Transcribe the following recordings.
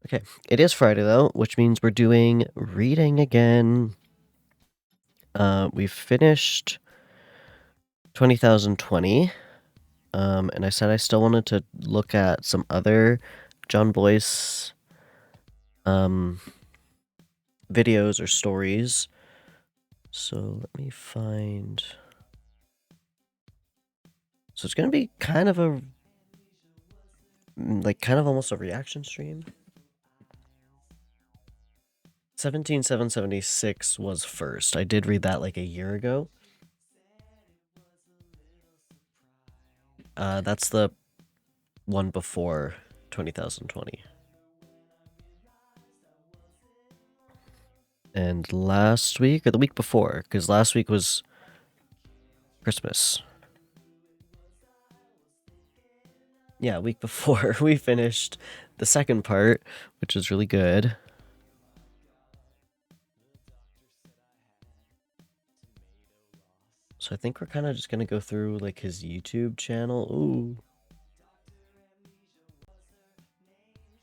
Okay, it is Friday though, which means we're doing reading again. We've finished 20,020, and I said I still wanted to look at some other John Boyce videos or stories. So let me find. So it's gonna be kind of almost a reaction stream. 17,776 was first. I did read that like a year ago. That's the one before 20,020. And last week, or the week before, because last week was Christmas. Yeah, week before, we finished the second part, which was really good. So I think we're kind of just going to go through like his YouTube channel. Ooh.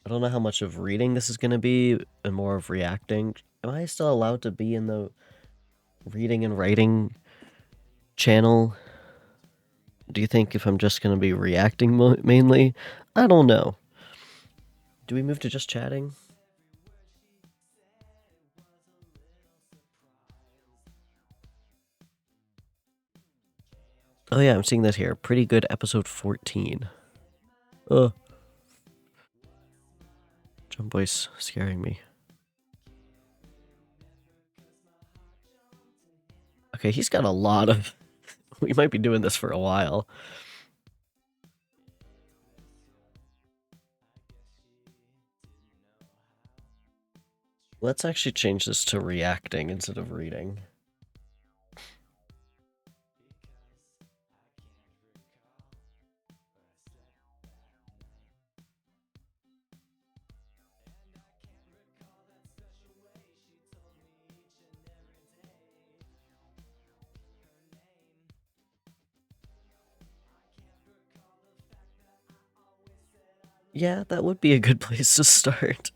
I don't know how much of reading this is going to be and more of reacting. Am I still allowed to be in the reading and writing channel? Do you think if I'm just going to be reacting mainly? I don't know. Do we move to just chatting? Oh yeah, I'm seeing this here. Pretty good episode 14. Ugh. John Boyce scaring me. Okay, he's got a lot of... We might be doing this for a while. Let's actually change this to reacting instead of reading. Yeah, that would be a good place to start.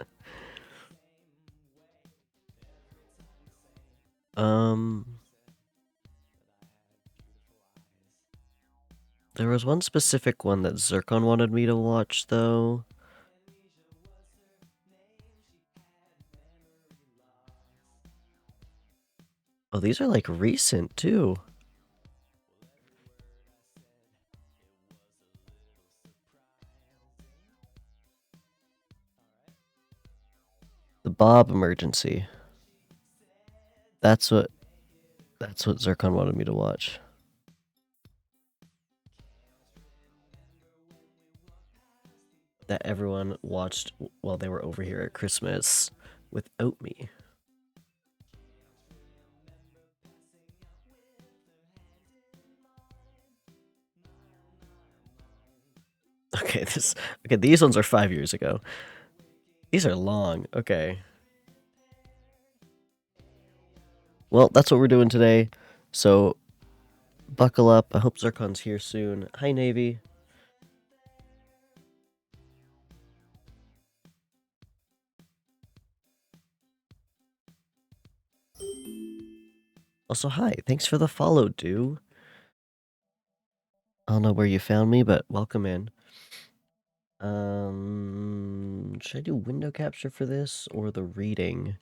There was one specific one that Zircon wanted me to watch, though. Oh, these are like recent, too. The Bob emergency. That's what Zircon wanted me to watch. That everyone watched while they were over here at Christmas without me. Okay, these ones are 5 years ago. These are long. Okay. Well, that's what we're doing today. So buckle up. I hope Zircon's here soon. Hi, Navy. Also, hi. Thanks for the follow, dude. I don't know where you found me, but welcome in. Should I do window capture for this or the reading?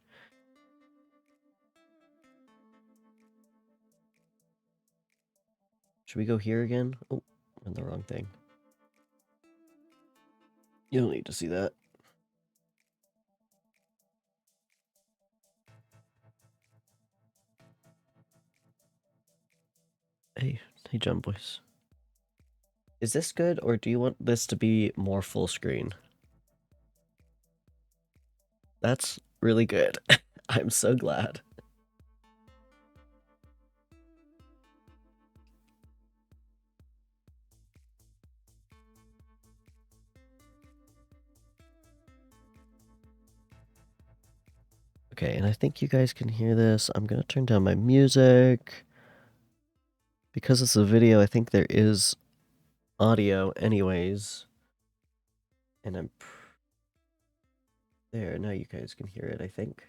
Should we go here again? Oh, I'm in the wrong thing. You don't need to see that. Hey, John Boyce. Is this good, or do you want this to be more full screen? That's really good. I'm so glad. Okay, and I think you guys can hear this. I'm gonna turn down my music. Because it's a video, I think there is audio anyways. And There, now you guys can hear it, I think.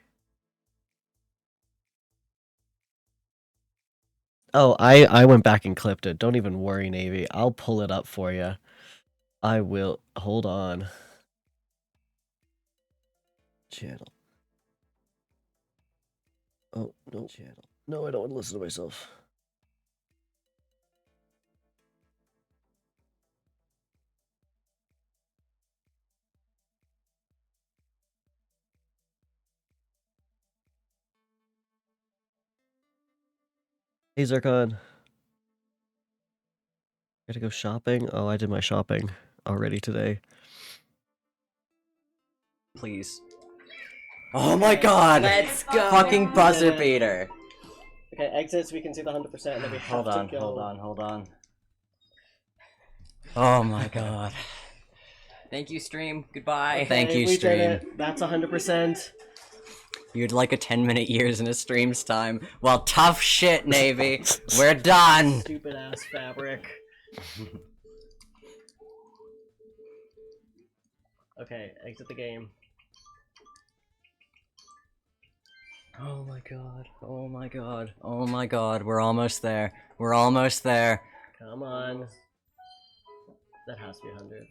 Oh, I went back and clipped it. Don't even worry, Navy. I'll pull it up for you. I will. Hold on. Channel. Oh, no. Channel. No, I don't want to listen to myself. Hey, Zircon. Gotta go shopping? Oh, I did my shopping already today. Please. Oh my god! Let's go! Fucking buzzer beater! Okay, exit so we can see the 100% and then we Hold on. Oh my god. Thank you, stream. Goodbye. Okay, Thank you, we stream. did it. That's 100%. You'd like a 10-minute years in a stream's time. Well, tough shit, Navy. We're done! Stupid ass fabric. Okay, exit the game. Oh my god. Oh my god. Oh my god. We're almost there. We're almost there. Come on. That has to be 100.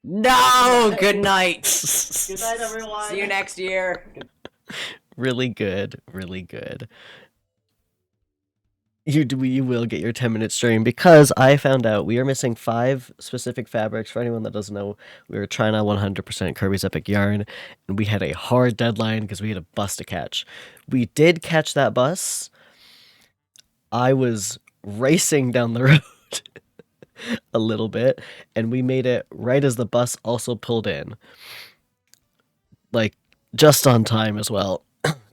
No! Good night! Good night, everyone! See you next year. Really good, really good. You will get your 10-minute stream because I found out we are missing 5 specific fabrics. For anyone that doesn't know, we were trying out 100% Kirby's Epic Yarn, and we had a hard deadline because we had a bus to catch. We did catch that bus. I was racing down the road a little bit, and we made it right as the bus also pulled in. Like, just on time as well.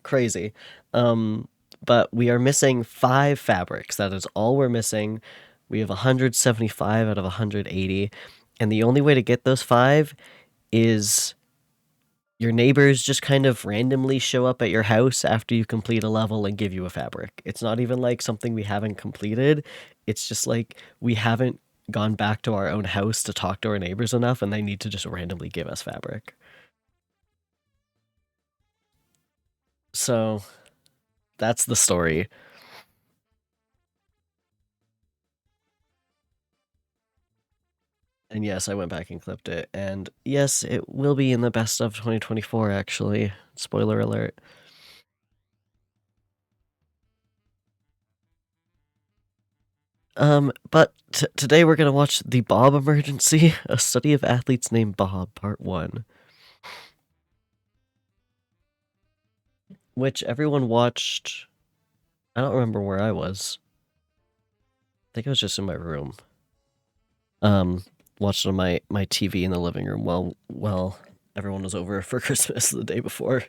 Crazy. But we are missing 5 fabrics. That is all we're missing. We have 175 out of 180. And the only way to get those 5 is your neighbors just kind of randomly show up at your house after you complete a level and give you a fabric. It's not even like something we haven't completed. It's just like we haven't gone back to our own house to talk to our neighbors enough, and they need to just randomly give us fabric. So that's the story. And yes, I went back and clipped it. And yes, it will be in the best of 2024, actually. Spoiler alert. But today we're gonna watch The Bob Emergency, a study of athletes named Bob, Part 1. Which everyone watched. I don't remember where I was. I think I was just in my room. Watched on my TV in the living room while everyone was over for Christmas the day before.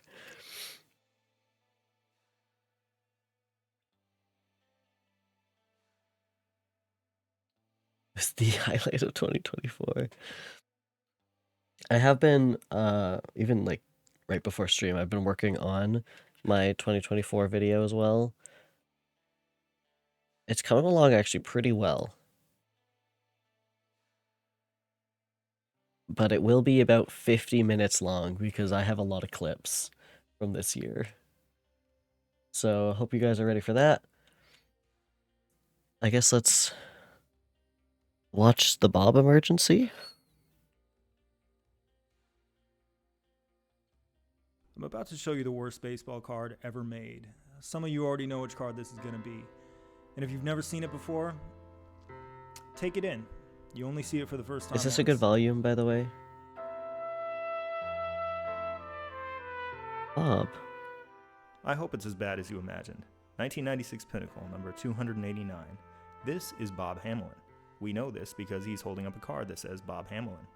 It's the highlight of 2024. I have been, even like right before stream, I've been working on my 2024 video as well. It's coming along actually pretty well. But it will be about 50 minutes long because I have a lot of clips from this year. So I hope you guys are ready for that. I guess let's watch The Bob Emergency. I'm about to show you the worst baseball card ever made. Some of you already know which card this is going to be. And if you've never seen it before, take it in. You only see it for the first time. Is this a good volume, by the way? Bob. I hope it's as bad as you imagined. 1996 Pinnacle, number 289. This is Bob Hamelin. We know this because he's holding up a card that says Bob Hamelin.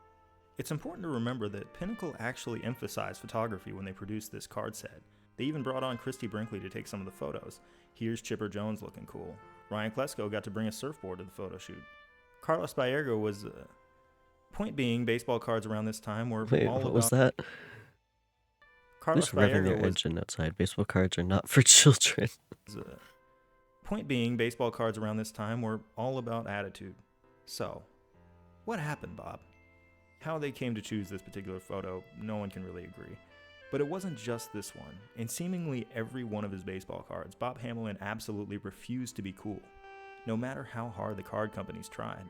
It's important to remember that Pinnacle actually emphasized photography when they produced this card set. They even brought on Christy Brinkley to take some of the photos. Here's Chipper Jones looking cool. Ryan Klesko got to bring a surfboard to the photo shoot. Carlos Baerga was... point being, baseball cards around this time were Wait, all what about... was that? Carlos Who's revving Baerga their was... engine outside? Baseball cards are not for children. Point being, baseball cards around this time were all about attitude. So, what happened, Bob? How they came to choose this particular photo, no one can really agree. But it wasn't just this one. In seemingly every one of his baseball cards, Bob Hamelin absolutely refused to be cool, no matter how hard the card companies tried.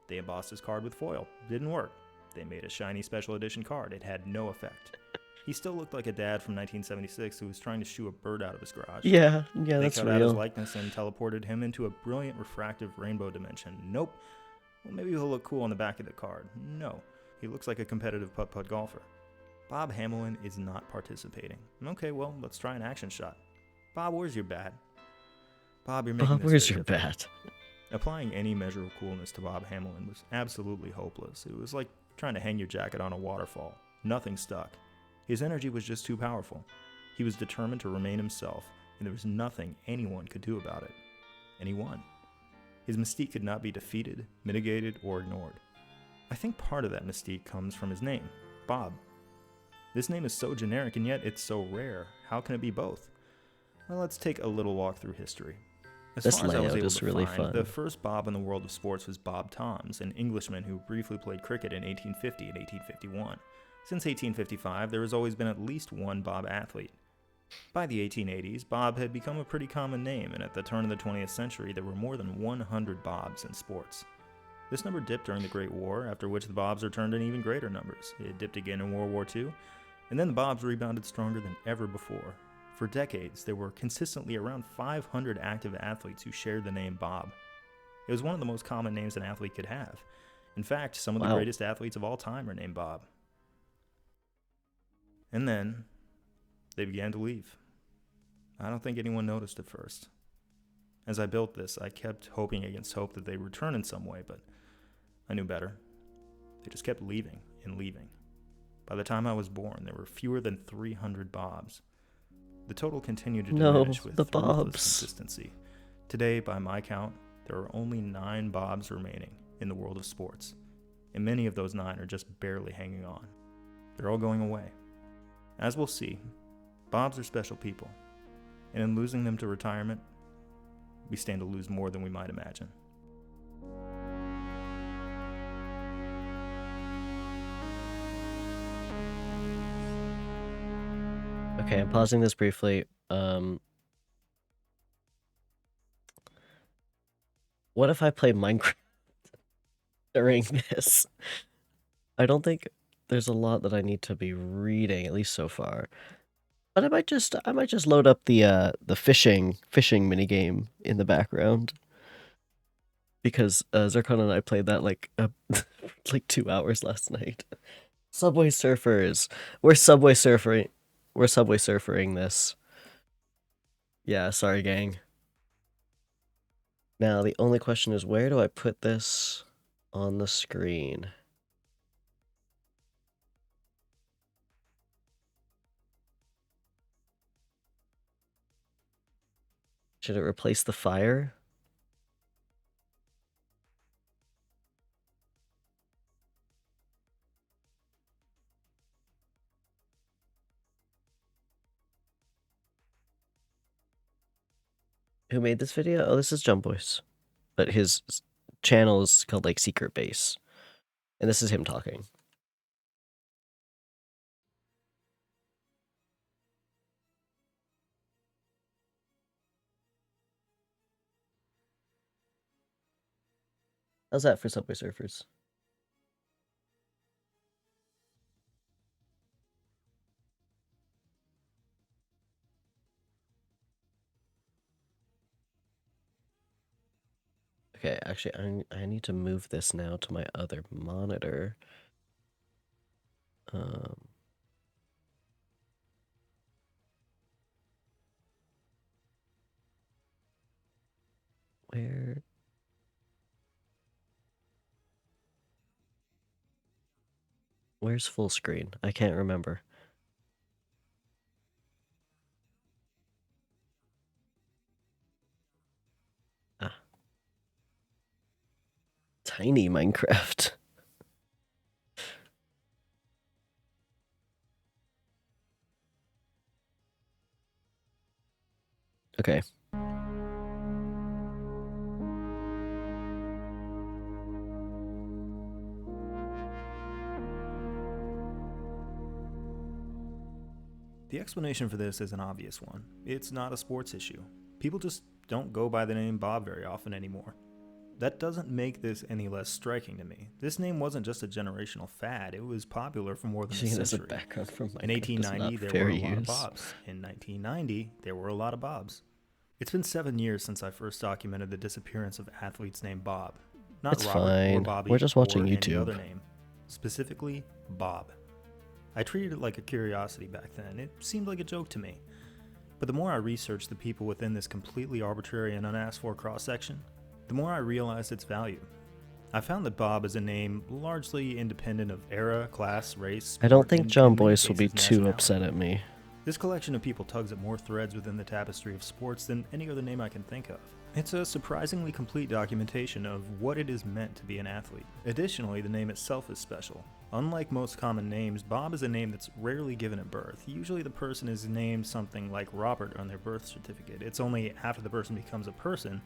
They embossed his card with foil. Didn't work. They made a shiny special edition card. It had no effect. He still looked like a dad from 1976 who was trying to shoo a bird out of his garage. Yeah, They that's cut out his real. likeness and teleported him into a brilliant refractive rainbow dimension. Nope. Well, maybe he'll look cool on the back of the card. No. He looks like a competitive putt-putt golfer. Bob Hamelin is not participating. Okay, well, let's try an action shot. Bob, where's your bat? Bob, you're making Bob, this where's very your difficult. bat? Applying any measure of coolness to Bob Hamelin was absolutely hopeless. It was like trying to hang your jacket on a waterfall. Nothing stuck. His energy was just too powerful. He was determined to remain himself, and there was nothing anyone could do about it. And he won. His mystique could not be defeated, mitigated, or ignored. I think part of that mystique comes from his name, Bob. This name is so generic and yet it's so rare. How can it be both? Well, let's take a little walk through history. As This far as I was layout able is to really find, fun. the first Bob in the world of sports was Bob Toms, an Englishman who briefly played cricket in 1850 and 1851. Since 1855, there has always been at least one Bob athlete. By the 1880s, Bob had become a pretty common name, and at the turn of the 20th century, there were more than 100 Bobs in sports. This number dipped during the Great War, after which the Bobs returned in even greater numbers. It dipped again in World War II, and then the Bobs rebounded stronger than ever before. For decades, there were consistently around 500 active athletes who shared the name Bob. It was one of the most common names an athlete could have. In fact, some of the Wow. greatest athletes of all time are named Bob. And then, they began to leave. I don't think anyone noticed at first. As I built this, I kept hoping against hope that they'd return in some way, but I knew better. They just kept leaving and leaving. By the time I was born, there were fewer than 300 Bobs. The total continued to diminish with the ruthless Bobs. consistency. Today, by my count, there are only 9 Bobs remaining in the world of sports, and many of those 9 are just barely hanging on. They're all going away. As we'll see, Bobs are special people, and in losing them to retirement, we stand to lose more than we might imagine. Okay, I'm pausing this briefly. What if I play Minecraft during this? I don't think there's a lot that I need to be reading, at least so far. But I might just load up the fishing minigame in the background. Because Zircon and I played that like 2 hours last night. Subway Surfers. We're Subway Surfering. We're Subway Surfering this. Yeah, sorry, gang. Now, the only question is, where do I put this on the screen? Should it replace the fire? Who made this video? Oh, this is Jump Voice. But his channel is called like Secret Base. And this is him talking. How's that for Subway Surfers? Okay, actually, I need to move this now to my other monitor. Where? Where's full screen? I can't remember. Ah. Tiny Minecraft. Okay. The explanation for this is an obvious one. It's not a sports issue. People just don't go by the name Bob very often anymore. That doesn't make this any less striking to me. This name wasn't just a generational fad, it was popular for more than a Seeing it as a century. background from In Minecraft is 1890, not there fair were a lot of use. Bobs. In 1990, there were a lot of Bobs. It's been 7 years since I first documented the disappearance of athletes named Bob. Not It's Robert or fine. Bobby We're just watching or any YouTube. other name. Specifically, Bob. I treated it like a curiosity back then. It seemed like a joke to me. But the more I researched the people within this completely arbitrary and unasked for cross-section, the more I realized its value. I found that Bob is a name largely independent of era, class, race. I don't sport, think and John in many Boyce will be cases, too nationality. upset at me. This collection of people tugs at more threads within the tapestry of sports than any other name I can think of. It's a surprisingly complete documentation of what it is meant to be an athlete. Additionally, the name itself is special. Unlike most common names, Bob is a name that's rarely given at birth. Usually the person is named something like Robert on their birth certificate. It's only after the person becomes a person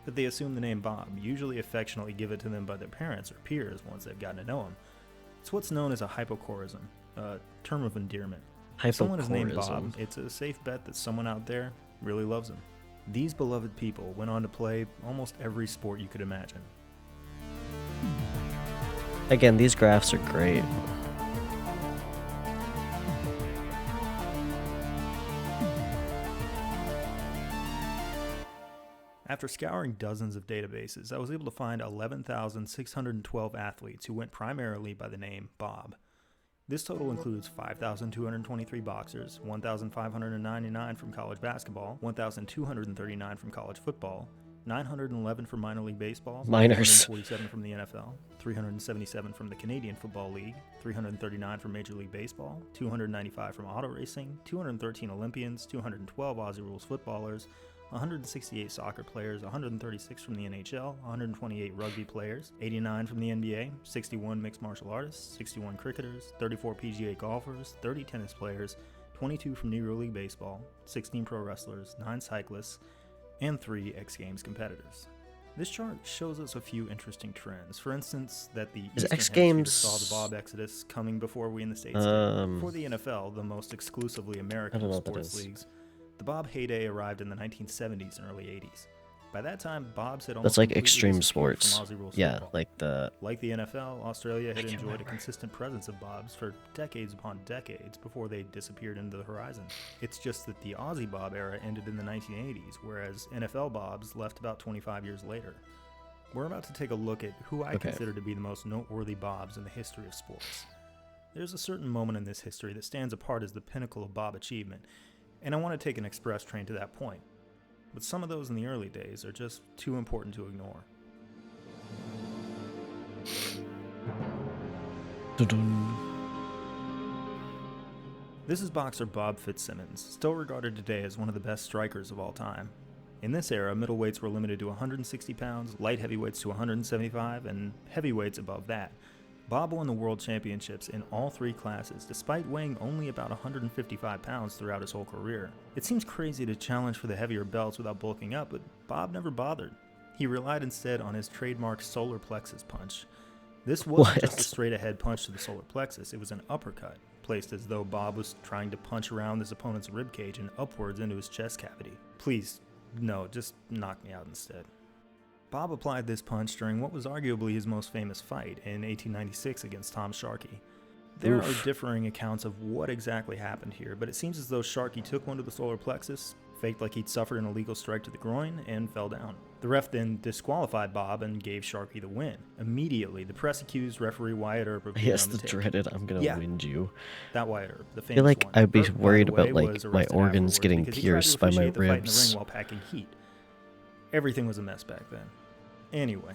that they assume the name Bob, usually affectionately give it to them by their parents or peers once they've gotten to know him. It's what's known as a hypochorism, a term of endearment. If someone is named Bob, it's a safe bet that someone out there really loves him. These beloved people went on to play almost every sport you could imagine. Again, these graphs are great. After scouring dozens of databases, I was able to find 11,612 athletes who went primarily by the name Bob. This total includes 5,223 boxers, 1,599 from college basketball, 1,239 from college football, 911 from minor league baseball, Minors. 147 from the NFL, 377 from the Canadian Football League, 339 from Major League Baseball, 295 from auto racing, 213 Olympians, 212 Aussie Rules footballers, 168 soccer players, 136 from the NHL, 128 rugby players, 89 from the NBA, 61 mixed martial artists, 61 cricketers, 34 PGA golfers, 30 tennis players, 22 from Negro League Baseball, 16 pro wrestlers, 9 cyclists, and 3 X Games competitors. This chart shows us a few interesting trends. For instance, that the Is Eastern X Hemisphere Games- saw the Bob exodus coming before we in the States did. For the NFL, the most exclusively American I don't know of what that sports is. leagues, the Bob heyday arrived in the 1970s and early 80s. By that time, Bobs had almost That's like completely extreme disappeared sports. from Aussie rules Yeah, football. like the Like the NFL, Australia had can't enjoyed remember. a consistent presence of Bobs for decades upon decades before they disappeared into the horizon. It's just that the Aussie Bob era ended in the 1980s, whereas NFL Bobs left about 25 years later. We're about to take a look at who I Okay. consider to be the most noteworthy Bobs in the history of sports. There's a certain moment in this history that stands apart as the pinnacle of Bob achievement, and I want to take an express train to that point. But some of those in the early days are just too important to ignore. Dun-dun. This is boxer Bob Fitzsimmons, still regarded today as one of the best strikers of all time. In this era, middleweights were limited to 160 pounds, light heavyweights to 175, and heavyweights above that. Bob won the world championships in all 3 classes, despite weighing only about 155 pounds throughout his whole career. It seems crazy to challenge for the heavier belts without bulking up, but Bob never bothered. He relied instead on his trademark solar plexus punch. This wasn't just a What? straight-ahead punch to the solar plexus, it was an uppercut, placed as though Bob was trying to punch around his opponent's ribcage and upwards into his chest cavity. Please, no, just knock me out instead. Bob applied this punch during what was arguably his most famous fight in 1896 against Tom Sharkey. There Oof. are differing accounts of what exactly happened here, but it seems as though Sharkey took one to the solar plexus, faked like he'd suffered an illegal strike to the groin, and fell down. The ref then disqualified Bob and gave Sharkey the win. Immediately, the press accused referee Wyatt Earp of being Yes, on the the take. dreaded I'm gonna Yeah. wind you. That Wyatt Earp, the I famous feel like one. I'd be Earp, by worried the about way, like was my arrested organs afterwards getting because he tried to pierced by my officiate the fight in the ribs. ring while packing heat. Everything was a mess back then. Anyway,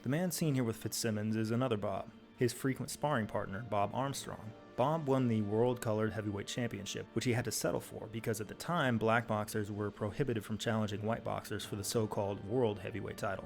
the man seen here with Fitzsimmons is another Bob, his frequent sparring partner, Bob Armstrong. Bob won the World-Colored Heavyweight Championship, which he had to settle for because at the time, black boxers were prohibited from challenging white boxers for the so-called World Heavyweight title.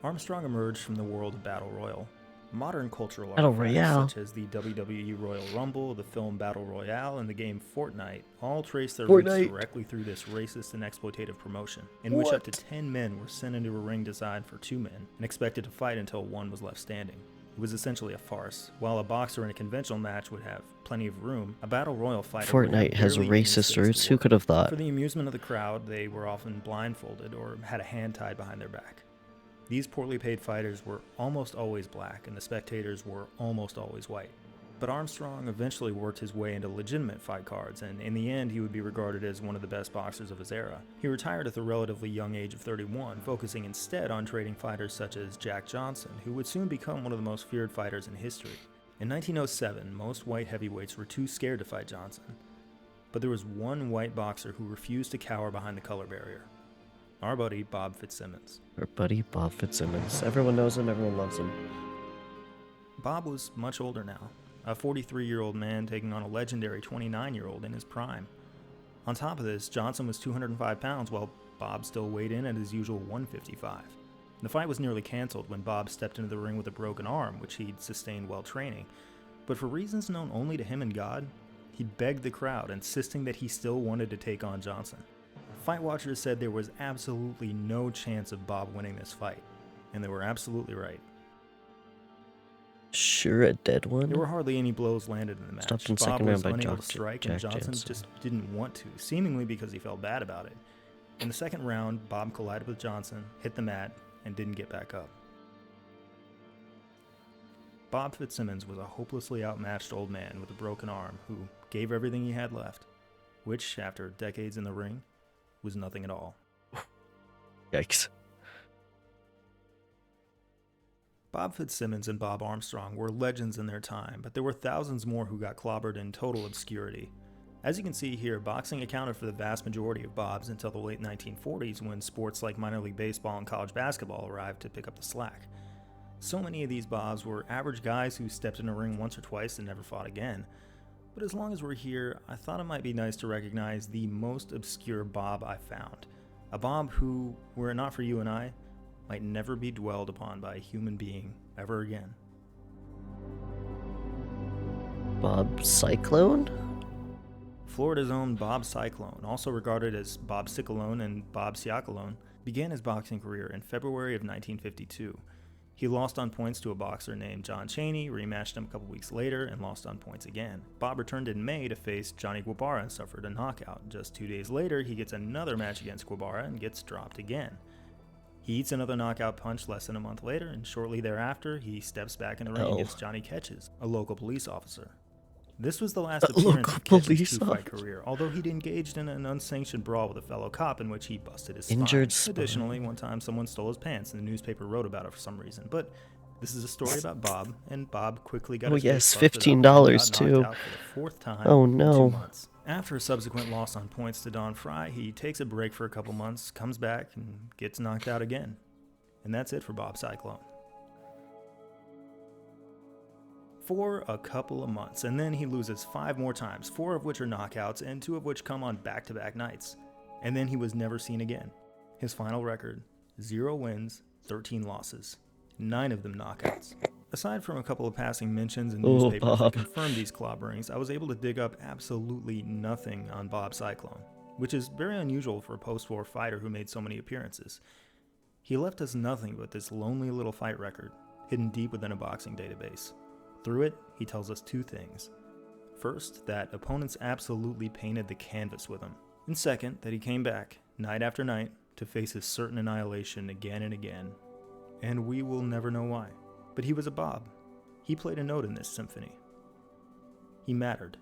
Armstrong emerged from the world of Battle Royal. Modern cultural Battle artifacts Royale. such as the WWE Royal Rumble, the film Battle Royale, and the game Fortnite all trace their Fortnite. roots directly through this racist and exploitative promotion, in which up to 10 men were sent into a ring designed for 2 men and expected to fight until one was left standing. It was essentially a farce. While a boxer in a conventional match would have plenty of room, a battle royal fighter would have Fortnite has barely any racist space to roots. Who work. could have thought? For the amusement of the crowd, they were often blindfolded or had a hand tied behind their back. These poorly paid fighters were almost always black, and the spectators were almost always white. But Armstrong eventually worked his way into legitimate fight cards, and in the end he would be regarded as one of the best boxers of his era. He retired at the relatively young age of 31, focusing instead on trading fighters such as Jack Johnson, who would soon become one of the most feared fighters in history. In 1907, most white heavyweights were too scared to fight Johnson. But there was one white boxer who refused to cower behind the color barrier. Our buddy Bob Fitzsimmons. Our buddy Bob Fitzsimmons. Everyone knows him, everyone loves him. Bob was much older now, a 43-year-old man taking on a legendary 29-year-old in his prime. On top of this, Johnson was 205 pounds while Bob still weighed in at his usual 155. The fight was nearly canceled when Bob stepped into the ring with a broken arm, which he'd sustained while training. But for reasons known only to him and God, he begged the crowd, insisting that he still wanted to take on Johnson. Fight watchers said there was absolutely no chance of Bob winning this fight, and they were absolutely right. Sure, a dead one? There were hardly any blows landed in the match. Stopped in Bob second was round by unable to Jack strike, and Johnson Jansen. just didn't want to, seemingly because he felt bad about it. In the second round, Bob collided with Johnson, hit the mat, and didn't get back up. Bob Fitzsimmons was a hopelessly outmatched old man with a broken arm who gave everything he had left, which, after decades in the ring, was nothing at all. Yikes. Bob Fitzsimmons and Bob Armstrong were legends in their time, but there were thousands more who got clobbered in total obscurity. As you can see here, boxing accounted for the vast majority of Bobs until the late 1940s when sports like minor league baseball and college basketball arrived to pick up the slack. So many of these Bobs were average guys who stepped in a ring once or twice and never fought again. But as long as we're here, I thought it might be nice to recognize the most obscure Bob I found. A Bob who, were it not for you and I, might never be dwelled upon by a human being ever again. Bob Cyclone? Florida's own Bob Cyclone, also regarded as Bob Cicalone and Bob Ciacalone, began his boxing career in February of 1952. He lost on points to a boxer named John Chaney, rematched him a couple weeks later, and lost on points again. Bob returned in May to face Johnny Guevara and suffered a knockout. Just 2 days later, he gets another match against Guevara and gets dropped again. He eats another knockout punch less than a month later, and shortly thereafter, he steps back in the ring against Johnny Ketches, a local police officer. This was the last appearance of Ketch's two-fight career, although he'd engaged in an unsanctioned brawl with a fellow cop in which he busted his spine. Injured spine. Additionally, one time someone stole his pants and the newspaper wrote about it for some reason. But this is a story about Bob, and Bob quickly got his face busted up and $15 got too. knocked out for the fourth time Oh in no. 2 months. After a subsequent loss on points to Don Fry, he takes a break for a couple months, comes back, and gets knocked out again. And that's it for Bob Cyclone. For a couple of months, and then he loses 5 more times, 4 of which are knockouts, and 2 of which come on back-to-back nights. And then he was never seen again. His final record, 0 wins, 13 losses, 9 of them knockouts. Aside from a couple of passing mentions in newspapers that confirmed these clobberings, I was able to dig up absolutely nothing on Bob Cyclone, which is very unusual for a post-war fighter who made so many appearances. He left us nothing but this lonely little fight record, hidden deep within a boxing database. Through it, he tells us 2 things. First, that opponents absolutely painted the canvas with him. And second, that he came back, night after night, to face his certain annihilation again and again. And we will never know why. But he was a Bob. He played a note in this symphony. He mattered.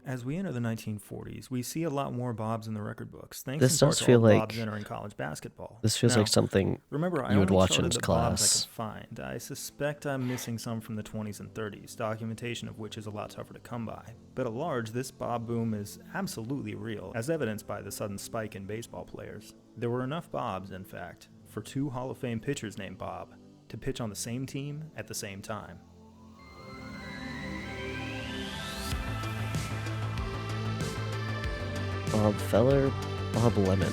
As we enter the 1940s, we see a lot more Bobs in the record books, thanks This in part does to feel all like- Bobs entering college basketball. This feels Now, like something remember, I you would only watch in charted the class. Bobs I could find. I suspect I'm missing some from the 20s and 30s, documentation of which is a lot tougher to come by. But at large, this Bob boom is absolutely real, as evidenced by the sudden spike in baseball players. There were enough Bobs, in fact, for 2 Hall of Fame pitchers named Bob to pitch on the same team at the same time. Bob Feller, Bob Lemon.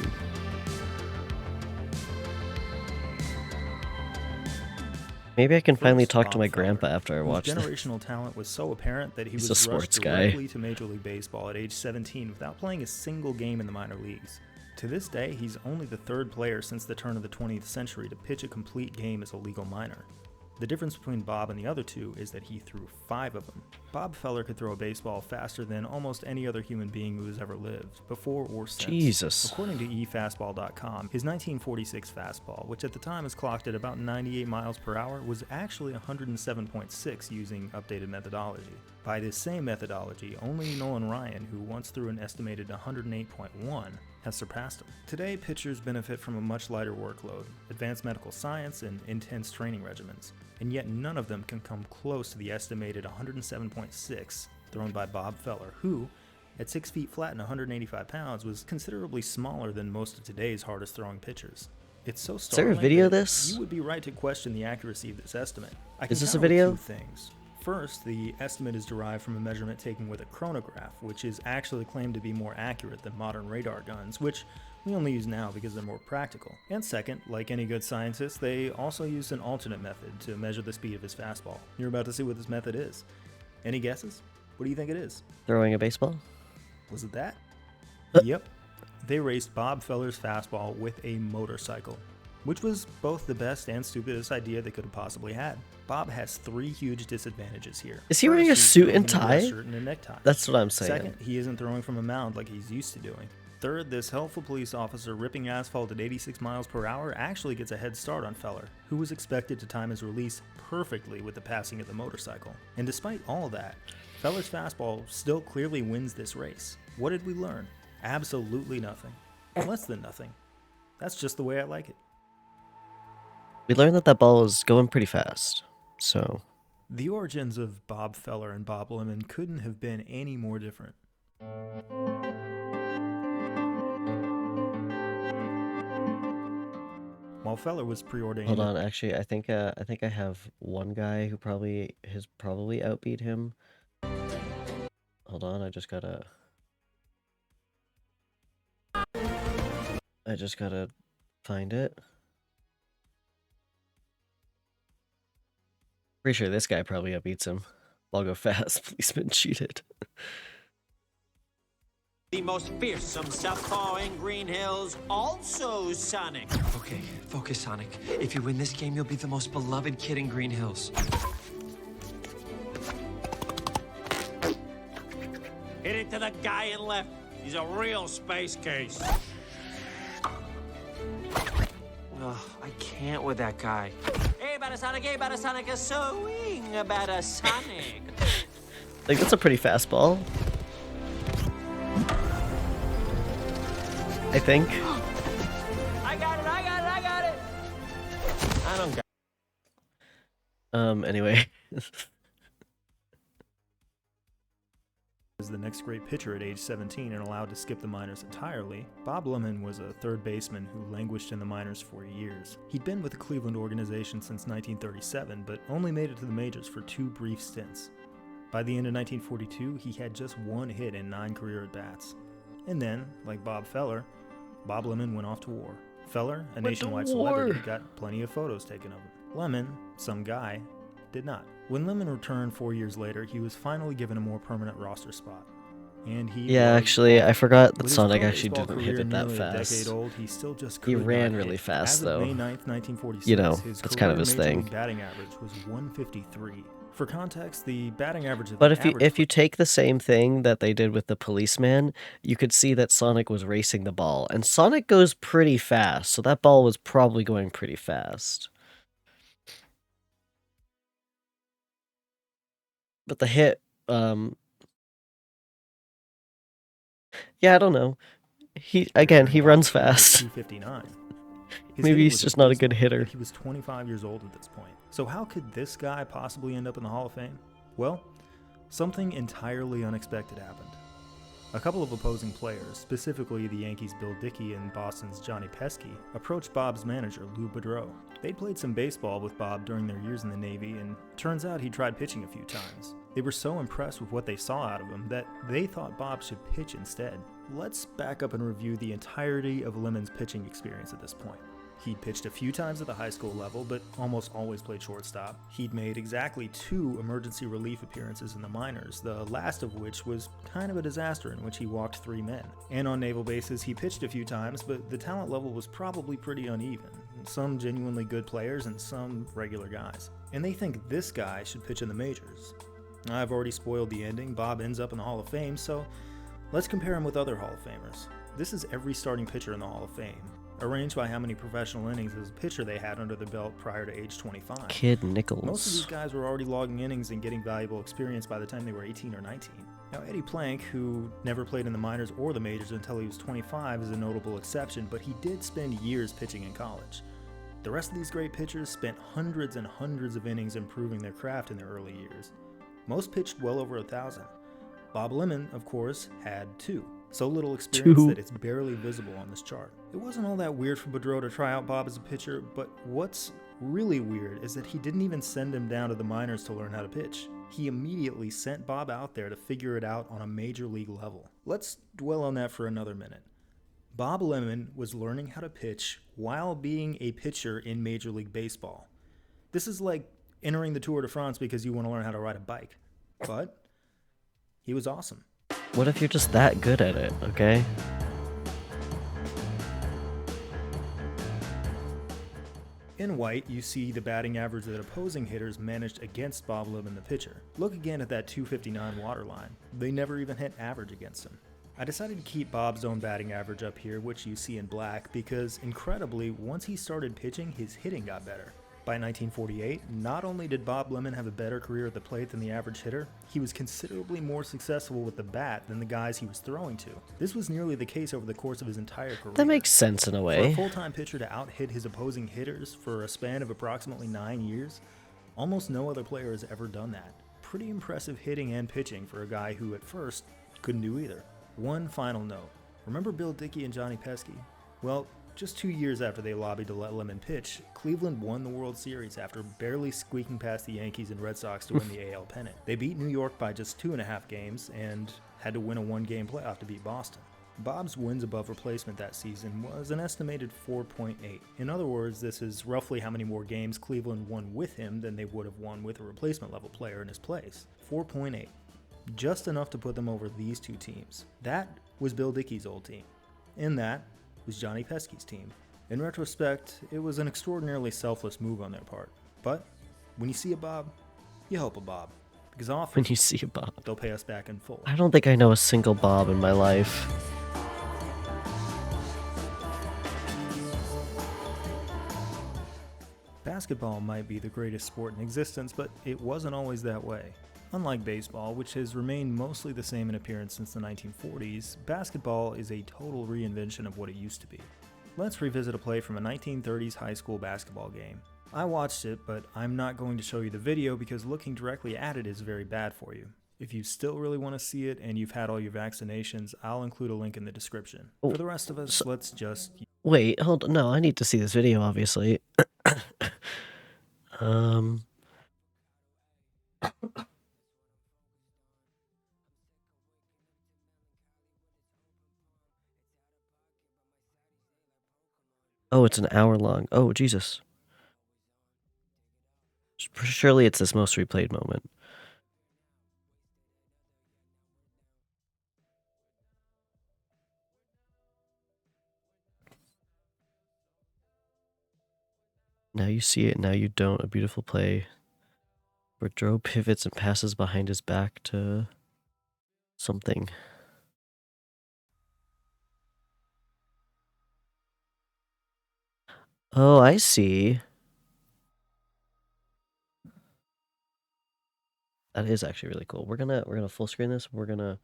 Maybe I can finally First, talk to Bob my Feller, grandpa after I whose watch this. generational talent was so apparent that he He's a was rushed sports guy. directly to Major League Baseball at age 17 without playing a single game in the minor leagues. To this day, he's only the third player since the turn of the 20th century to pitch a complete game as a legal minor. The difference between Bob and the other two is that he threw 5 of them. Bob Feller could throw a baseball faster than almost any other human being who has ever lived, before or since. Jesus. According to efastball.com, his 1946 fastball, which at the time is clocked at about 98 miles per hour, was actually 107.6 using updated methodology. By this same methodology, only Nolan Ryan, who once threw an estimated 108.1, has surpassed him. Today, pitchers benefit from a much lighter workload, advanced medical science, and intense training regimens, and yet none of them can come close to the estimated 107.6 thrown by Bob Feller, who, at 6 feet flat and 185 pounds, was considerably smaller than most of today's hardest throwing pitchers. It's so startling. Is there a video of that this? You would be right to question the accuracy of this estimate. I can Is this a count with video? 2 things. First, the estimate is derived from a measurement taken with a chronograph, which is actually claimed to be more accurate than modern radar guns, which we only use now because they're more practical. And second, like any good scientist, they also used an alternate method to measure the speed of his fastball. You're about to see what this method is. Any guesses? What do you think it is? Throwing a baseball? Was it that? Yep. They raced Bob Feller's fastball with a motorcycle, which was both the best and stupidest idea they could have possibly had. Bob has 3 huge disadvantages here. Is he wearing a First, he's suit and throwing into a tie? shirt and a necktie. That's what I'm saying. Second, he isn't throwing from a mound like he's used to doing. Third, this helpful police officer ripping asphalt at 86 miles per hour actually gets a head start on Feller, who was expected to time his release perfectly with the passing of the motorcycle. And despite all that, Feller's fastball still clearly wins this race. What did we learn? Absolutely nothing. Less than nothing. That's just the way I like it. We learned that ball was going pretty fast. So, The origins of Bob Feller and Bob Lemon couldn't have been any more different. While Feller was preordained. hold on. Actually, I think I have one guy who probably outbeat him. Hold on, I just gotta find it. Pretty sure this guy probably outbeats him. I'll go fast. Policeman cheated. The most fearsome southpaw in Green Hills, also Sonic. Okay, focus, Sonic. If you win this game, you'll be the most beloved kid in Green Hills. Hit it to the guy in left. He's a real space case. Ugh, I can't with that guy. Hey, about a Sonic, a swing about a Sonic. Like, that's a pretty fast ball. I think. I got it. I don't got. Anyway. As the next great pitcher at age 17 and allowed to skip the minors entirely, Bob Lemon was a third baseman who languished in the minors for years. He'd been with the Cleveland organization since 1937, but only made it to the majors for 2 brief stints. By the end of 1942, he had just 1 hit in 9 career at-bats. And then, like Bob Feller, Bob Lemon went off to war. Feller, a nationwide celebrity, got plenty of photos taken of him. Lemon, some guy, did not. When Lemon returned 4 years later, he was finally given a more permanent roster spot. And he Yeah, was actually, I forgot that with his Sonic pro actually baseball didn't hit career it that nearly a fast. decade old, he still just He could ran not really hit. fast, As of though. May 9th, 1946, You know, his that's kind of career his Major thing. League batting average was 153. For context, the batting average of But the if you average take the same thing that they did with the policeman, you could see that Sonic was racing the ball, and Sonic goes pretty fast, so that ball was probably going pretty fast. But the hit, yeah, I don't know. He runs fast. 259. His Maybe hitting he's was just not a abysmal, good hitter. but he was 25 years old at this point. So how could this guy possibly end up in the Hall of Fame? Well, something entirely unexpected happened. A couple of opposing players, specifically the Yankees' Bill Dickey and Boston's Johnny Pesky, approached Bob's manager, Lou Boudreau. They'd played some baseball with Bob during their years in the Navy, and turns out he tried pitching a few times. They were so impressed with what they saw out of him that they thought Bob should pitch instead. Let's back up and review the entirety of Lemon's pitching experience at this point. He'd pitched a few times at the high school level, but almost always played shortstop. He'd made exactly 2 emergency relief appearances in the minors, the last of which was kind of a disaster in which he walked 3 men. And on naval bases, he pitched a few times, but the talent level was probably pretty uneven. Some genuinely good players and some regular guys. And they think this guy should pitch in the majors. I've already spoiled the ending. Bob ends up in the Hall of Fame, so let's compare him with other Hall of Famers. This is every starting pitcher in the Hall of Fame, arranged by how many professional innings as a pitcher they had under the belt prior to age 25. Kid Nichols. Most of these guys were already logging innings and getting valuable experience by the time they were 18 or 19. Now, Eddie Plank, who never played in the minors or the majors until he was 25, is a notable exception, but he did spend years pitching in college. The rest of these great pitchers spent hundreds and hundreds of innings improving their craft in their early years. Most pitched well over 1,000. Bob Lemon, of course, had 2. So little experience that it's barely visible on this chart. It wasn't all that weird for Boudreau to try out Bob as a pitcher, but what's really weird is that he didn't even send him down to the minors to learn how to pitch. He immediately sent Bob out there to figure it out on a major league level. Let's dwell on that for another minute. Bob Lemon was learning how to pitch while being a pitcher in Major League Baseball. This is like entering the Tour de France because you want to learn how to ride a bike. But he was awesome. What if you're just that good at it, okay? In white, you see the batting average that opposing hitters managed against Bob Lemon, the pitcher. Look again at that 259 waterline. They never even hit average against him. I decided to keep Bob's own batting average up here, which you see in black, because incredibly, once he started pitching, his hitting got better. By 1948, not only did Bob Lemon have a better career at the plate than the average hitter, he was considerably more successful with the bat than the guys he was throwing to. This was nearly the case over the course of his entire career. That makes sense in a For way. a full-time pitcher to out-hit his opposing hitters for a span of approximately 9 years, almost no other player has ever done that. Pretty impressive hitting and pitching for a guy who at first couldn't do either. One final note. Remember Bill Dickey and Johnny Pesky? Well, just 2 years after they lobbied to let Lemon pitch, Cleveland won the World Series after barely squeaking past the Yankees and Red Sox to win the AL pennant. They beat New York by just 2.5 games and had to win a 1-game playoff to beat Boston. Bob's wins above replacement that season was an estimated 4.8. In other words, this is roughly how many more games Cleveland won with him than they would have won with a replacement level player in his place. 4.8. Just enough to put them over these 2 teams. That was Bill Dickey's old team. In that was Johnny Pesky's team. In retrospect, it was an extraordinarily selfless move on their part. But when you see a Bob, you help a Bob. Because often, When you see a Bob. they'll pay us back in full. I don't think I know a single Bob in my life. Basketball might be the greatest sport in existence, but it wasn't always that way. Unlike baseball, which has remained mostly the same in appearance since the 1940s, basketball is a total reinvention of what it used to be. Let's revisit a play from a 1930s high school basketball game. I watched it, but I'm not going to show you the video because looking directly at it is very bad for you. If you still really want to see it and you've had all your vaccinations, I'll include a link in the description. For the rest of us, let's just... Wait, hold on. No, I need to see this video, obviously. Oh, it's an hour long. Oh, Jesus. Surely it's this most replayed moment. Now you see it, now you don't. A beautiful play. Boudreau pivots and passes behind his back to something. Oh, I see. That is actually really cool. We're gonna full screen this. We're gonna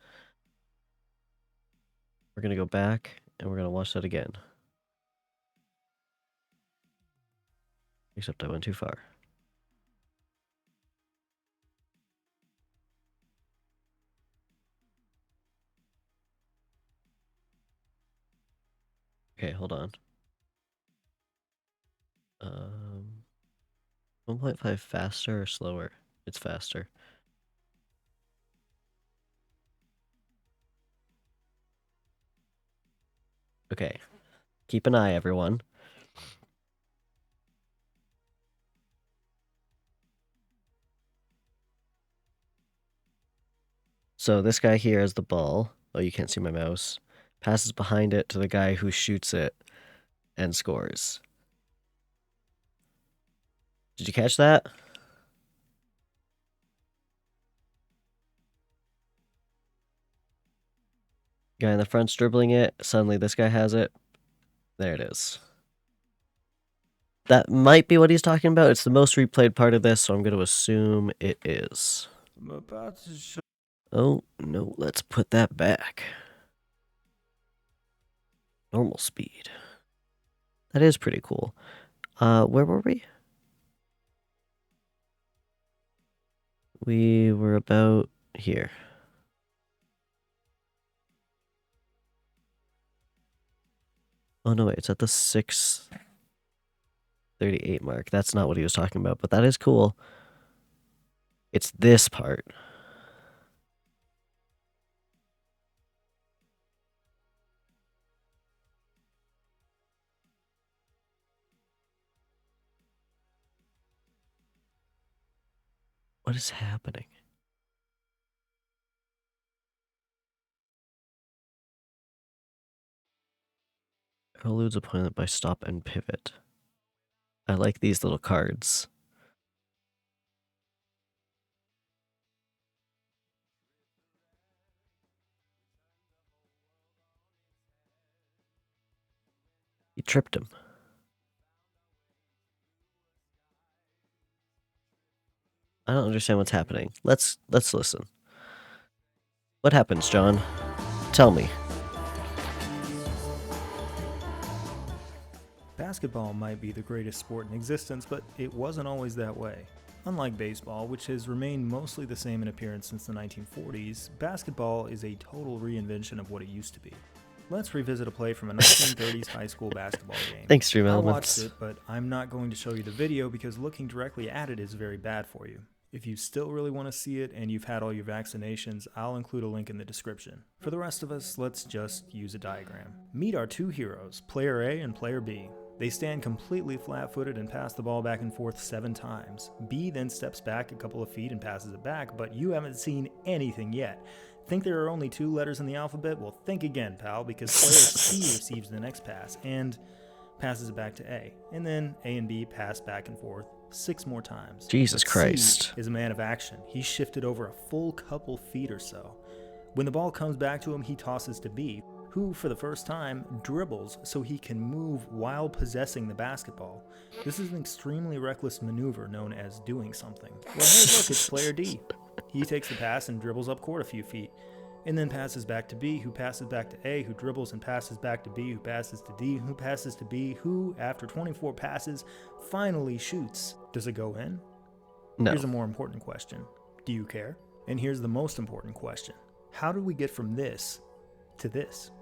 go back and we're gonna watch that again. Except I went too far. Okay, hold on. 1.5 faster or slower? It's faster. Okay. Keep an eye, everyone. So this guy here has the ball. Oh, you can't see my mouse. Passes behind it to the guy who shoots it and scores. Did you catch that? Guy in the front's dribbling it. Suddenly this guy has it. There it is. That might be what he's talking about. It's the most replayed part of this, so I'm going to assume it is. I'm about to show. Oh, no, let's put that back. Normal speed. That is pretty cool. Where were we? We were about here. Oh, no, wait, it's at the 6:38 mark. That's not what he was talking about, but that is cool. It's this part. What is happening? Eludes opponent by stop and pivot. I like these little cards. He tripped him. I don't understand what's happening. Let's listen. What happens, John? Tell me. Basketball might be the greatest sport in existence, but it wasn't always that way. Unlike baseball, which has remained mostly the same in appearance since the 1940s, basketball is a total reinvention of what it used to be. Let's revisit a play from a 1930s high school basketball game. Thanks, Stream I Elements. watched it, but I'm not going to show you the video because looking directly at it is very bad for you. If you still really want to see it and you've had all your vaccinations, I'll include a link in the description. For the rest of us, let's just use a diagram. Meet our two heroes, player A and player B. They stand completely flat-footed and pass the ball back and forth 7 times. B then steps back a couple of feet and passes it back, but you haven't seen anything yet. Think there are only 2 letters in the alphabet? Well, think again, pal, because player C receives the next pass and passes it back to A. And then A and B pass back and forth 6 more times. Jesus But Christ. C is a man of action. He shifted over a full couple feet or so. When the ball comes back to him, he tosses to B, who, for the first time, dribbles so he can move while possessing the basketball. This is an extremely reckless maneuver known as doing something. Well, hey, look, it's player D. He takes the pass and dribbles up court a few feet, and then passes back to B, who passes back to A, who dribbles and passes back to B, who passes to D, who passes to B, who, after 24 passes, finally shoots. Does it go in? No. Here's a more important question. Do you care? And here's the most important question. How did we get from this to this?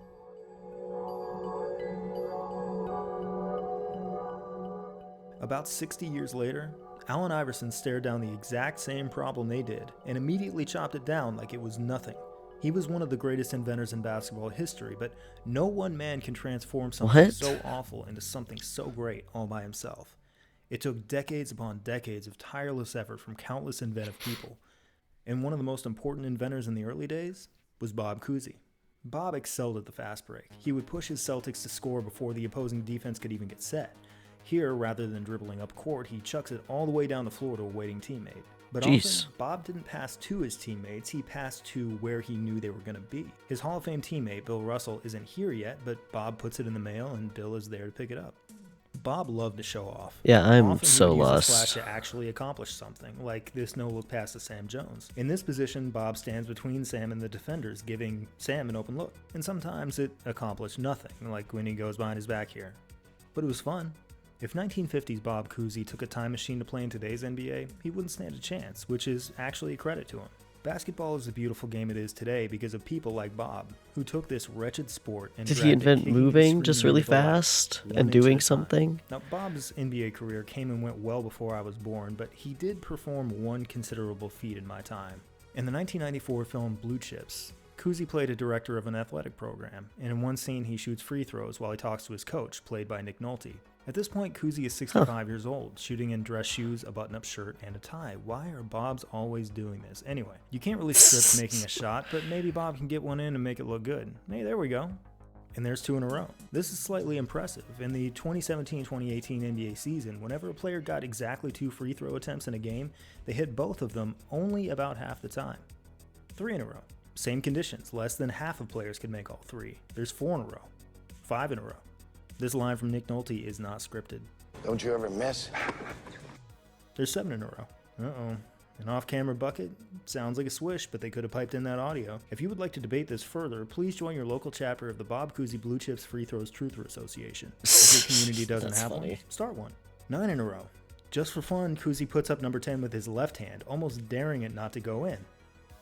About 60 years later, Allen Iverson stared down the exact same problem they did and immediately chopped it down like it was nothing. He was one of the greatest inventors in basketball history, but no one man can transform something so awful into something so great all by himself. It took decades upon decades of tireless effort from countless inventive people. And one of the most important inventors in the early days was Bob Cousy. Bob excelled at the fast break. He would push his Celtics to score before the opposing defense could even get set. Here, rather than dribbling up court, he chucks it all the way down the floor to a waiting teammate. But often, Bob didn't pass to his teammates, he passed to where he knew they were going to be. His Hall of Fame teammate, Bill Russell, isn't here yet, but Bob puts it in the mail and Bill is there to pick it up. Bob loved to show off. Yeah, I'm Often so he would use his lost. flash to actually accomplish something, like this no-look pass to Sam Jones. In this position, Bob stands between Sam and the defenders, giving Sam an open look. And sometimes it accomplished nothing, like when he goes behind his back here. But it was fun. If 1950s Bob Cousy took a time machine to play in today's NBA, he wouldn't stand a chance, which is actually a credit to him. Basketball is the beautiful game it is today because of people like Bob, who took this wretched sport and Did he dragged it invent kicking and moving just screaming really into the light, fast one and inch at doing a time. something? Now, Bob's NBA career came and went well before I was born, but he did perform one considerable feat in my time. In the 1994 film Blue Chips, Cousy played a director of an athletic program, and in one scene he shoots free throws while he talks to his coach, played by Nick Nolte. At this point, Cousy is 65 years old, shooting in dress shoes, a button-up shirt, and a tie. Why are Bobs always doing this? Anyway, you can't really script making a shot, but maybe Bob can get one in and make it look good. Hey, there we go. And there's 2 in a row. This is slightly impressive. In the 2017-2018 NBA season, whenever a player got exactly 2 free throw attempts in a game, they hit both of them only about half the time. 3 in a row. Same conditions. Less than half of players could make all 3. There's 4 in a row. 5 in a row. This line from Nick Nolte is not scripted. Don't you ever miss? There's 7 in a row. Uh-oh. An off-camera bucket? Sounds like a swish, but they could have piped in that audio. If you would like to debate this further, please join your local chapter of the Bob Cousy Blue Chips Free Throws Truther Association. If your community doesn't That's have funny. one, start one. 9 in a row. Just for fun, Cousy puts up number 10 with his left hand, almost daring it not to go in.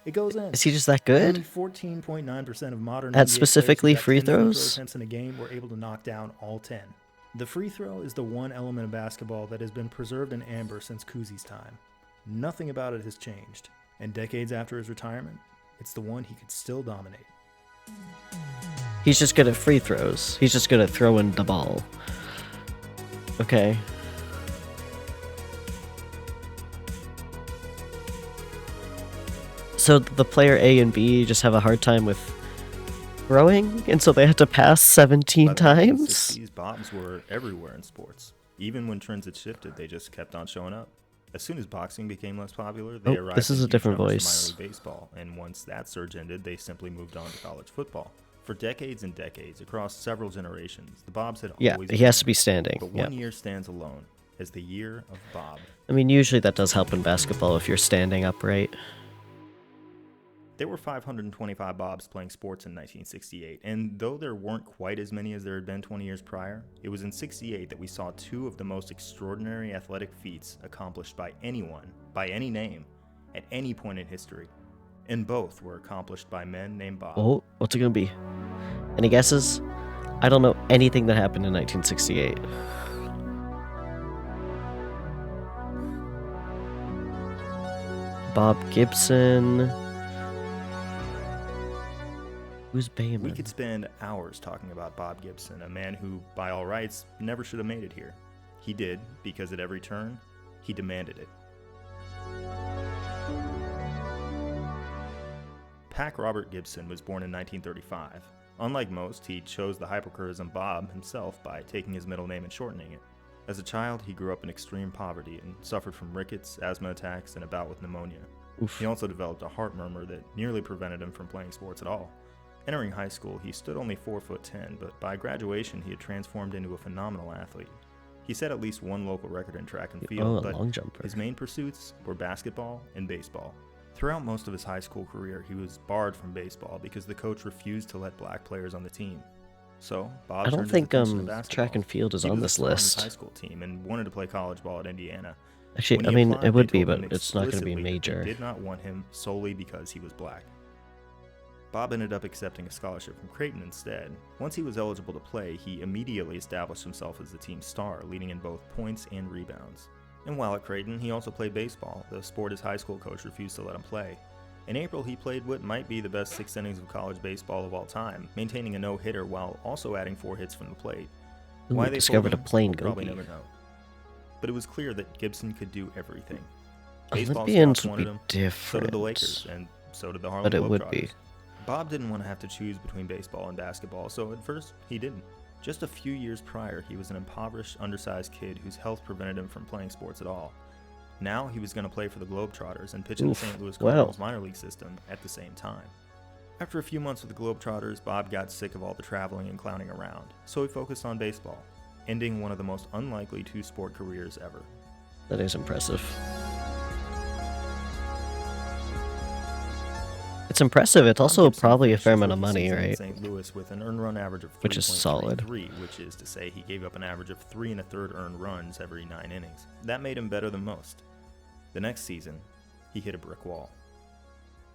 It goes in. Is he just that Only good? 14.9% of modern At NBA specifically players who got 10 free throws? attempts in a game were able to knock down all 10. The free throw is the one element of basketball that has been preserved in amber since Cousy's time. Nothing about it has changed, and decades after his retirement, it's the one he could still dominate. He's just good at free throws. He's just good at throwing the ball. Okay. So the player A and B just have a hard time with throwing, and so they have to pass 17 By the times? 1960s, Bobs were everywhere in sports. Even when trends had shifted, they just kept on showing up. As soon as boxing became less popular, they Oh, arrived this is in a huge different numbers from voice. minor league baseball, and once that surge ended, they simply moved on to college football. For decades and decades, across several generations, the Bobs had Yeah, always he been has to there. be standing. But Yeah. one year stands alone as the year of Bob. I mean, usually that does help in basketball if you're standing upright. There were 525 Bobs playing sports in 1968, and though there weren't quite as many as there had been 20 years prior, it was in 68 that we saw 2 of the most extraordinary athletic feats accomplished by anyone, by any name, at any point in history. And both were accomplished by men named Bob. Oh, what's it gonna be? Any guesses? I don't know anything that happened in 1968. Bob Gibson. Who's Bayman? We could spend hours talking about Bob Gibson, a man who, by all rights, never should have made it here. He did, because at every turn, he demanded it. Pac Robert Gibson was born in 1935. Unlike most, he chose the hypercharism Bob himself by taking his middle name and shortening it. As a child, he grew up in extreme poverty and suffered from rickets, asthma attacks, and a bout with pneumonia. Oof. He also developed a heart murmur that nearly prevented him from playing sports at all. Entering high school, he stood only 4'10", but by graduation, he had transformed into a phenomenal athlete. He set at least one local record in track and Oh, field, a but long jumper. his main pursuits were basketball and baseball. Throughout most of his high school career, he was barred from baseball because the coach refused to let black players on the team. So, Bob I don't turned his think attention to basketball. track and field is He on was a this star on his list. high school team and wanted to play college ball at Indiana. Actually, When I he mean, applied, it would they be, told but him it's not going to be explicitly that major. They did not want him solely because he was black. Bob ended up accepting a scholarship from Creighton instead. Once he was eligible to play, he immediately established himself as the team's star, leading in both points and rebounds. And while at Creighton, he also played baseball, the sport his high school coach refused to let him play. In April, he played what might be the best 6 innings of college baseball of all time, maintaining a no-hitter while also adding 4 hits from the plate. Ooh, Why they discovered pulled a him, plane we'll probably goatee. never know. But it was clear that Gibson could do everything. Baseball Olympians scouts would wanted be him, so did the different. Lakers, and so did the Harlem But it would Globetrotters. be. Bob didn't want to have to choose between baseball and basketball, so at first, he didn't. Just a few years prior, he was an impoverished, undersized kid whose health prevented him from playing sports at all. Now he was going to play for the Globetrotters and pitch in the Oof, St. Louis well. Cardinals minor league system at the same time. After a few months with the Globetrotters, Bob got sick of all the traveling and clowning around, so he focused on baseball, ending one of the most unlikely 2-sport careers ever. That is impressive. It's impressive. It's Bob also Gibson probably a finished fair his amount of rookie money, season in right? St. Louis with an earned run average of 3.33, Which is solid. which is to say he gave up an average of 3 1/3 earned runs every 9 innings. That made him better than most. The next season, he hit a brick wall.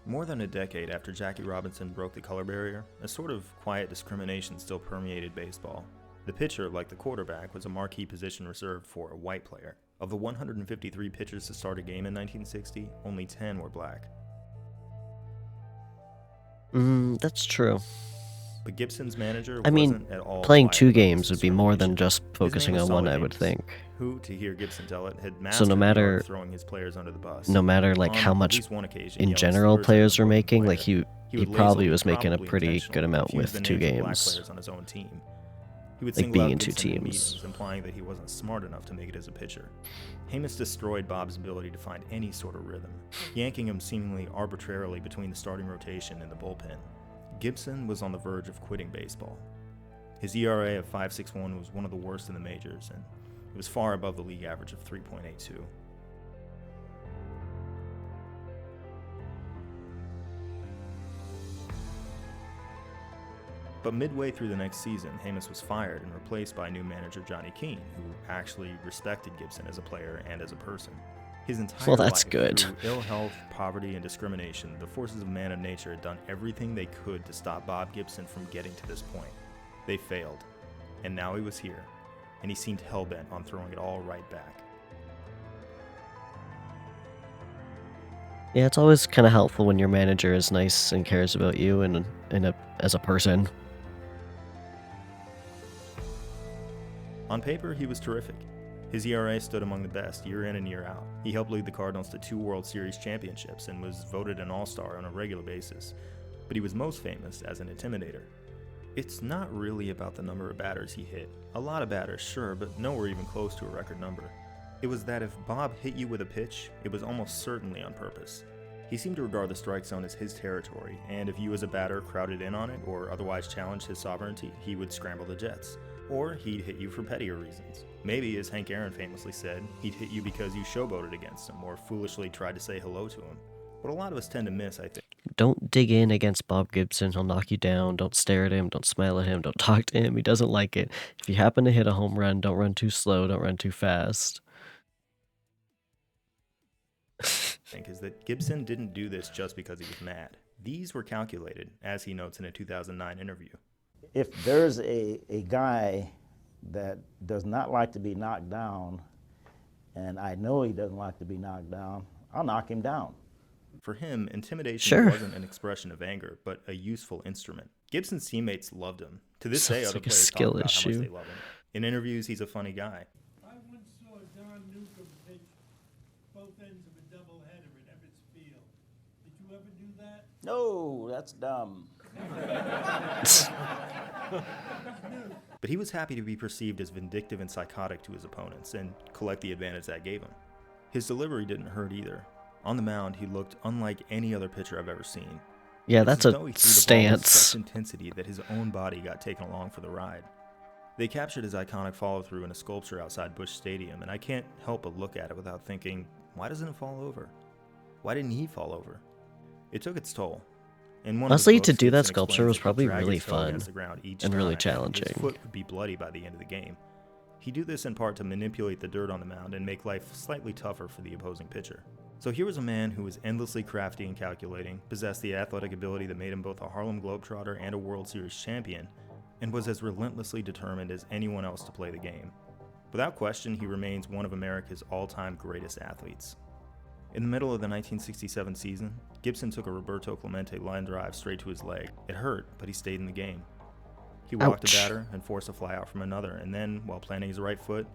More than a decade after Jackie Robinson broke the color barrier, a sort of quiet discrimination still permeated baseball. The pitcher, like the quarterback, was a marquee position reserved for a white player. Of the 153 pitchers to start a game in 1960, only 10 were black. That's true. But Gibson's manager I mean, wasn't at all playing quiet 2 about games Gibson's would be more than termination. just His name focusing was on one, Solid I would Davis, think. who, to hear Gibson tell it, had So mastered no the art matter of throwing his players under the bus. no matter like how On much at least one occasion, in yelling general slurs at players an were opposing making, like player. he would probably lazily, was making a probably pretty good intentionally, amount confuse with the 2 names of black games. players on his own team. He would Like single being out in 2 Gibson in teams. meetings, implying that he wasn't smart enough to make it as a pitcher. Hamas destroyed Bob's ability to find any sort of rhythm, yanking him seemingly arbitrarily between the starting rotation and the bullpen. Gibson was on the verge of quitting baseball. His ERA of 5.61 was one of the worst in the majors, and it was far above the league average of 3.82. But midway through the next season, Hamas was fired and replaced by new manager Johnny Keane, who actually respected Gibson as a player and as a person. His entire that's life, good. through ill health, poverty, and discrimination, the forces of man of nature had done everything they could to stop Bob Gibson from getting to this point. They failed, and now he was here, and he seemed hell-bent on throwing it all right back. Yeah, it's always kind of helpful when your manager is nice and cares about you and as a person. On paper, he was terrific. His ERA stood among the best year in and year out. He helped lead the Cardinals to 2 World Series championships and was voted an All-Star on a regular basis. But he was most famous as an intimidator. It's not really about the number of batters he hit. A lot of batters, sure, but nowhere even close to a record number. It was that if Bob hit you with a pitch, it was almost certainly on purpose. He seemed to regard the strike zone as his territory, and if you as a batter crowded in on it or otherwise challenged his sovereignty, he would scramble the jets. Or he'd hit you for pettier reasons. Maybe, as Hank Aaron famously said, he'd hit you because you showboated against him or foolishly tried to say hello to him. What a lot of us tend to miss, I think. Don't dig in against Bob Gibson. He'll knock you down. Don't stare at him. Don't smile at him. Don't talk to him. He doesn't like it. If you happen to hit a home run, don't run too slow. Don't run too fast. Is that Gibson didn't do this just because he was mad. These were calculated, as he notes in a 2009 interview. If there's a guy that does not like to be knocked down, and I know he doesn't like to be knocked down, I'll knock him down. For him, intimidation Sure. wasn't an expression of anger, but a useful instrument. Gibson's teammates loved him. To this day, Sounds other like a players skill talk about how issue. much they love him. In interviews, he's a funny guy. I once saw Don Newcomb pitch both ends of a doubleheader at Ebbets Field. Did you ever do that? No, that's dumb. But he was happy to be perceived as vindictive and psychotic to his opponents and collect the advantage that gave him. His delivery didn't hurt either. On the mound, he looked unlike any other pitcher I've ever seen. Yeah, It's that's as a though he threw the ball with stance. such intensity that his own body got taken along for the ride. They captured his iconic follow-through in a sculpture outside Busch Stadium, and I can't help but look at it without thinking, why doesn't it fall over? Why didn't he fall over? It took its toll. In one of his Honestly, to books, do that Gibson sculpture explains was that he'd probably drag really his toe fun against the ground each and really time, challenging. His foot would be bloody by the end of the game. He did this in part to manipulate the dirt on the mound and make life slightly tougher for the opposing pitcher. So here was a man who was endlessly crafty and calculating, possessed the athletic ability that made him both a Harlem Globetrotter and a World Series champion, and was as relentlessly determined as anyone else to play the game. Without question, he remains one of America's all-time greatest athletes. In the middle of the 1967 season, Gibson took a Roberto Clemente line drive straight to his leg. It hurt, but he stayed in the game. He walked Ouch. a batter and forced a fly out from another, and then, while planting his right foot,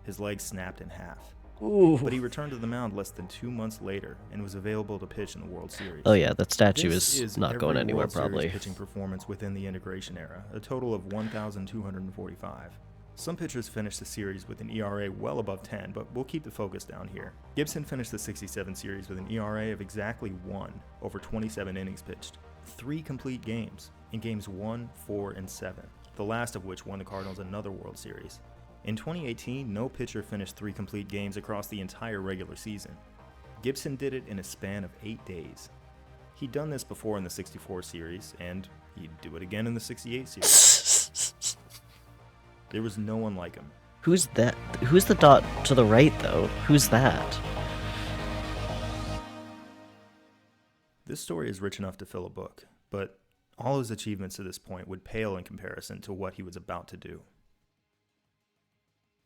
his leg snapped in half. Ooh. But he returned to the mound less than 2 months later and was available to pitch in the World Series. Oh yeah, that statue This is not going every anywhere World Series probably. pitching performance within the integration era, a total of 1,245. Some pitchers finished the series with an ERA well above 10, but we'll keep the focus down here. Gibson finished the 67 series with an ERA of exactly 1 over 27 innings pitched. 3 complete games, in games 1, 4, and 7, the last of which won the Cardinals another World Series. In 2018, no pitcher finished 3 complete games across the entire regular season. Gibson did it in a span of 8 days. He'd done this before in the 64 series, and he'd do it again in the 68 series. There was no one like him. Who's that? Who's the dot to the right though? Who's that? This story is rich enough to fill a book, but all his achievements to this point would pale in comparison to what he was about to do.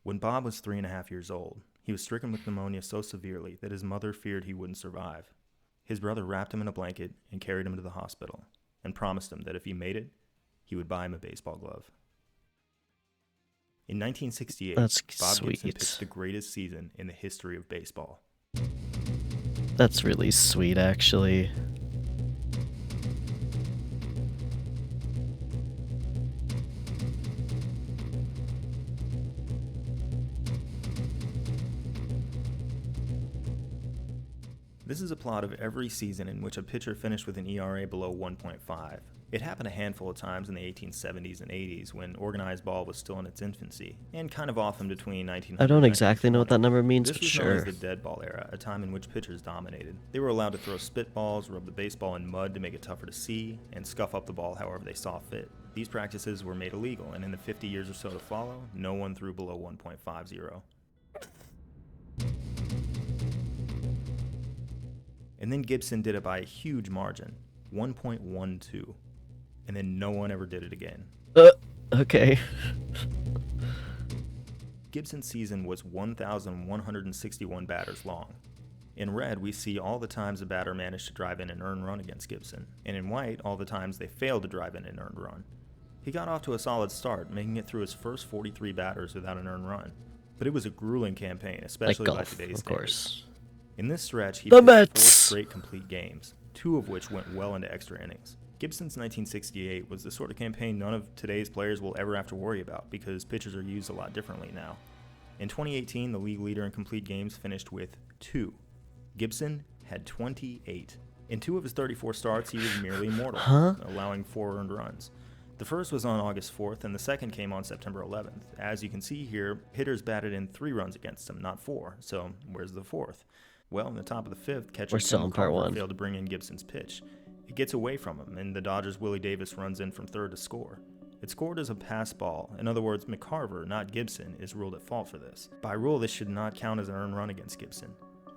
When Bob was 3.5 years old, he was stricken with pneumonia so severely that his mother feared he wouldn't survive. His brother wrapped him in a blanket and carried him to the hospital. and promised him that if he made it, he would buy him a baseball glove. In 1968, That's Bob Gibson sweet. pitched the greatest season in the history of baseball. That's really sweet, actually. This is a plot of every season in which a pitcher finished with an ERA below 1.5. It happened a handful of times in the 1870s and 80s when organized ball was still in its infancy, and kind of often between 1900 I don't and exactly know what that 1920. number means, This but was known as sure. the dead ball era, a time in which pitchers dominated. They were allowed to throw spitballs, rub the baseball in mud to make it tougher to see, and scuff up the ball however they saw fit. These practices were made illegal, and in the 50 years or so to follow, no one threw below 1.50. And then Gibson did it by a huge margin, 1.12. And then no one ever did it again. Okay. Gibson's season was 1,161 batters long. In red, we see all the times a batter managed to drive in an earned run against Gibson, and in white, all the times they failed to drive in an earned run. He got off to a solid start, making it through his first 43 batters without an earned run. But it was a grueling campaign, Like especially by golf, today's of course. In this stretch, he The pitched 4 Mets. straight complete games, 2 of which went well into extra innings. Gibson's 1968 was the sort of campaign none of today's players will ever have to worry about because pitchers are used a lot differently now. In 2018, the league leader in complete games finished with 2. Gibson had 28. In 2 of his 34 starts, he was merely mortal, allowing 4 earned runs. The first was on August 4th, and the second came on September 11th. As you can see here, hitters batted in 3 runs against him, not 4, so where's the 4th? Well, in the top of the 5th, catcher We're still Tim on part Carver 1. failed to bring in Gibson's pitch. It gets away from him, and the Dodgers' Willie Davis runs in from third to score. It's scored as a pass ball. In other words, McCarver, not Gibson, is ruled at fault for this. By rule, this should not count as an earned run against Gibson.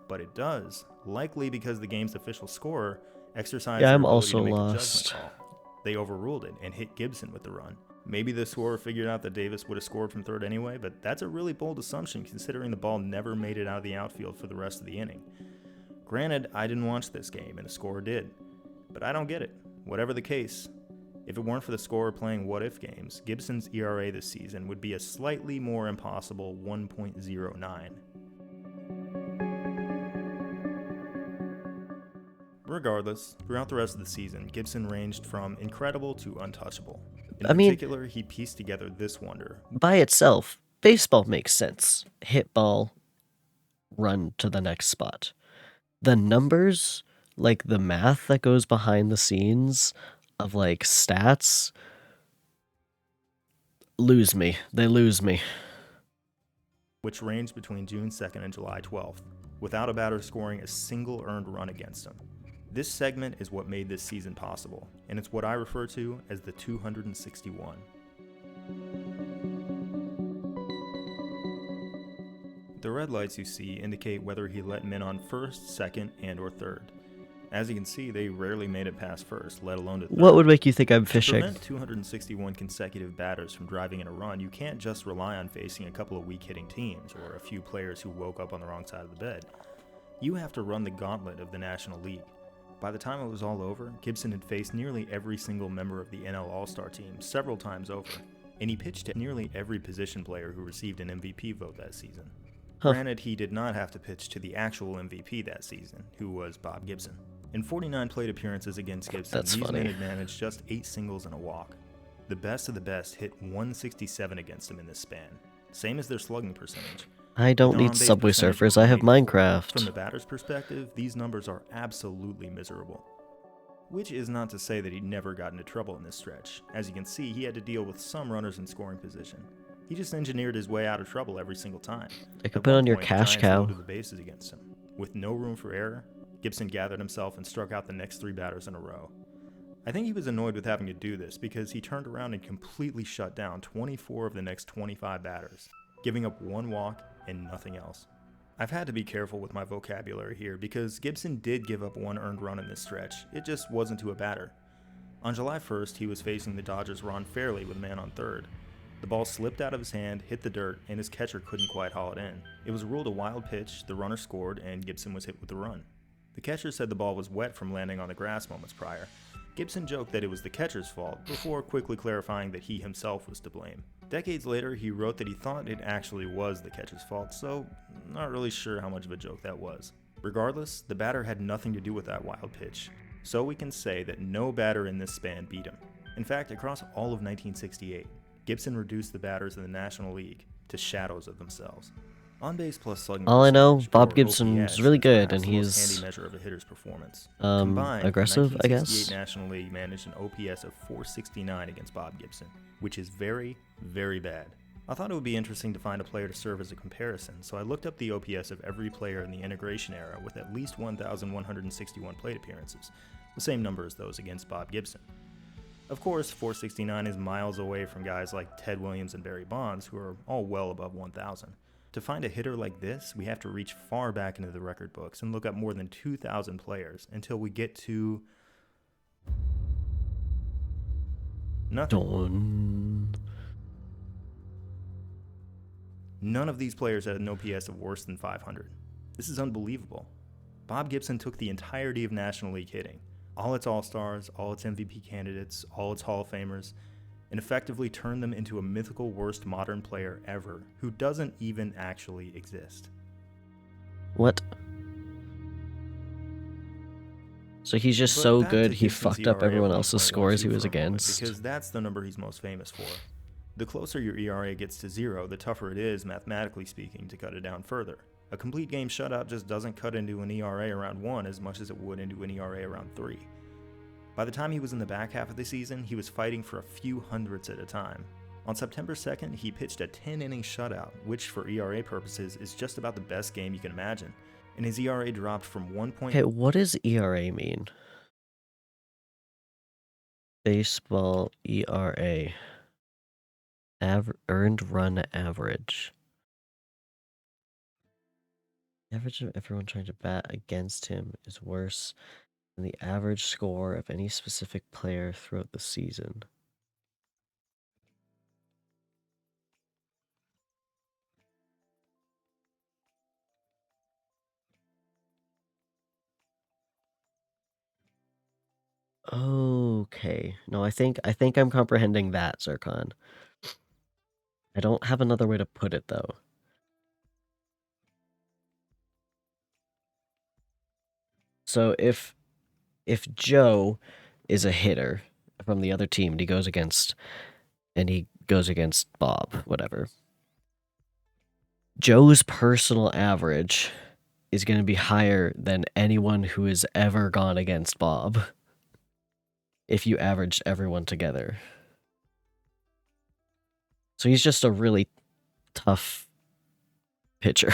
But it does, likely because the game's official scorer exercised Yeah, their I'm ability also to make lost. a judgment call. They overruled it and hit Gibson with the run. Maybe the scorer figured out that Davis would have scored from third anyway, but that's a really bold assumption considering the ball never made it out of the outfield for the rest of the inning. Granted, I didn't watch this game and the scorer did, but I don't get it. Whatever the case, if it weren't for the scorer playing what-if games, Gibson's ERA this season would be a slightly more impossible 1.09. Regardless, throughout the rest of the season, Gibson ranged from incredible to untouchable. In particular, he pieced together this wonder. By itself, baseball makes sense. Hit ball, run to the next spot. The numbers, like the math that goes behind the scenes of like stats, lose me. They lose me. Which ranged between June 2nd and July 12th, without a batter scoring a single earned run against him. This segment is what made this season possible, and it's what I refer to as the 261. The red lights you see indicate whether he let men on first, second, and or third. As you can see, they rarely made it past first, let alone to third. What would make you think I'm To fishing? prevent 261 consecutive batters from driving in a run, you can't just rely on facing a couple of weak-hitting teams or a few players who woke up on the wrong side of the bed. You have to run the gauntlet of the National League. By the time it was all over, Gibson had faced nearly every single member of the NL All-Star team several times over, and he pitched to nearly every position player who received an MVP vote that season. Granted, he did not have to pitch to the actual MVP that season, who was Bob Gibson. In 49 plate appearances against Gibson, That's these funny. men had managed just 8 singles and a walk. The best of the best hit 167 against him in this span, same as their slugging percentage. I don't The need on-base Subway percentage Surfers, was I have 184. Minecraft. From the batter's perspective, these numbers are absolutely miserable. Which is not to say that he never got into trouble in this stretch. As you can see, he had to deal with some runners in scoring position. He just engineered his way out of trouble every single time. I could At put one on your point, cash Giants cow. loaded the bases against him. With no room for error, Gibson gathered himself and struck out the next 3 batters in a row. I think he was annoyed with having to do this because he turned around and completely shut down 24 of the next 25 batters, giving up 1 walk and nothing else. I've had to be careful with my vocabulary here because Gibson did give up 1 earned run in this stretch, it just wasn't to a batter. On July 1st, he was facing the Dodgers' Ron Fairley with a man on third. The ball slipped out of his hand, hit the dirt, and his catcher couldn't quite haul it in. It was ruled a wild pitch, the runner scored, and Gibson was hit with the run. The catcher said the ball was wet from landing on the grass moments prior. Gibson joked that it was the catcher's fault, before quickly clarifying that he himself was to blame. Decades later, he wrote that he thought it actually was the catcher's fault, so not really sure how much of a joke that was. Regardless, the batter had nothing to do with that wild pitch, so we can say that no batter in this span beat him. In fact, across all of 1968, Gibson reduced the batters in the National League to shadows of themselves. On-base plus slugging All I know, percentage, Bob or Gibson's OPS, really is good, perhaps and the most he's handy measure of a hitter's performance. Combined, aggressive, the I 1968 guess. National League managed an OPS of 469 against Bob Gibson, which is very, very bad. I thought it would be interesting to find a player to serve as a comparison, so I looked up the OPS of every player in the integration era with at least 1,161 plate appearances, the same number as those against Bob Gibson. Of course, 469 is miles away from guys like Ted Williams and Barry Bonds, who are all well above 1,000. To find a hitter like this, we have to reach far back into the record books and look up more than 2,000 players until we get to nothing. Dun. None of these players had an OPS of worse than 500. This is unbelievable. Bob Gibson took the entirety of National League hitting, all its All-Stars, all its MVP candidates, all its Hall of Famers, and effectively turned them into a mythical worst modern player ever who doesn't even actually exist. What? So he's just But so back good to he Gibson's fucked up ERA everyone of else's scores he 1.12 was for a moment, against. because that's the number he's most famous for. The closer your ERA gets to 0, the tougher it is, mathematically speaking, to cut it down further. A complete game shutout just doesn't cut into an ERA around 1 as much as it would into an ERA around 3. By the time he was in the back half of the season, he was fighting for a few hundredths at a time. On September 2nd, he pitched a 10-inning shutout, which for ERA purposes is just about the best game you can imagine, and his ERA dropped from 1. Okay, what does ERA mean? Baseball ERA. Earned run average. The average of everyone trying to bat against him is worse than the average score of any specific player throughout the season. Okay. No, I think I'm comprehending that, Zircon. I don't have another way to put it though. So if Joe is a hitter from the other team and he goes against Bob, whatever. Joe's personal average is going to be higher than anyone who has ever gone against Bob if you averaged everyone together. So he's just a really tough pitcher.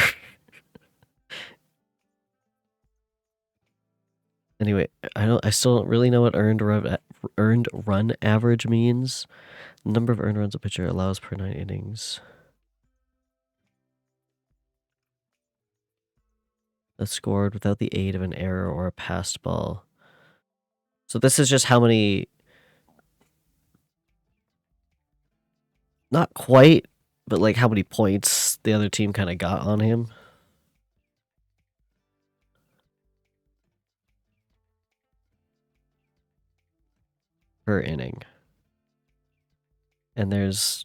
Anyway, I still don't really know what earned run average means. The number of earned runs a pitcher allows per 9 innings. That's scored without the aid of an error or a passed ball. So this is just how many... Not quite, but like how many points the other team kind of got on him. Per inning. And there's...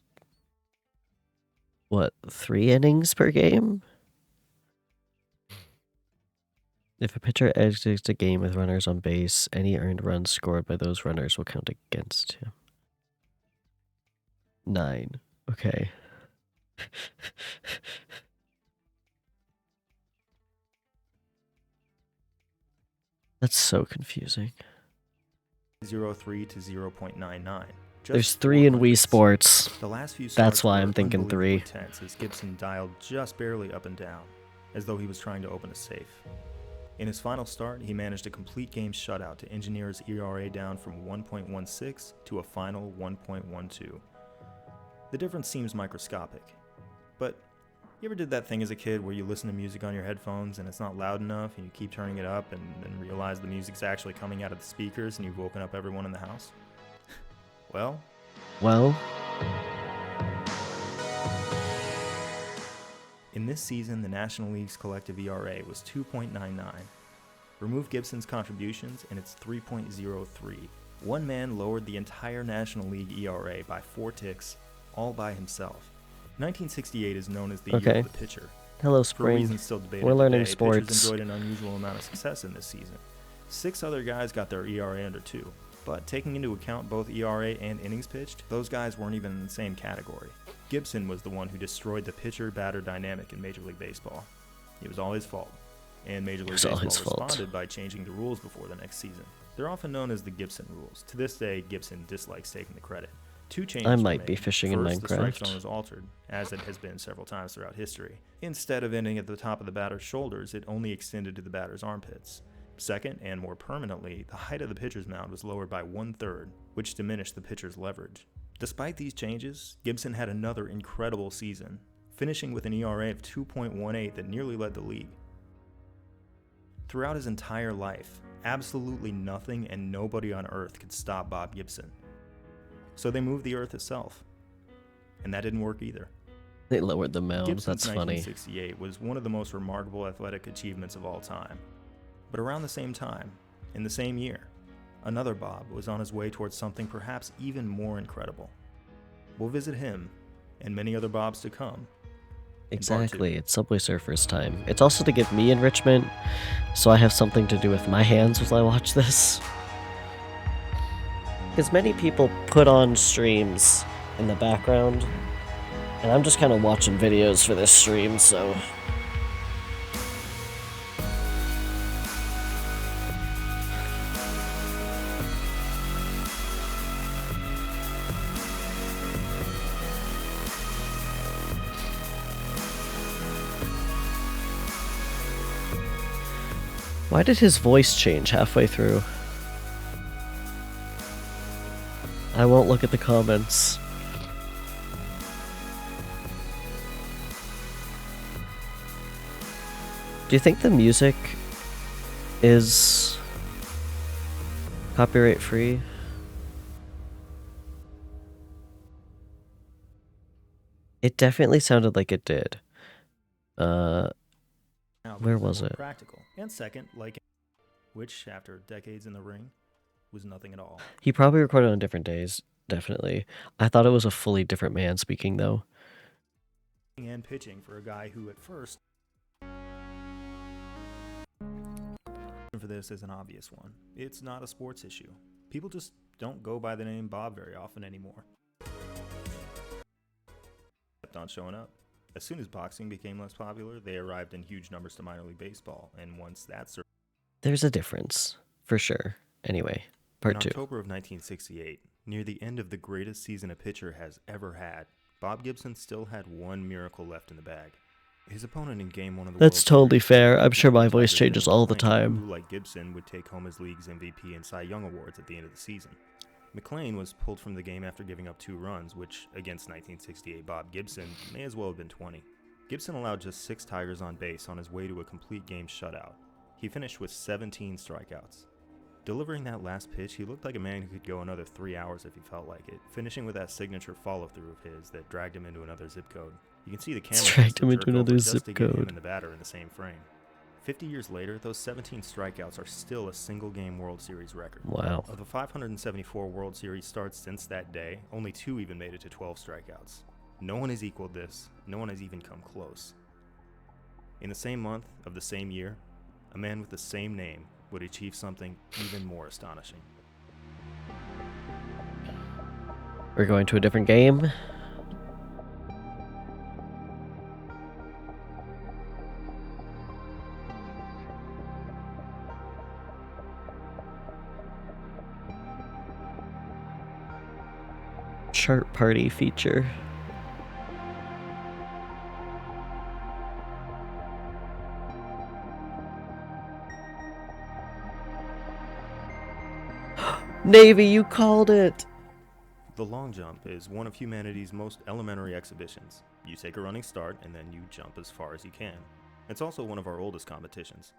what, 3 innings per game? If a pitcher exits a game with runners on base, any earned runs scored by those runners will count against him. 9. Okay. That's so confusing. 0.03 to 0.99. There's 3 in Wii Sports. The last few That's starts why were I'm thinking unbelievably 3. tense as Gibson dialed just barely up and down, as though he was trying to open a safe. In his final start, he managed a complete game shutout to engineer his ERA down from 1.16 to a final 1.12. The difference seems microscopic, but you ever did that thing as a kid where you listen to music on your headphones and it's not loud enough and you keep turning it up and then realize the music's actually coming out of the speakers and you've woken up everyone in the house? Well, in this season, the National League's collective ERA was 2.99. Remove Gibson's contributions and it's 3.03. One man lowered the entire National League ERA by 4 ticks, all by himself. 1968 is known as the year Okay. of the pitcher. Hello, For Spring. reasons still debated We're learning today, sports. pitchers enjoyed an unusual amount of success in this season. 6 other guys got their ERA under 2, but taking into account both ERA and innings pitched, those guys weren't even in the same category. Gibson was the one who destroyed the pitcher-batter dynamic in Major League Baseball. It was all his fault, and Major League Baseball responded by changing the rules before the next season. They're often known as the Gibson rules. To this day, Gibson dislikes taking the credit. 2 changes I were might be made. fishing in First, the strike Minecraft. zone was altered, as it has been several times throughout history. Instead of ending at the top of the batter's shoulders, it only extended to the batter's armpits. Second, and more permanently, the height of the pitcher's mound was lowered by 1/3, which diminished the pitcher's leverage. Despite these changes, Gibson had another incredible season, finishing with an ERA of 2.18 that nearly led the league. Throughout his entire life, absolutely nothing and nobody on Earth could stop Bob Gibson. So they moved the Earth itself. And that didn't work either. They lowered the mound. Gibson's That's funny. 1968 was one of the most remarkable athletic achievements of all time. But around the same time, in the same year, another Bob was on his way towards something perhaps even more incredible. We'll visit him, and many other Bobs to come. Exactly, it's Subway Surfers time. It's also to give me enrichment, so I have something to do with my hands as I watch this. Because many people put on streams in the background, and I'm just kind of watching videos for this stream, so... Why did his voice change halfway through? I won't look at the comments. Do you think the music is copyright free? It definitely sounded like it did. Where was it? Practical. And second, like, which, after decades in the ring, was nothing at all. He probably recorded on different days, definitely. I thought it was a fully different man speaking, though. And pitching for a guy who, at first, for this is an obvious one. It's not a sports issue. People just don't go by the name Bob very often anymore. Kept on showing up. As soon as boxing became less popular, they arrived in huge numbers to minor league baseball, and once that served, There's a difference, for sure. Anyway, part 2. in October of 1968, near the end of the greatest season a pitcher has ever had, Bob Gibson still had one miracle left in the bag. His opponent in Game 1 of the That's World totally Series, fair. I'm sure my voice Tigers changes and all the McClain, time. who, like Gibson, would take home his league's MVP and Cy Young awards at the end of the season. McClain was pulled from the game after giving up 2 runs, which, against 1968 Bob Gibson, may as well have been 20. Gibson allowed just 6 Tigers on base on his way to a complete game shutout. He finished with 17 strikeouts. Delivering that last pitch, he looked like a man who could go another 3 hours if he felt like it, finishing with that signature follow-through of his that dragged him into another zip code. You can see the camera Dragged him jerk into another over just zip to get him code. and the batter in the same frame. 50 years later, those 17 strikeouts are still a single-game World Series record. Wow. Of the 574 World Series starts since that day, only 2 even made it to 12 strikeouts. No one has equaled this. No one has even come close. In the same month of the same year, a man with the same name would achieve something even more astonishing. We're going to a different game. Chart party feature. Navy, you called it! The long jump is one of humanity's most elementary exhibitions. You take a running start and then you jump as far as you can. It's also one of our oldest competitions.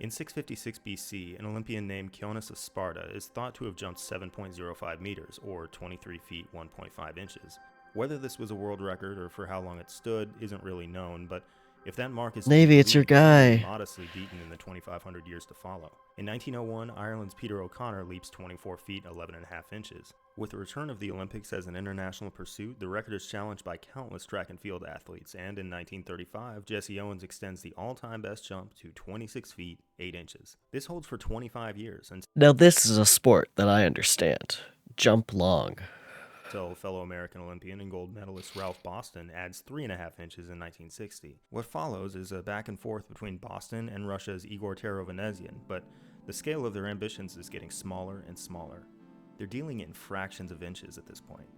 In 656 BC, an Olympian named Kionis of Sparta is thought to have jumped 7.05 meters, or 23 feet 1.5 inches. Whether this was a world record or for how long it stood isn't really known, but If that mark is to Navy, be it's your believed, Ireland was guy. modestly beaten in the 2,500 years to follow. In 1901, Ireland's Peter O'Connor leaps 24 feet 11.5 inches. With the return of the Olympics as an international pursuit, the record is challenged by countless track and field athletes, and in 1935, Jesse Owens extends the all-time best jump to 26 feet 8 inches. This holds for 25 years Now this is a sport that I understand. Jump long. until fellow American Olympian and gold medalist Ralph Boston adds 3.5 inches in 1960. What follows is a back and forth between Boston and Russia's Igor Tarovanesian, but the scale of their ambitions is getting smaller and smaller. They're dealing in fractions of inches at this point.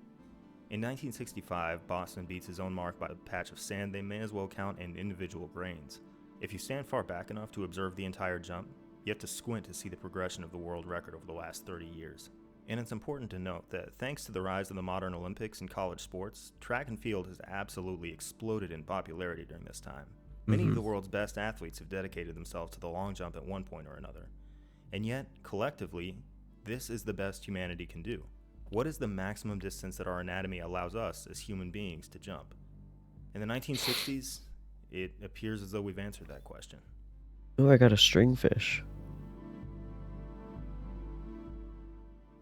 In 1965, Boston beats his own mark by a patch of sand they may as well count in individual grains. If you stand far back enough to observe the entire jump, you have to squint to see the progression of the world record over the last 30 years. And it's important to note that thanks to the rise of the modern Olympics and college sports, track and field has absolutely exploded in popularity during this time. Many of the world's best athletes have dedicated themselves to the long jump at one point or another. And yet, collectively, this is the best humanity can do. What is the maximum distance that our anatomy allows us as human beings to jump? In the 1960s, it appears as though we've answered that question. Ooh, I got a stringfish.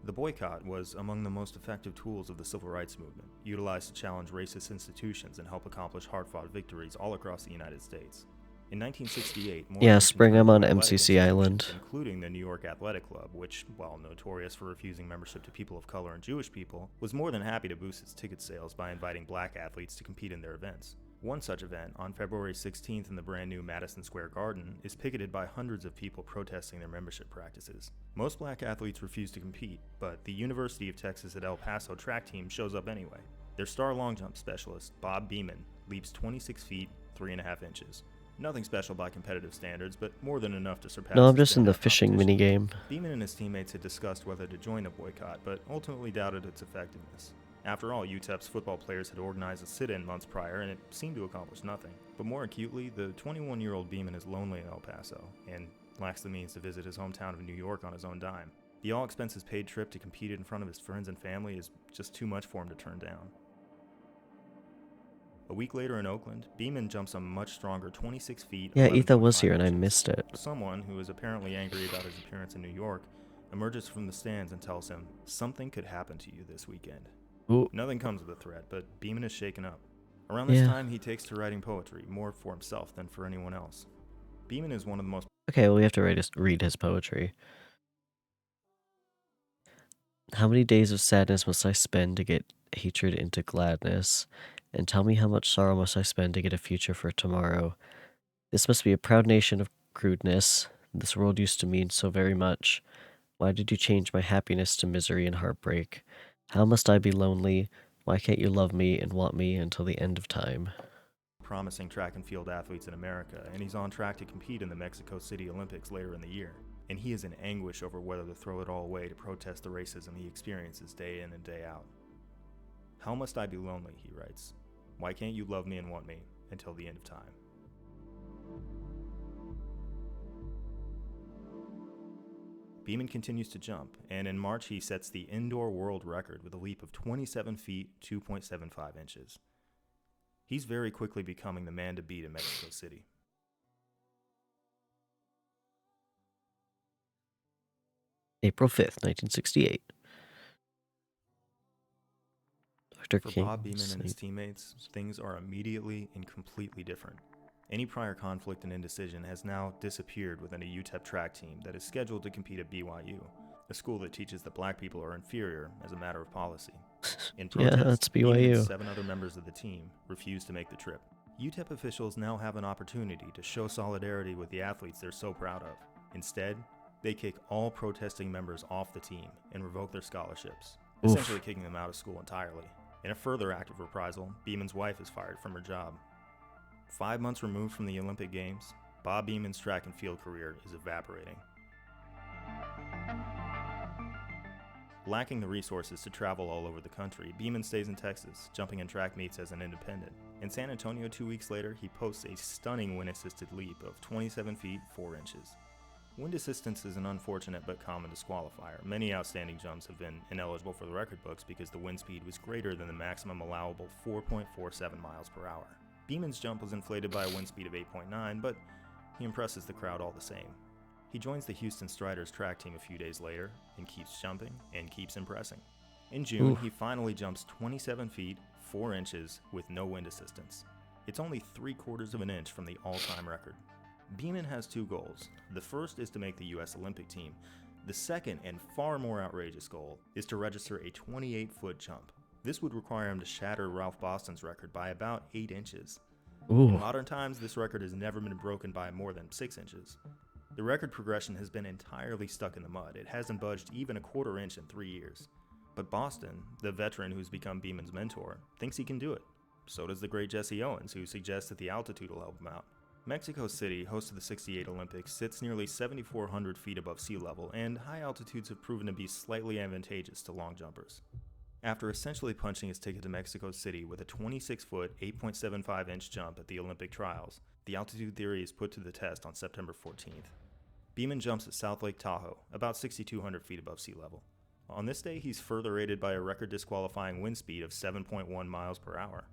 The boycott was among the most effective tools of the civil rights movement, utilized to challenge racist institutions and help accomplish hard-fought victories all across the United States. In 1968, more Yeah, than spring I'm on 200 athletic MCC Island. institutions, including the New York Athletic Club, which, while notorious for refusing membership to people of color and Jewish people, was more than happy to boost its ticket sales by inviting black athletes to compete in their events. One such event, on February 16th in the brand new Madison Square Garden, is picketed by hundreds of people protesting their membership practices. Most black athletes refuse to compete, but the University of Texas at El Paso track team shows up anyway. Their star long jump specialist, Bob Beamon, leaps 26 feet 3.5 inches. Nothing special by competitive standards, but more than enough to surpass No, I'm his just in the stand-up fishing competition. minigame. Beamon and his teammates had discussed whether to join the boycott, but ultimately doubted its effectiveness. After all, UTEP's football players had organized a sit-in months prior, and it seemed to accomplish nothing. But more acutely, the 21-year-old Beamon is lonely in El Paso, and lacks the means to visit his hometown of New York on his own dime. The all-expenses-paid trip to compete in front of his friends and family is just too much for him to turn down. A week later in Oakland, Beamon jumps a much stronger 26 feet. Yeah, Etha was 11.5 here and I inches. missed it. Someone who is apparently angry about his appearance in New York emerges from the stands and tells him, "Something could happen to you this weekend." Ooh. Nothing comes of the threat, but Beamon is shaken up. Around this Yeah. time, he takes to writing poetry, more for himself than for anyone else. Beamon is one of the most Okay, well, we have to read his poetry. How many days of sadness must I spend to get hatred into gladness? And tell me how much sorrow must I spend to get a future for tomorrow? This must be a proud nation of crudeness. This world used to mean so very much. Why did you change my happiness to misery and heartbreak? How must I be lonely? Why can't you love me and want me until the end of time? promising track and field athletes in America, and he's on track to compete in the Mexico City Olympics later in the year. And he is in anguish over whether to throw it all away to protest the racism he experiences day in and day out. "How must I be lonely," he writes. "Why can't you love me and want me until the end of time?" Beamon continues to jump, and in March he sets the indoor world record with a leap of 27 feet 2.75 inches. He's very quickly becoming the man to beat in Mexico City. April 5th, 1968. Dr. For King. Bob Beamon and his teammates, things are immediately and completely different. Any prior conflict and indecision has now disappeared within a UTEP track team that is scheduled to compete at BYU, a school that teaches that black people are inferior as a matter of policy. In Yeah, protest, that's Beamon and BYU. 7 other members of the team refuse to make the trip. UTEP officials now have an opportunity to show solidarity with the athletes they're so proud of. Instead, they kick all protesting members off the team and revoke their scholarships, Oof. essentially kicking them out of school entirely. In a further act of reprisal, Beamon's wife is fired from her job. 5 months removed from the Olympic Games, Bob Beamon's track and field career is evaporating. Lacking the resources to travel all over the country, Beamon stays in Texas, jumping in track meets as an independent. In San Antonio 2 weeks later, he posts a stunning wind-assisted leap of 27 feet 4 inches. Wind assistance is an unfortunate but common disqualifier. Many outstanding jumps have been ineligible for the record books because the wind speed was greater than the maximum allowable 4.47 miles per hour. Beeman's jump was inflated by a wind speed of 8.9, but he impresses the crowd all the same. He joins the Houston Striders track team a few days later and keeps jumping and keeps impressing. In June, he finally jumps 27 feet, 4 inches with no wind assistance. It's only 3/4 of an inch from the all-time record. Beeman has 2 goals. The first is to make the U.S. Olympic team. The second, and far more outrageous goal, is to register a 28-foot jump. This would require him to shatter Ralph Boston's record by about 8 inches. Ooh. In modern times, this record has never been broken by more than 6 inches. The record progression has been entirely stuck in the mud. It hasn't budged even a 1/4 inch in 3 years. But Boston, the veteran who's become Beeman's mentor, thinks he can do it. So does the great Jesse Owens, who suggests that the altitude will help him out. Mexico City, host of the '68 Olympics, sits nearly 7,400 feet above sea level, and high altitudes have proven to be slightly advantageous to long jumpers. After essentially punching his ticket to Mexico City with a 26-foot, 8.75-inch jump at the Olympic trials, the altitude theory is put to the test on September 14th. Beeman jumps at South Lake Tahoe, about 6,200 feet above sea level. On this day, he's further rated by a record disqualifying wind speed of 7.1 miles per hour.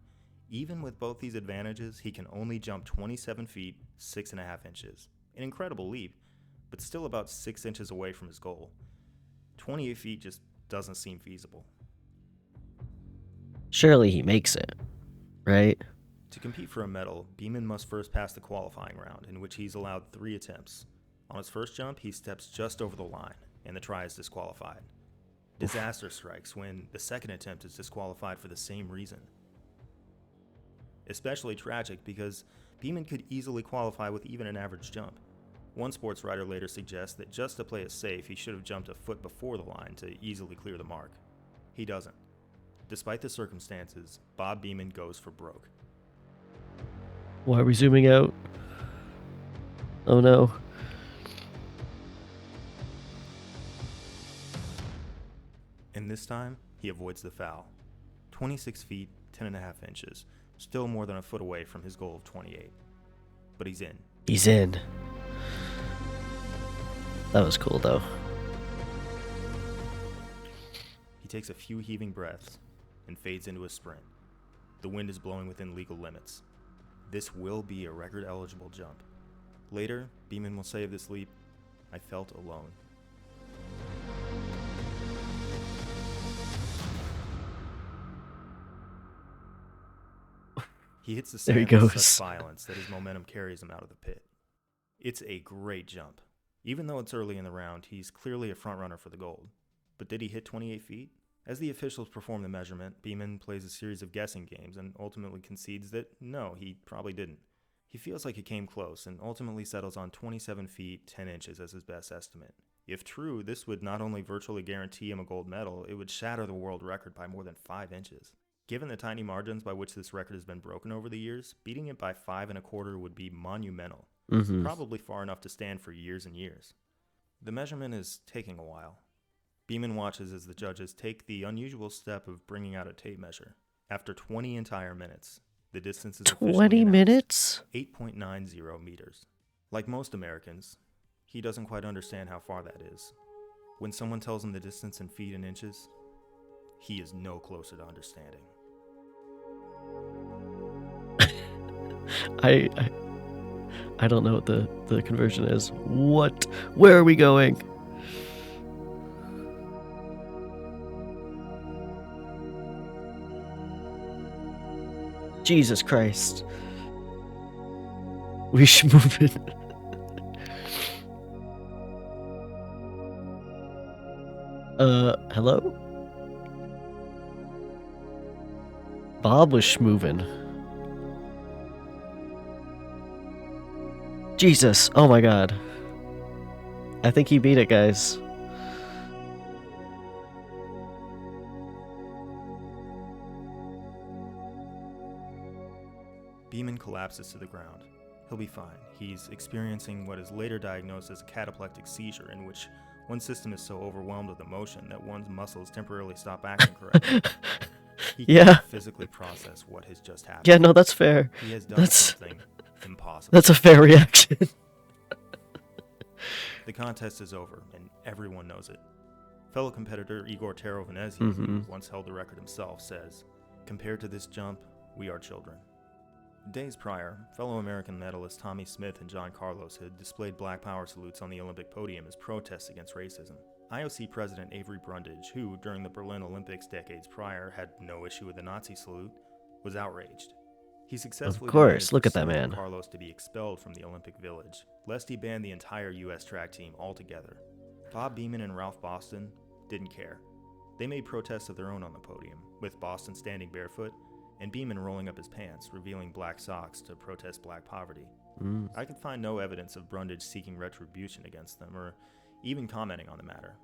Even with both these advantages, he can only jump 27 feet, 6.5 inches. An incredible leap, but still about 6 inches away from his goal. 28 feet just doesn't seem feasible. Surely he makes it, right? To compete for a medal, Beeman must first pass the qualifying round, in which he's allowed 3 attempts. On his first jump, he steps just over the line, and the try is disqualified. Disaster strikes when the second attempt is disqualified for the same reason. Especially tragic because Beeman could easily qualify with even an average jump. One sports writer later suggests that just to play it safe, he should have jumped a foot before the line to easily clear the mark. He doesn't. Despite the circumstances, Bob Beeman goes for broke. Why are we zooming out? Oh no. And this time, he avoids the foul. 26 feet, 10.5 inches, still more than a foot away from his goal of 28. But he's in. He's in. That was cool though. He takes a few heaving breaths and fades into a sprint. The wind is blowing within legal limits. This will be a record-eligible jump. Later, Beeman will say of this leap, "I felt alone." He hits the There he sand with goes. such violence that his momentum carries him out of the pit. It's a great jump. Even though it's early in the round, he's clearly a frontrunner for the gold. But did he hit 28 feet? As the officials perform the measurement, Beeman plays a series of guessing games and ultimately concedes that no, he probably didn't. He feels like he came close and ultimately settles on 27 feet, 10 inches as his best estimate. If true, this would not only virtually guarantee him a gold medal, it would shatter the world record by more than 5 inches. Given the tiny margins by which this record has been broken over the years, beating it by 5 1/4 would be monumental. Probably far enough to stand for years and years. The measurement is taking a while. Beeman watches as the judges take the unusual step of bringing out a tape measure. After 20 entire minutes, the distance is officially 20 announced, minutes? 8.90 meters. Like most Americans, he doesn't quite understand how far that is. When someone tells him the distance in feet and inches, he is no closer to understanding. I don't know what the conversion is. What? Where are we going? Jesus Christ. We should move it. Hello? Bob was schmovin'. Jesus, oh my god. I think he beat it, guys. Beeman collapses to the ground. He'll be fine. He's experiencing what is later diagnosed as a cataplectic seizure, in which one system is so overwhelmed with emotion that one's muscles temporarily stop acting correctly. He can't physically process what has just happened. Yeah, no, that's fair. He has done something impossible. That's a fair reaction. The contest is over, and everyone knows it. Fellow competitor Igor Tarovanesi, who once held the record himself, says, "Compared to this jump, we are children." Days prior, fellow American medalists Tommy Smith and John Carlos had displayed Black Power salutes on the Olympic podium as protests against racism. IOC President Avery Brundage, who during the Berlin Olympics decades prior had no issue with the Nazi salute, was outraged. He successfully course, demanded look for at that Smith and man. Carlos to be expelled from the Olympic Village, lest he ban the entire U.S. track team altogether. Bob Beamon and Ralph Boston didn't care. They made protests of their own on the podium, with Boston standing barefoot and Beamon rolling up his pants, revealing black socks to protest black poverty. I could find no evidence of Brundage seeking retribution against them, or even commenting on the matter.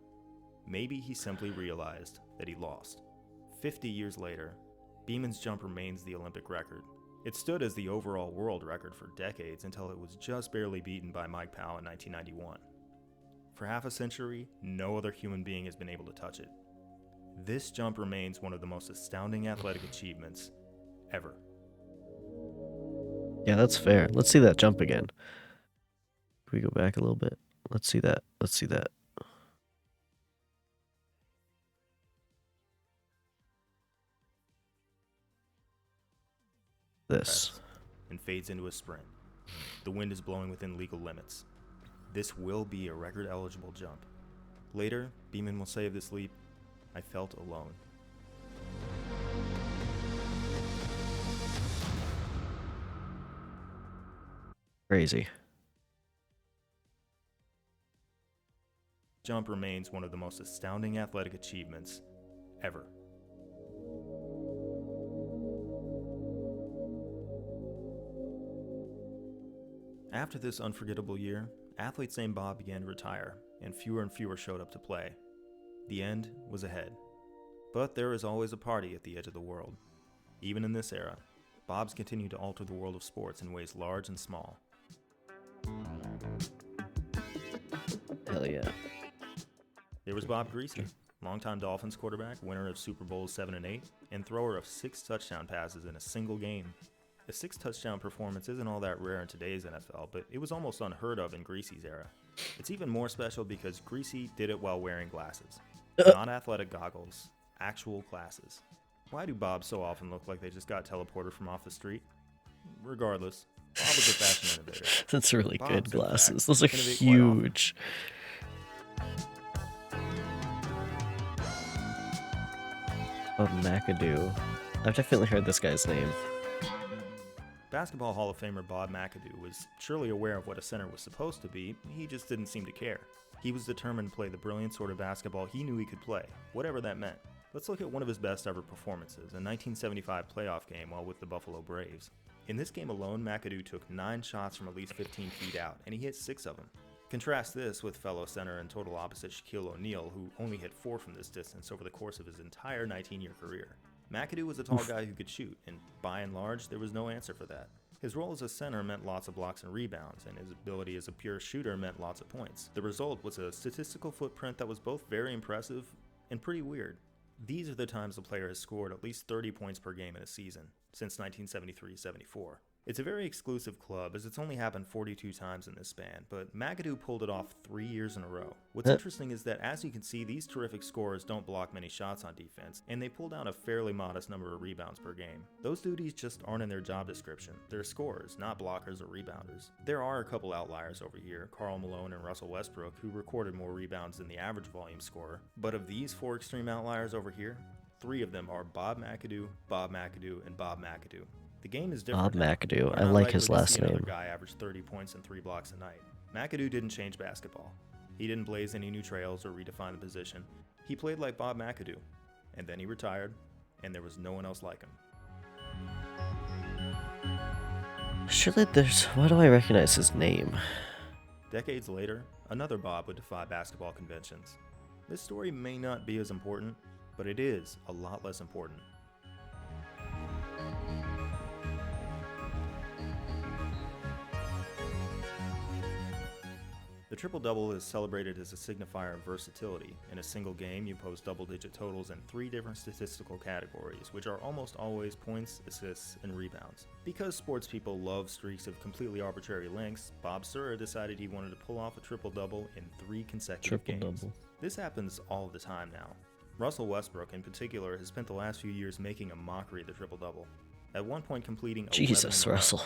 Maybe he simply realized that he lost. 50 years later, Beamon's jump remains the Olympic record. It stood as the overall world record for decades until it was just barely beaten by Mike Powell in 1991. For half a century, no other human being has been able to touch it. This jump remains one of the most astounding athletic achievements ever. Yeah, that's fair. Let's see that jump again. Can we go back a little bit? Let's see that. Let's see that. This. And fades into a sprint. The wind is blowing within legal limits. This will be a record-eligible jump. Later, Beamon will say of this leap, "I felt alone." Crazy. Jump remains one of the most astounding athletic achievements ever. After this unforgettable year, athletes named Bob began to retire, and fewer showed up to play. The end was ahead. But there is always a party at the edge of the world. Even in this era, Bob's continued to alter the world of sports in ways large and small. Hell yeah. There was Bob Greasy, longtime Dolphins quarterback, winner of Super Bowls 7 and 8, and thrower of 6 touchdown passes in a single game. A 6-touchdown performance isn't all that rare in today's NFL, but it was almost unheard of in Greasy's era. It's even more special because Greasy did it while wearing glasses. Not athletic goggles, actual glasses. Why do Bobs so often look like they just got teleported from off the street? Regardless, Bob was a fashion innovator. That's really Bob's, good in glasses. fact, Those are innovate quite often. huge. Bob McAdoo. I've definitely heard this guy's name. Basketball Hall of Famer Bob McAdoo was surely aware of what a center was supposed to be, he just didn't seem to care. He was determined to play the brilliant sort of basketball he knew he could play, whatever that meant. Let's look at one of his best ever performances, a 1975 playoff game while with the Buffalo Braves. In this game alone, McAdoo took 9 shots from at least 15 feet out, and he hit 6 of them. Contrast this with fellow center and total opposite Shaquille O'Neal, who only hit 4 from this distance over the course of his entire 19-year career. McAdoo was a tall guy who could shoot, and by and large, there was no answer for that. His role as a center meant lots of blocks and rebounds, and his ability as a pure shooter meant lots of points. The result was a statistical footprint that was both very impressive and pretty weird. These are the times a player has scored at least 30 points per game in a season, since 1973-74. It's a very exclusive club, as it's only happened 42 times in this span, but McAdoo pulled it off 3 years in a row. What's interesting is that, as you can see, these terrific scorers don't block many shots on defense, and they pull down a fairly modest number of rebounds per game. Those duties just aren't in their job description. They're scorers, not blockers or rebounders. There are a couple outliers over here, Karl Malone and Russell Westbrook, who recorded more rebounds than the average volume scorer, but of these 4 extreme outliers over here, 3 of them are Bob McAdoo, and Bob McAdoo. The game is different. Bob McAdoo. You're I not like his likely to last see another name. guy average 30 points and 3 blocks a night. McAdoo didn't change basketball. He didn't blaze any new trails or redefine the position. He played like Bob McAdoo, and then he retired, and there was no one else like him. Surely there's... Why do I recognize his name? Decades later, another Bob would defy basketball conventions. This story may not be as important, but it is a lot less important. The triple-double is celebrated as a signifier of versatility. In a single game, you post double-digit totals in 3 different statistical categories, which are almost always points, assists, and rebounds. Because sports people love streaks of completely arbitrary lengths, Bob Sura decided he wanted to pull off a triple-double in 3 consecutive games. Triple-double. This happens all the time now. Russell Westbrook, in particular, has spent the last few years making a mockery of the triple-double. at one point completing 11 Jesus, in a row. Russell.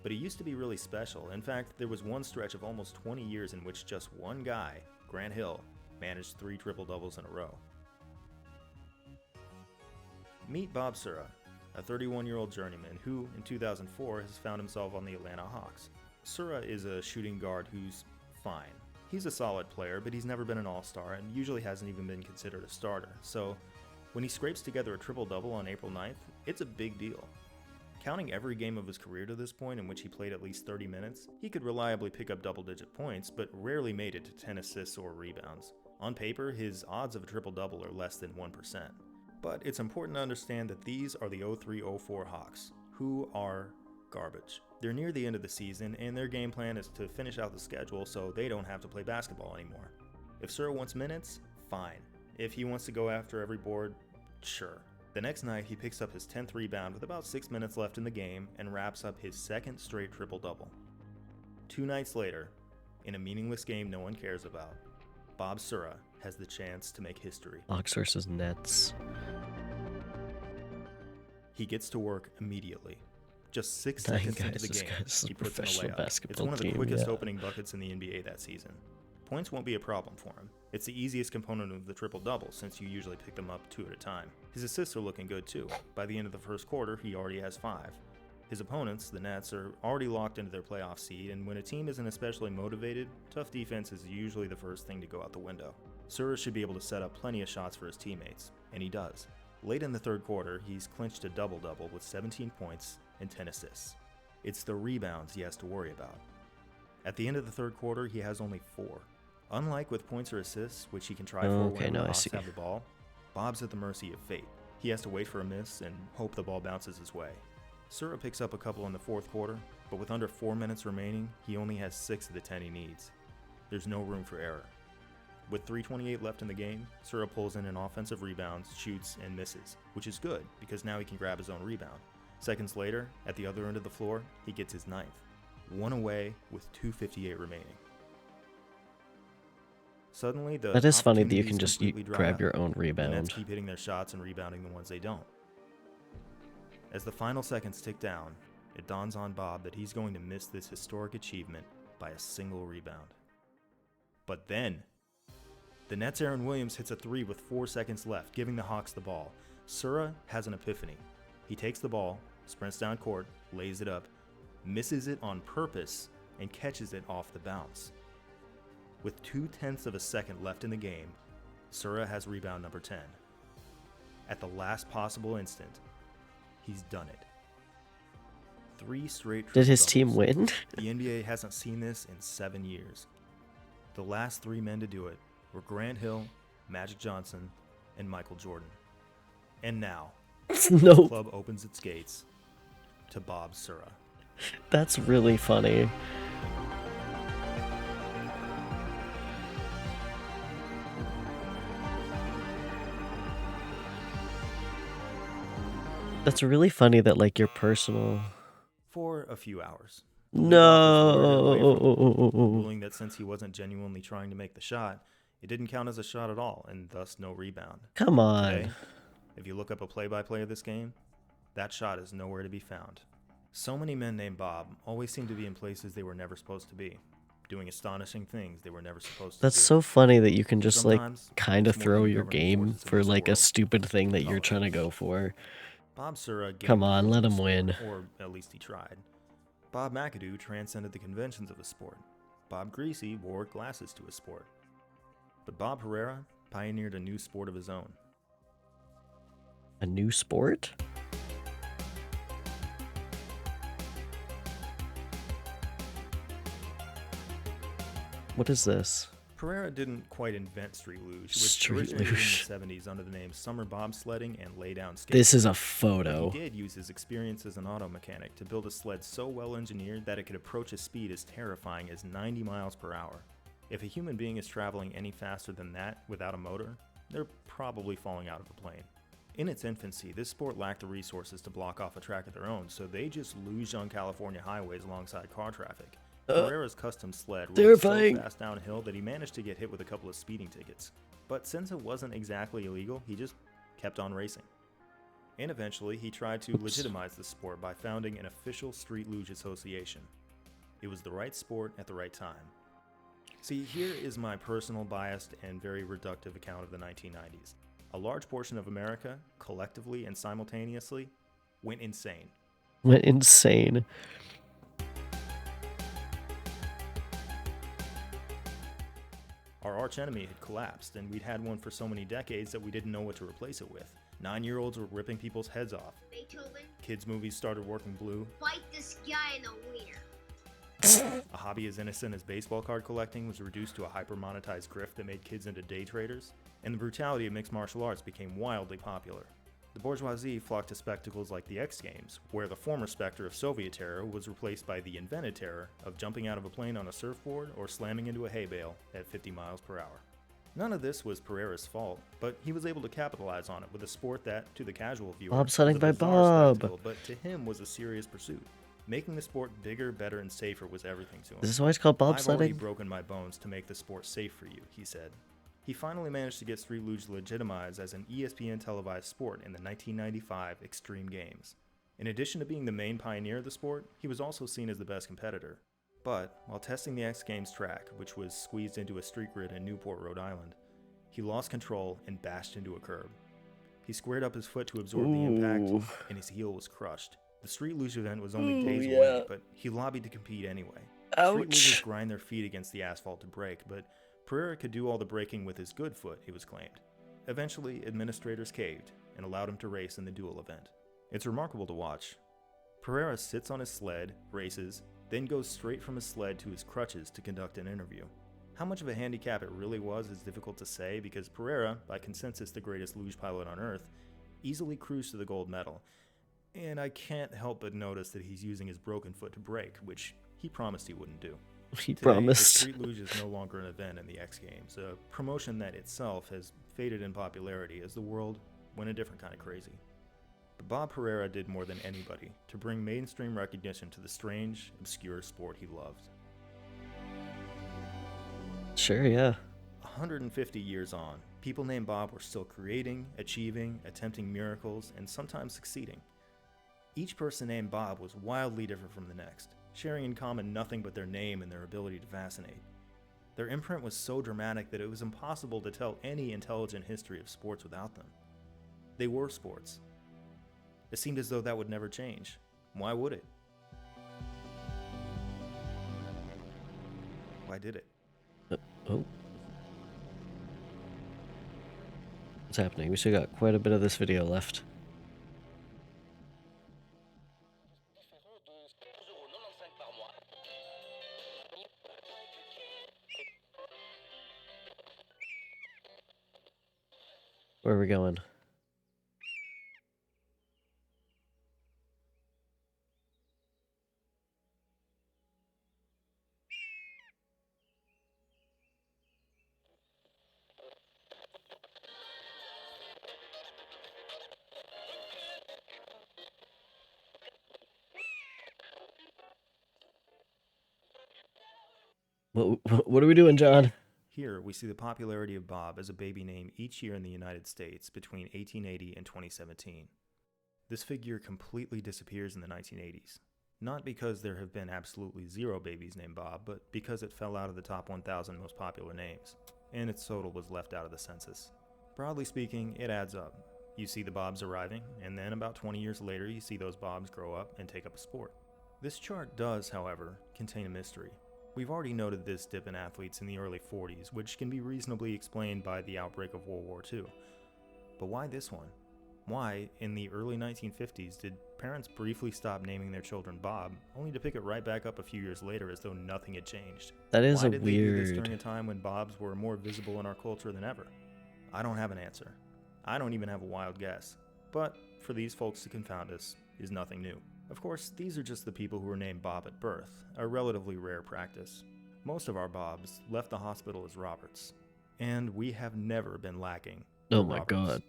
But he used to be really special. In fact, there was one stretch of almost 20 years in which just one guy, Grant Hill, managed 3 triple-doubles in a row. Meet Bob Sura, a 31-year-old journeyman who, in 2004, has found himself on the Atlanta Hawks. Sura is a shooting guard who's fine. He's a solid player, but he's never been an all-star and usually hasn't even been considered a starter. So, when he scrapes together a triple-double on April 9th, it's a big deal. Counting every game of his career to this point in which he played at least 30 minutes, he could reliably pick up double-digit points, but rarely made it to 10 assists or rebounds. On paper, his odds of a triple-double are less than 1%. But it's important to understand that these are the 03-04 Hawks, who are garbage. They're near the end of the season, and their game plan is to finish out the schedule so they don't have to play basketball anymore. If Sura wants minutes, fine. If he wants to go after every board, sure. The next night, he picks up his 10th rebound with about 6 minutes left in the game and wraps up his second straight triple-double. 2 nights later, in a meaningless game no one cares about, Bob Sura has the chance to make history. Hawks versus Nets. He gets to work immediately. Just 6 Dang, seconds into guys, the this game, guy's a he puts in a professional layup. basketball It's one of the team, quickest yeah. opening buckets in the NBA that season. Points won't be a problem for him. It's the easiest component of the triple-double since you usually pick them up 2 at a time. His assists are looking good too. By the end of the first quarter, he already has 5. His opponents, the Nets, are already locked into their playoff seed, and when a team isn't especially motivated, tough defense is usually the first thing to go out the window. Sura should be able to set up plenty of shots for his teammates, and he does. Late in the third quarter, he's clinched a double-double with 17 points and 10 assists. It's the rebounds he has to worry about. At the end of the third quarter, he has only 4. Unlike with points or assists, which he can try for when the Hawks have the ball, Bob's at the mercy of fate. He has to wait for a miss and hope the ball bounces his way. Sura picks up a couple in the fourth quarter, but with under 4 minutes remaining, he only has 6 of the 10 he needs. There's no room for error. With 3:28 left in the game, Sura pulls in an offensive rebound, shoots, and misses, which is good because now he can grab his own rebound. Seconds later, at the other end of the floor, he gets his 9th. 1 away with 2:58 remaining. Suddenly, the That is funny that you opportunities can just completely dry grab up. your own The Nets rebound. keep hitting their shots and rebounding the ones they don't. As the final seconds tick down, it dawns on Bob that he's going to miss this historic achievement by a single rebound. But then, the Nets' Aaron Williams hits a 3 with 4 seconds left, giving the Hawks the ball. Sura has an epiphany. He takes the ball, sprints down court, lays it up, misses it on purpose, and catches it off the bounce. With 0.2 of a second left in the game, Sura has rebound number 10. At the last possible instant, he's done it. 3 straight Did his team triple-doubles. win? The NBA hasn't seen this in 7 years. The last 3 men to do it were Grant Hill, Magic Johnson, and Michael Jordan. And now, the No, club opens its gates to Bob Sura. that's really funny. That's really funny that like your personal. For a few hours. The league office lawyered away from him, No. ruling that since he wasn't genuinely trying to make the shot, it didn't count as a shot at all, and thus no rebound. Come Today, on. if you look up a play-by-play of this game, that shot is nowhere to be found. So many men named Bob always seem to be in places they were never supposed to be, doing astonishing things they were never supposed to That's do. so funny that you can just like Sometimes kind of it's more throw than your governing game forces in for this like a world. stupid thing that you're Oh, trying to go for. Bob Sura gave Come the on, rules let of him the win. sport, or at least he tried. Bob McAdoo transcended the conventions of the sport. Bob Greasy wore glasses to his sport. But Bob Herrera pioneered a new sport of his own. A new sport? What is this? Pereira didn't quite invent street luge, which Street originated luge. in the 70s under the name summer bobsledding and lay-down skating. This is a But photo. he did use his experience as an auto mechanic to build a sled so well engineered that it could approach a speed as terrifying as 90 miles per hour. If a human being is traveling any faster than that without a motor, they're probably falling out of a plane. In its infancy, this sport lacked the resources to block off a track of their own, so they just luged on California highways alongside car traffic. Pereira's custom sled rolled so terrifying. fast downhill that he managed to get hit with a couple of speeding tickets. But since it wasn't exactly illegal, he just kept on racing. And eventually, he tried to legitimize the sport by founding an official street luge association. It was the right sport at the right time. See, here is my personal biased and very reductive account of the 1990s. A large portion of America, collectively and simultaneously, went insane. Went insane. Our archenemy had collapsed, and we'd had one for so many decades that we didn't know what to replace it with. 9-year-olds were ripping people's heads off. Beethoven, Kids' movies started working blue. bite this guy in the wiener. A hobby as innocent as baseball card collecting was reduced to a hyper-monetized grift that made kids into day traders, and the brutality of mixed martial arts became wildly popular. The bourgeoisie flocked to spectacles like the X Games, where the former specter of Soviet terror was replaced by the invented terror of jumping out of a plane on a surfboard or slamming into a hay bale at 50 miles per hour. None of this was Pereira's fault, but he was able to capitalize on it with a sport that, to the casual viewer, Bobsledding was a by bizarre Bob. spectacle, but to him was a serious pursuit. Making the sport bigger, better, and safer was everything to him. Is this why it's called I've already bobsledding? broken my bones to make the sport safe for you, he said. He finally managed to get street luge legitimized as an ESPN televised sport in the 1995 Extreme Games. In addition to being the main pioneer of the sport, he was also seen as the best competitor. But, while testing the X Games track, which was squeezed into a street grid in Newport, Rhode Island, he lost control and bashed into a curb. He squared up his foot to absorb the impact, Ooh. and his heel was crushed. The street luge event was only days yeah. away, but he lobbied to compete anyway. Street lugers Ouch. grind their feet against the asphalt to brake, but Pereira could do all the braking with his good foot, it was claimed. Eventually, administrators caved and allowed him to race in the duel event. It's remarkable to watch. Pereira sits on his sled, races, then goes straight from his sled to his crutches to conduct an interview. How much of a handicap it really was is difficult to say because Pereira, by consensus the greatest luge pilot on Earth, easily cruised to the gold medal. And I can't help but notice that he's using his broken foot to brake, which he promised he wouldn't do. He Today, promised. the street luge is no longer an event in the X Games, a promotion that itself has faded in popularity as the world went a different kind of crazy. But Bob Pereira did more than anybody to bring mainstream recognition to the strange, obscure sport he loved. Sure, yeah. 150 years on, people named Bob were still creating, achieving, attempting miracles, and sometimes succeeding. Each person named Bob was wildly different from the next, sharing in common nothing but their name and their ability to fascinate. Their imprint was so dramatic that it was impossible to tell any intelligent history of sports without them. They were sports. It seemed as though that would never change. Why would it? Why did it? Oh. What's happening? We still got quite a bit of this video left. Where are we going? What are we doing, John? Here, we see the popularity of Bob as a baby name each year in the United States between 1880 and 2017. This figure completely disappears in the 1980s. Not because there have been absolutely zero babies named Bob, but because it fell out of the top 1,000 most popular names, and its total was left out of the census. Broadly speaking, it adds up. You see the Bobs arriving, and then about 20 years later you see those Bobs grow up and take up a sport. This chart does, however, contain a mystery. We've already noted this dip in athletes in the early 40s, which can be reasonably explained by the outbreak of World War II. But why this one? Why, in the early 1950s, did parents briefly stop naming their children Bob, only to pick it right back up a few years later as though nothing had changed? That is Why a did they do this weird... during a time when Bobs were more visible in our culture than ever? I don't have an answer. I don't even have a wild guess. But for these folks to confound us is nothing new. Of course, these are just the people who were named Bob at birth, a relatively rare practice. Most of our Bobs left the hospital as Roberts, and we have never been lacking. Oh my Roberts. god.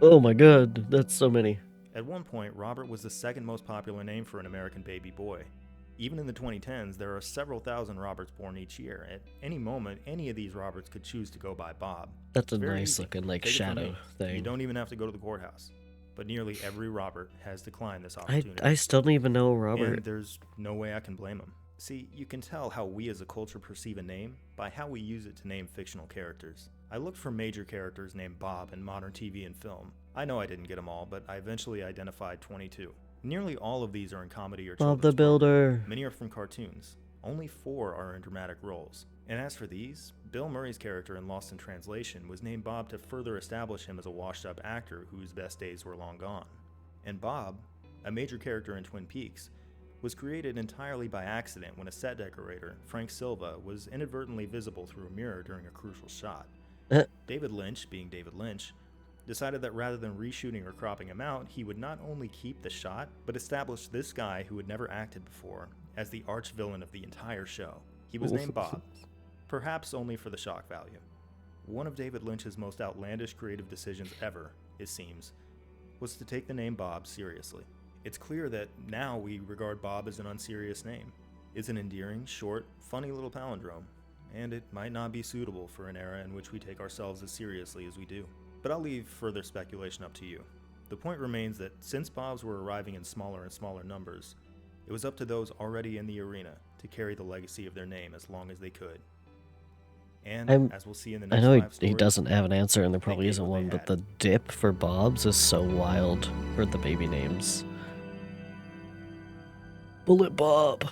Oh my god, that's so many. At one point, Robert was the second most popular name for an American baby boy. Even in the 2010s, there are several thousand Roberts born each year. At any moment, any of these Roberts could choose to go by Bob. That's a Very nice easy. looking like Take it from shadow me. thing. You don't even have to go to the courthouse. But nearly every Robert has declined this I opportunity. still don't even know Robert. And there's no way I can blame him. See, you can tell how we as a culture perceive a name by how we use it to name fictional characters. I looked for major characters named Bob in modern TV and film. I know I didn't get them all, but I eventually identified 22. Nearly all of these are in comedy or Bob children's the Builder. programming. Many are from cartoons. Only 4 are in dramatic roles. And as for these, Bill Murray's character in Lost in Translation was named Bob to further establish him as a washed-up actor whose best days were long gone. And Bob, a major character in Twin Peaks, was created entirely by accident when a set decorator, Frank Silva, was inadvertently visible through a mirror during a crucial shot. David Lynch, being David Lynch, decided that rather than reshooting or cropping him out, he would not only keep the shot, but establish this guy who had never acted before as the arch villain of the entire show. He was named Bob, perhaps only for the shock value. One of David Lynch's most outlandish creative decisions ever, it seems, was to take the name Bob seriously. It's clear that now we regard Bob as an unserious name. It's an endearing, short, funny little palindrome, and it might not be suitable for an era in which we take ourselves as seriously as we do. But I'll leave further speculation up to you. The point remains that since Bobs were arriving in smaller and smaller numbers, it was up to those already in the arena to carry the legacy of their name as long as they could. And as we'll see in the I next know 5 stories, he doesn't have an answer, and there they probably gave isn't what they one, but had. the dip for Bob's is so wild for the baby names. Bullet Bob.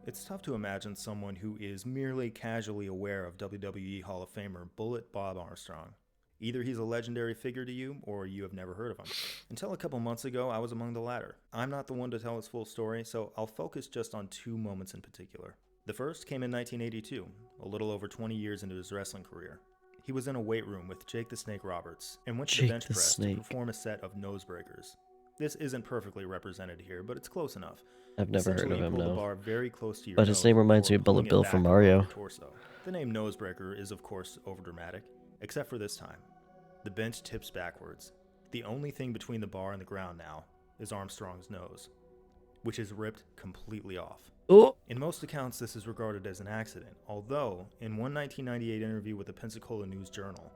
It's tough to imagine someone who is merely casually aware of WWE Hall of Famer Bullet Bob Armstrong. Either he's a legendary figure to you, or you have never heard of him. Until a couple months ago, I was among the latter. I'm not the one to tell his full story, so I'll focus just on 2 moments in particular. The first came in 1982, a little over 20 years into his wrestling career. He was in a weight room with Jake the Snake Roberts, and went to the Jake bench the press Snake. to perform a set of nose breakers. This isn't perfectly represented here, but it's close enough. I've never heard Essentially, of you him, pull the no. bar very close to your But his nose name reminds before me of Bullet pulling it Bill back from above Mario. your torso. The name Nosebreaker is, of course, overdramatic, except for this time. The bench tips backwards. The only thing between the bar and the ground now is Armstrong's nose, which is ripped completely off. Oh! In most accounts, this is regarded as an accident, although, in one 1998 interview with the Pensacola News-Journal,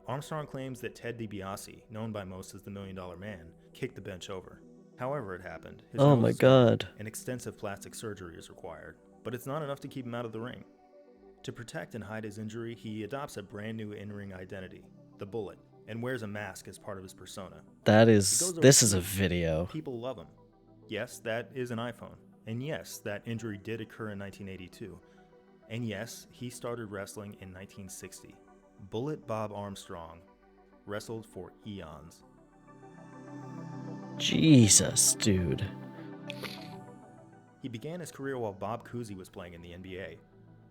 Armstrong claims that Ted DiBiase, known by most as the $1 Million Man, kicked the bench over. However it happened, his Oh nose my is gone, god. and extensive plastic surgery is required, but it's not enough to keep him out of the ring. To protect and hide his injury, he adopts a brand new in-ring identity, the Bullet, and wears a mask as part of his persona. That He is... goes This is a overseas. video. People love him. Yes, that is an iPhone. And yes, that injury did occur in 1982. And yes, he started wrestling in 1960. Bullet Bob Armstrong wrestled for eons. Jesus, dude. He began his career while Bob Cousy was playing in the NBA.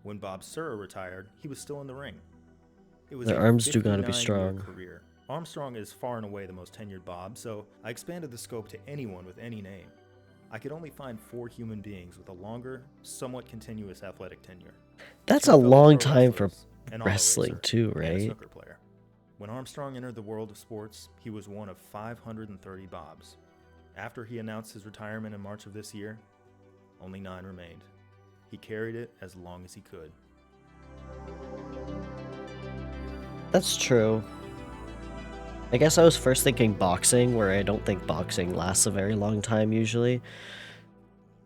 When Bob Sura retired, he was still in the ring. It was Their a arms do gotta be 59-year strong. career. Armstrong is far and away the most tenured Bob, so I expanded the scope to anyone with any name. I could only find 4 human beings with a longer, somewhat continuous athletic tenure. That's 2 a fellow long pro time for wrestlers, an auto wrestling racer, too, and a right? snooker player. When Armstrong entered the world of sports, he was one of 530 Bobs. After he announced his retirement in March of this year, only 9 remained. He carried it as long as he could. That's true. I guess I was first thinking boxing, where I don't think boxing lasts a very long time usually.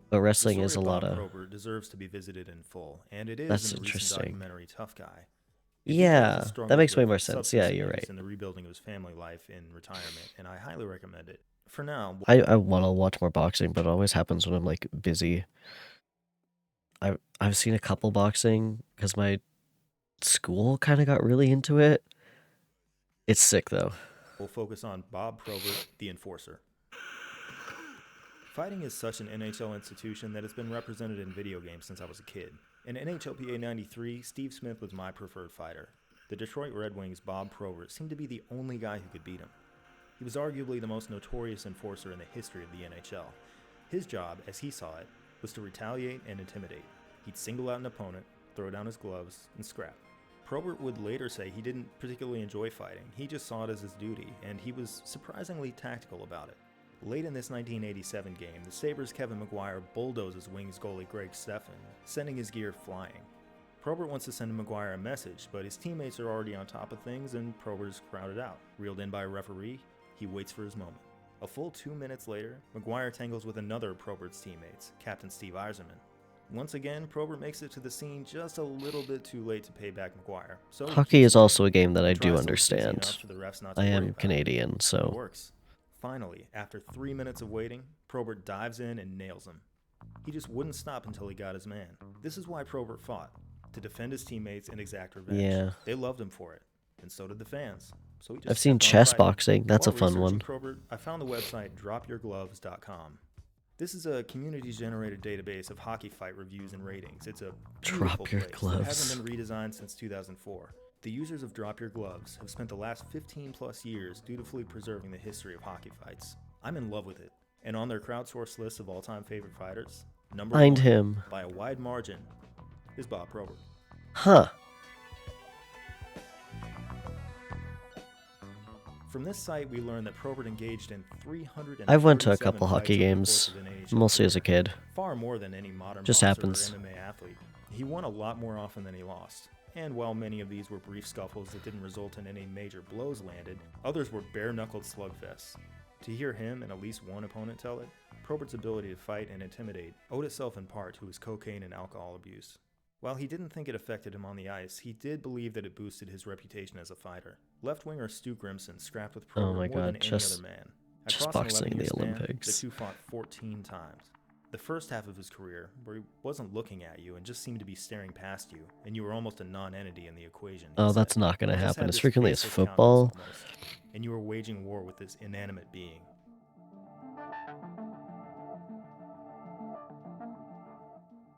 But wrestling The is a story lot Bob of... Probert deserves to be visited in full, and it is That's in the recent interesting. documentary Tough Guy. It details Yeah, his that struggles makes way with more sense. Yeah, substance you're abuse right. and the rebuilding of his family life in retirement, and I highly recommend it. For now, I want to watch more boxing, but it always happens when I'm like busy. I've seen a couple boxing because my school kind of got really into it. It's sick though. we'll focus on Bob Probert, the Enforcer. Fighting is such an NHL institution that it's been represented in video games since I was a kid. In NHLPA 93, Steve Smith was my preferred fighter. The Detroit Red Wings' Bob Probert seemed to be the only guy who could beat him. He was arguably the most notorious enforcer in the history of the NHL. His job, as he saw it, was to retaliate and intimidate. He'd single out an opponent, throw down his gloves, and scrap. Probert would later say he didn't particularly enjoy fighting, he just saw it as his duty, and he was surprisingly tactical about it. Late in this 1987 game, the Sabres' Kevin McGuire bulldozes Wings goalie Greg Stephan, sending his gear flying. Probert wants to send McGuire a message, but his teammates are already on top of things and Probert is crowded out. Reeled in by a referee, he waits for his moment. A full 2 minutes later, McGuire tangles with another of Probert's teammates, Captain Steve Yzerman. Once again, Probert makes it to the scene just a little bit too late to pay back McGuire. So Hockey is also a game that I He tries do to look easy understand. enough for the refs not to I worry am about it. Canadian, It so works. Finally, after 3 minutes of waiting, Probert dives in and nails him. He just wouldn't stop until he got his man. This is why Probert fought, to defend his teammates and exact revenge. Yeah. They loved him for it, and so did the fans. So he just I've seen kept on chess fighting. boxing. That's a While fun researching one. Probert, I found the website dropyourgloves.com. This is a community-generated database of hockey fight reviews and ratings. It's a beautiful Drop Your place that Gloves. hasn't been redesigned since 2004. The users of Drop Your Gloves have spent the last 15 plus years dutifully preserving the history of hockey fights. I'm in love with it. And on their crowdsourced list of all-time favorite fighters, number Find 1, him. by a wide margin, is Bob Probert. Huh. From this site, we learned that Probert engaged in 300. I've went to a couple hockey games, mostly as a kid. Far more than any modern Just boxer happens. or MMA athlete. He won a lot more often than he lost. And while many of these were brief scuffles that didn't result in any major blows landed, others were bare-knuckled slugfests. To hear him and at least one opponent tell it, Probert's ability to fight and intimidate owed itself in part to his cocaine and alcohol abuse. While he didn't think it affected him on the ice, he did believe that it boosted his reputation as a fighter. Left-winger Stu Grimson scrapped with Probert Oh my more God, than any chess- other man. chess Across an boxing in the 11-year span, Olympics. the two fought 14 times. The first half of his career, where he wasn't looking at you and just seemed to be staring past you, and you were almost a non-entity in the equation. he Oh, said. that's not gonna You just happen had as this frequently as faceless football. countenance almost, and you were waging war with this inanimate being.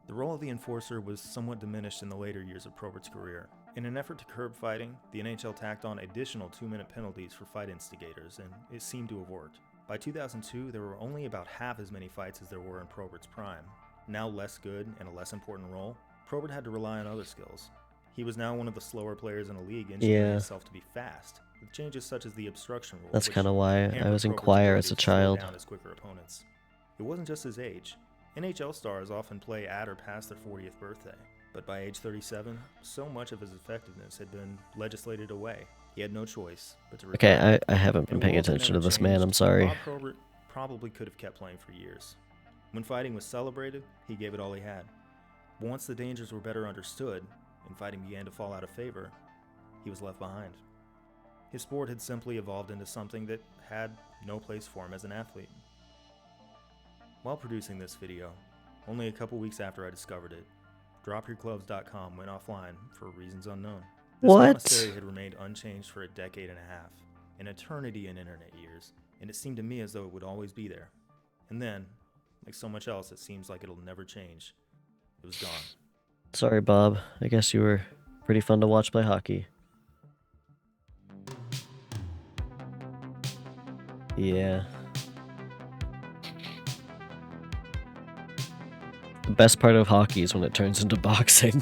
The role of the enforcer was somewhat diminished in the later years of Probert's career. In an effort to curb fighting, the NHL tacked on additional 2-minute penalties for fight instigators, and it seemed to have worked. By 2002, there were only about half as many fights as there were in Probert's prime. Now less good and a less important role, Probert had to rely on other skills. He was now one of the slower players in the league, engineering Yeah. himself to be fast, with changes such as the obstruction rule. That's which kind of why I hampered was in Probert's choir ability as a to slow child. down his quicker opponents. It wasn't just his age. NHL stars often play at or past their 40th birthday, but by age 37, so much of his effectiveness had been legislated away. He had no choice but to retire. Okay, I haven't In been a paying world that attention to never this man. I'm changed, sorry. Bob Probert probably could have kept playing for years. When fighting was celebrated, he gave it all he had. But once the dangers were better understood, and fighting began to fall out of favor, he was left behind. His sport had simply evolved into something that had no place for him as an athlete. While producing this video, only a couple weeks after I discovered it, dropyourgloves.com went offline for reasons unknown. This What? monastery had remained unchanged for a decade and a half, an eternity in internet years, and it seemed to me as though it would always be there. And then, like so much else, it seems like it'll never change. It was gone. Sorry, Bob. I guess you were pretty fun to watch play hockey. Yeah. The best part of hockey is when it turns into boxing.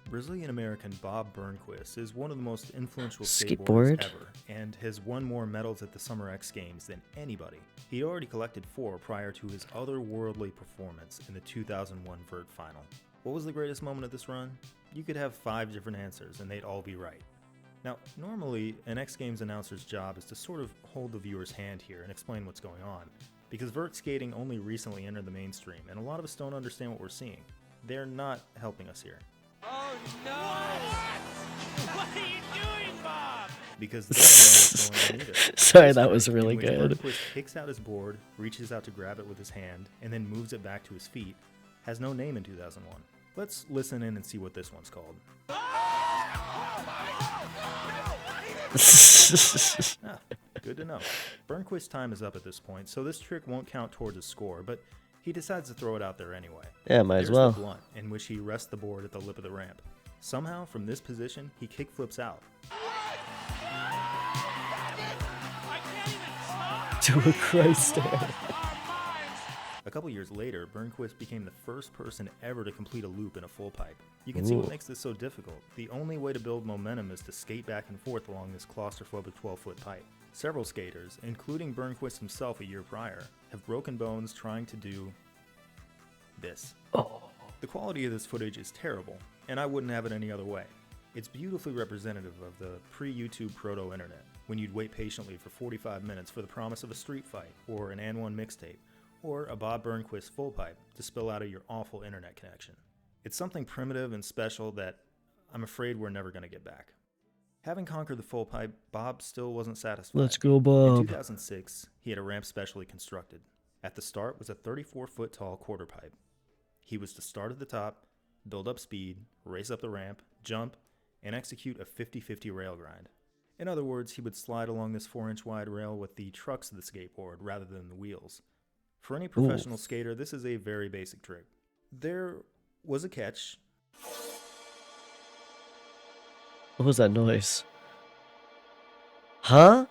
Brazilian-American Bob Burnquist is one of the most influential Skateboard? skateboarders ever, and has won more medals at the Summer X Games than anybody. He'd already collected 4 prior to his otherworldly performance in the 2001 vert final. What was the greatest moment of this run? You could have 5 different answers, and they'd all be right. Now, normally, an X Games announcer's job is to sort of hold the viewer's hand here and explain what's going on, because vert skating only recently entered the mainstream, and a lot of us don't understand what we're seeing. They're not helping us here. Oh no! What are you doing, Bob? Because they don't know what's going on either. Sorry, This that trick, was really in which good. Burnquist kicks out his board, reaches out to grab it with his hand, and then moves it back to his feet, has no name in 2001. Let's listen in and see what this one's called. Ah, good to know. Burnquist's time is up at this point, so this trick won't count towards his score, but he decides to throw it out there anyway. Yeah, might as There's well. the blunt, in which he rests the board at the lip of the ramp. Somehow, from this position, he kickflips out. To a Christ stare. A couple years later, Burnquist became the first person ever to complete a loop in a full pipe. You can see what Ooh. makes this so difficult. The only way to build momentum is to skate back and forth along this claustrophobic 12-foot pipe. Several skaters, including Burnquist himself a year prior, have broken bones trying to do this. Oh. The quality of this footage is terrible, and I wouldn't have it any other way. It's beautifully representative of the pre-YouTube proto-internet, when you'd wait patiently for 45 minutes for the promise of a street fight, or an N1 mixtape, or a Bob Burnquist full pipe to spill out of your awful internet connection. It's something primitive and special that I'm afraid we're never going to get back. Having conquered the full pipe, Bob still wasn't satisfied. Let's go, In Bob. 2006, he had a ramp specially constructed. At the start was a 34-foot tall quarter pipe. He was to start at the top, build up speed, race up the ramp, jump, and execute a 50-50 rail grind. In other words, he would slide along this 4-inch wide rail with the trucks of the skateboard rather than the wheels. For any professional skater, this is a very basic trick. There was a catch. What was that noise? Huh?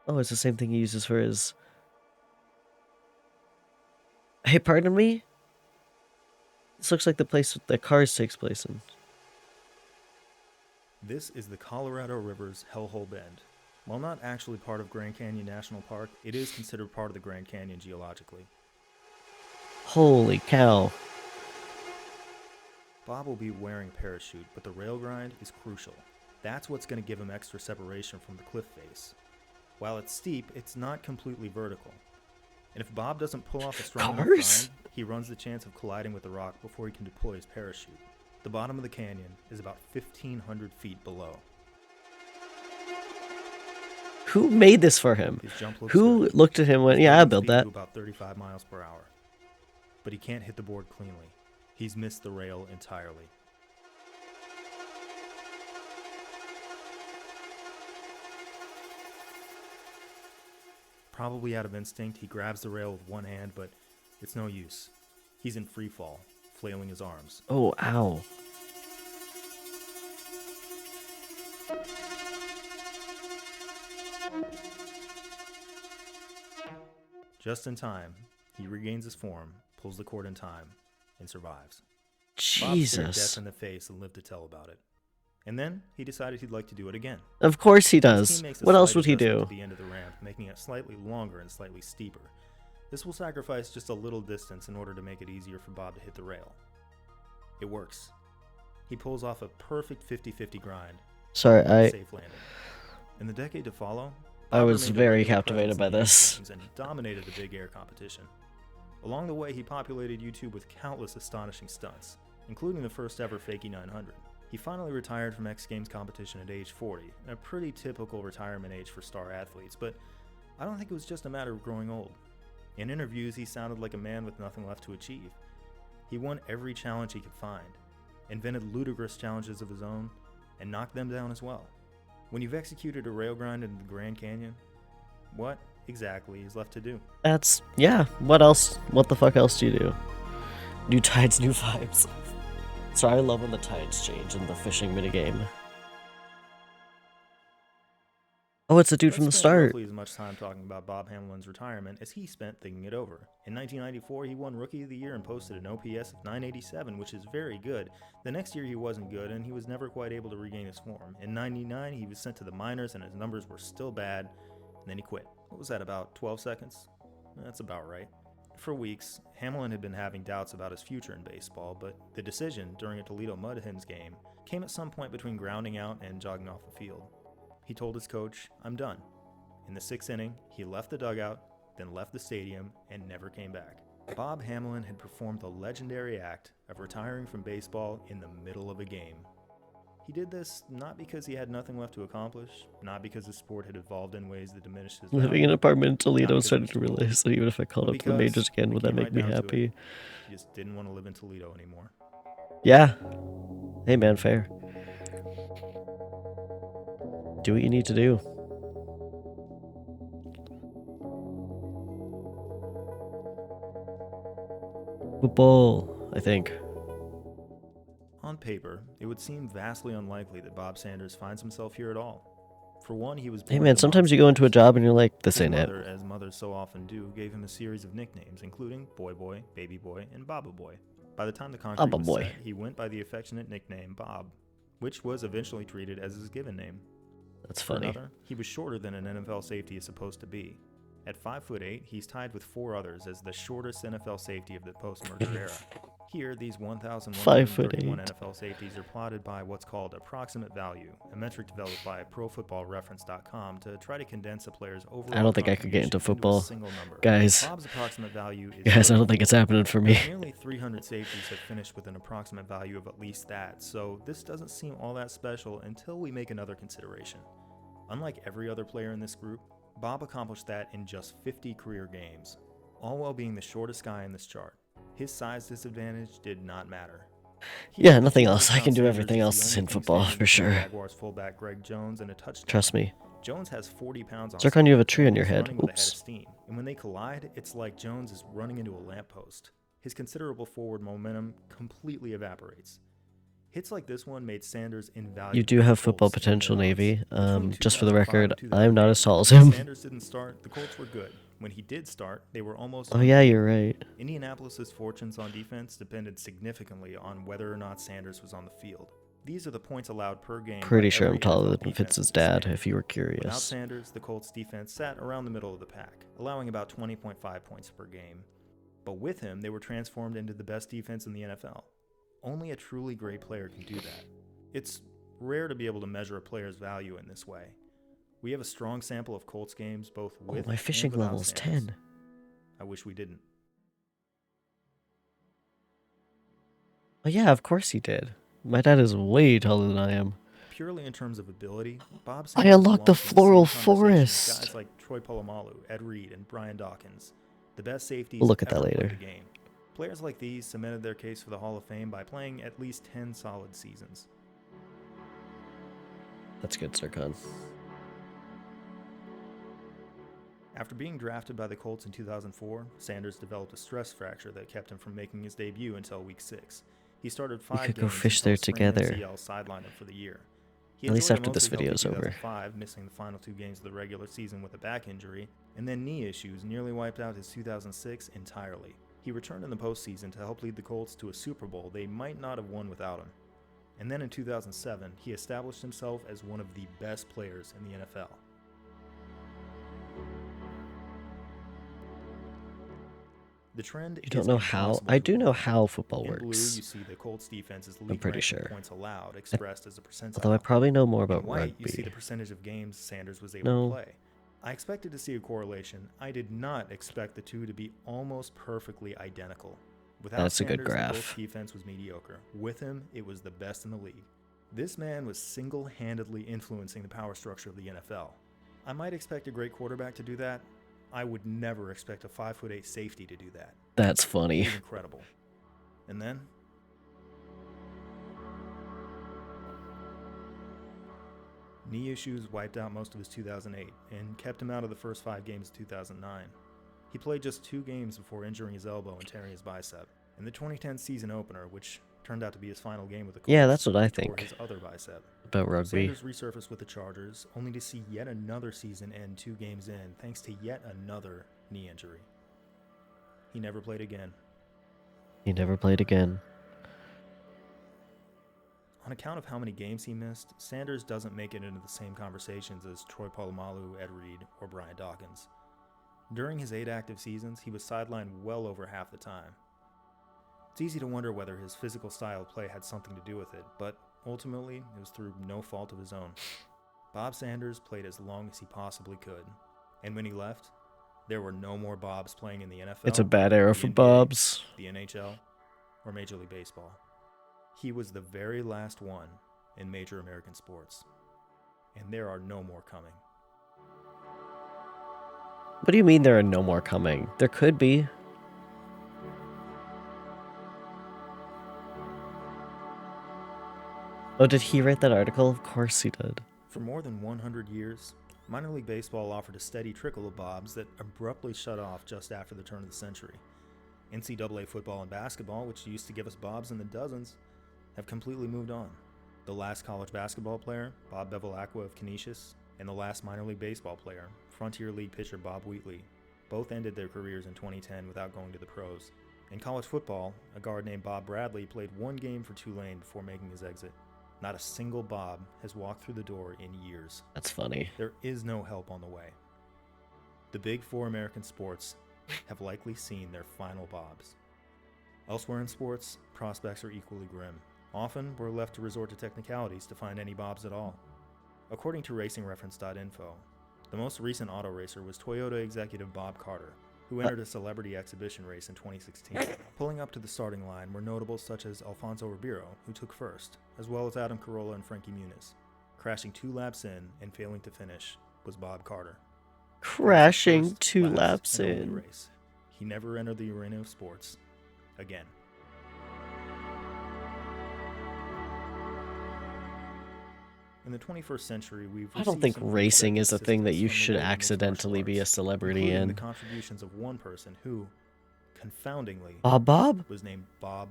Oh, it's the same thing he uses for his... Hey, pardon me? This looks like the place that Cars takes place in. This is the Colorado River's Hellhole Bend. While not actually part of Grand Canyon National Park, it is considered part of the Grand Canyon geologically. Holy cow. Bob will be wearing a parachute, but the rail grind is crucial. That's what's going to give him extra separation from the cliff face. While it's steep, it's not completely vertical. And if Bob doesn't pull off a strong enough grind, he runs the chance of colliding with the rock before he can deploy his parachute. The bottom of the canyon is about 1,500 feet below. Who made this for him? His jump looks Who good. looked at him and went, yeah, I'll build that. About 35 miles per hour. But he can't hit the board cleanly. He's missed the rail entirely. Probably out of instinct, he grabs the rail with one hand, but it's no use. He's in free fall, flailing his arms. Oh, ow. Just in time, he regains his form, pulls the cord in time, and survives. Bob stared Jesus. death in the face and lived to tell about it. And then he decided he'd like to do it again. Of course he His does. team makes a What else slight would he adjustment do? At the end of the ramp, making it slightly longer and slightly steeper. This will sacrifice just a little distance in order to make it easier for Bob to hit the rail. It works. He pulls off a perfect 50-50 grind. Sorry, Safe landing. In the decade to follow, I Bob was remained a very regular captivated presence by in the this. games and dominated the big air competition. Along the way, he populated YouTube with countless astonishing stunts, including the first ever Fakie 900. He finally retired from X Games competition at age 40, a pretty typical retirement age for star athletes, but I don't think it was just a matter of growing old. In interviews, he sounded like a man with nothing left to achieve. He won every challenge he could find, invented ludicrous challenges of his own, and knocked them down as well. When you've executed a rail grind into the Grand Canyon, what exactly is left to do? That's, yeah, what else? What the fuck else do you do? New tides, new vibes. So I love when the tides change in the fishing minigame. Oh, it's the dude from the Let's spend start. roughly as much time talking about Bob Hamelin's retirement as he spent thinking it over. In 1994, he won Rookie of the Year and posted an OPS of 987, which is very good. The next year he wasn't good, and he was never quite able to regain his form. In 99, he was sent to the minors, and his numbers were still bad, and then he quit. What was that, about 12 seconds? That's about right. For weeks, Hamelin had been having doubts about his future in baseball, but the decision during a Toledo Mud Hens game came at some point between grounding out and jogging off the field. He told his coach, "I'm done." In the 6th inning, he left the dugout, then left the stadium, and never came back. Bob Hamelin had performed the legendary act of retiring from baseball in the middle of a game. He did this not because he had nothing left to accomplish, not because the sport had evolved in ways that diminished his Living value. in an apartment in Toledo and because starting it to was cool. realize that even if I called up to the Because, majors again, would that when make it me came right down to happy? it, he just didn't want to live in Toledo anymore. Yeah. Hey man, fair. Do what you need to do. Football, I think. On paper, it would seem vastly unlikely that Bob Sanders finds himself here at all. For one, he was Hey born man, to sometimes mom you go into a Sanders. job and you're like, this His ain't it. mother, as mothers so often do, gave him a series of nicknames, including Boy Boy, Baby Boy, and Baba Boy. By the time the I'm concrete a was boy. set, he went by the affectionate nickname Bob, which was eventually treated as his given name. That's For funny. another, he was shorter than an NFL safety is supposed to be. At 5'8", he's tied with 4 others as the shortest NFL safety of the post-merger era. Here, these 1,131 5'8". NFL safeties are plotted by what's called approximate value, a metric developed by ProFootballReference.com to try to condense a player's overall I don't think I could get into contribution football. a single number. Guys, Bob's approximate value is guys, I don't think it's 34. happening for me. Nearly 300 safeties have finished with an approximate value of at least that, so this doesn't seem all that special until we make another consideration. Unlike every other player in this group, Bob accomplished that in just 50 career games, all while being the shortest guy in this chart. His size disadvantage did not matter. Yeah, nothing else. I can do everything else in football, for sure. Jaguars fullback Greg Jones and a touchdown. Trust me. Jones has 40 pounds on Zircon, you have a tree on and your is head. running with a head of Oops. steam. And when they collide, it's like Jones is running into a lamppost. His considerable forward momentum completely evaporates. Hits like this one made Sanders invaluable. You do have to the football Colts in potential, their odds. Navy. Between Just for the 2005 record, and I am not 2008, as tall as him. when Sanders didn't start, the Colts were good. When he did start, they were almost Oh yeah, you're right. Indianapolis's fortunes on defense depended significantly on whether or not Sanders was on the field. These are the points allowed per game. Pretty by sure I'm every taller NFL than defense Fitz's in the dad, span. if you were Without curious. Sanders, the Colts defense sat around the middle of the pack, allowing about 20.5 points per game. But with him, they were transformed into the best defense in the NFL. Only a truly great player can do that. It's rare to be able to measure a player's value in this way. We have a strong sample of Colts games both Oh, with my and fishing without level's Sanders. 10. I wish we didn't. Oh yeah, of course he did. My dad is way taller than I am. Purely in terms of ability, Bob I Sanders unlocked the belongs in same floral conversation as forest. Guys like Troy Polamalu, Ed Reed, and Brian Dawkins, the best safeties We'll look at that ever played later. the game. Players like these cemented their case for the Hall of Fame by playing at least 10 solid seasons. That's good, Zircon. After being drafted by the Colts in 2004, Sanders developed a stress fracture that kept him from making his debut until Week 6. He started 5 could go games fish until there a sprained together. MCL sidelined him for the year. He At least enjoyed a after this mostly video healthy is over. 2005, missing the final 2 games of the regular season with a back injury, and then knee issues nearly wiped out his 2006 entirely. He returned in the postseason to help lead the Colts to a Super Bowl they might not have won without him. And then in 2007, he established himself as one of the best players in the NFL. The trend You don't is know how? impossible I to do know ignore. how football In blue, works. you see the Colts defense's I'm league pretty rank in sure. points allowed, expressed as a percentile. Although I probably know more In about white, you see rugby. the percentage of games Sanders was able No. to play. I expected to see a correlation. I did not expect the two to be almost perfectly identical. Without That's a good Sanders, the Colts graph. defense was mediocre. With him, it was the best in the league. This man was single-handedly influencing the power structure of the NFL. I might expect a great quarterback to do that. I would never expect a 5'8" safety to do that. That's It funny. was incredible. And then knee issues wiped out most of his 2008 and kept him out of the first 5 games of 2009. He played just 2 games before injuring his elbow and tearing his bicep. In the 2010 season opener, which turned out to be his final game with the Colts, Yeah, that's what I he tore think his other bicep. about rugby. Sanders resurfaced with the Chargers, only to see yet another season end 2 games in, thanks to yet another knee injury. He never played again. He never played again. On account of how many games he missed, Sanders doesn't make it into the same conversations as Troy Polamalu, Ed Reed, or Brian Dawkins. During his 8 active seasons, he was sidelined well over half the time. It's easy to wonder whether his physical style of play had something to do with it, but ultimately, it was through no fault of his own. Bob Sanders played as long as he possibly could, and when he left, there were no more Bobs playing in the NFL. It's a bad era the for NBA, Bobs. the NHL, or Major League Baseball. He was the very last one in major American sports, and there are no more coming. What do you mean there are no more coming? There could be. Oh, did he write that article? Of course he did. For more than 100 years, minor league baseball offered a steady trickle of Bobs that abruptly shut off just after the turn of the century. NCAA football and basketball, which used to give us Bobs in the dozens, have completely moved on. The last college basketball player, Bob Bevilacqua of Canisius, and the last minor league baseball player, Frontier League pitcher Bob Wheatley, both ended their careers in 2010 without going to the pros. In college football, a guard named Bob Bradley played one game for Tulane before making his exit. Not a single Bob has walked through the door in years. That's funny. There is no help on the way. The big four American sports have likely seen their final Bobs. Elsewhere in sports, prospects are equally grim. Often, we're left to resort to technicalities to find any Bobs at all. According to RacingReference.info, the most recent auto racer was Toyota executive Bob Carter, who entered a celebrity exhibition race in 2016. Pulling up to the starting line were notables such as Alfonso Ribeiro, who took first, as well as Adam Carolla and Frankie Muniz. Crashing 2 laps in and failing to finish was Bob Carter. Crashing First, 2 last, laps and only in. race. He never entered the arena of sports again. In the 21st century, we've I don't received think some racing is a thing that you statistics from the should world of mixed accidentally martial be a arts, celebrity including in. the contributions of one person who, confoundingly, Bob? was named Bob.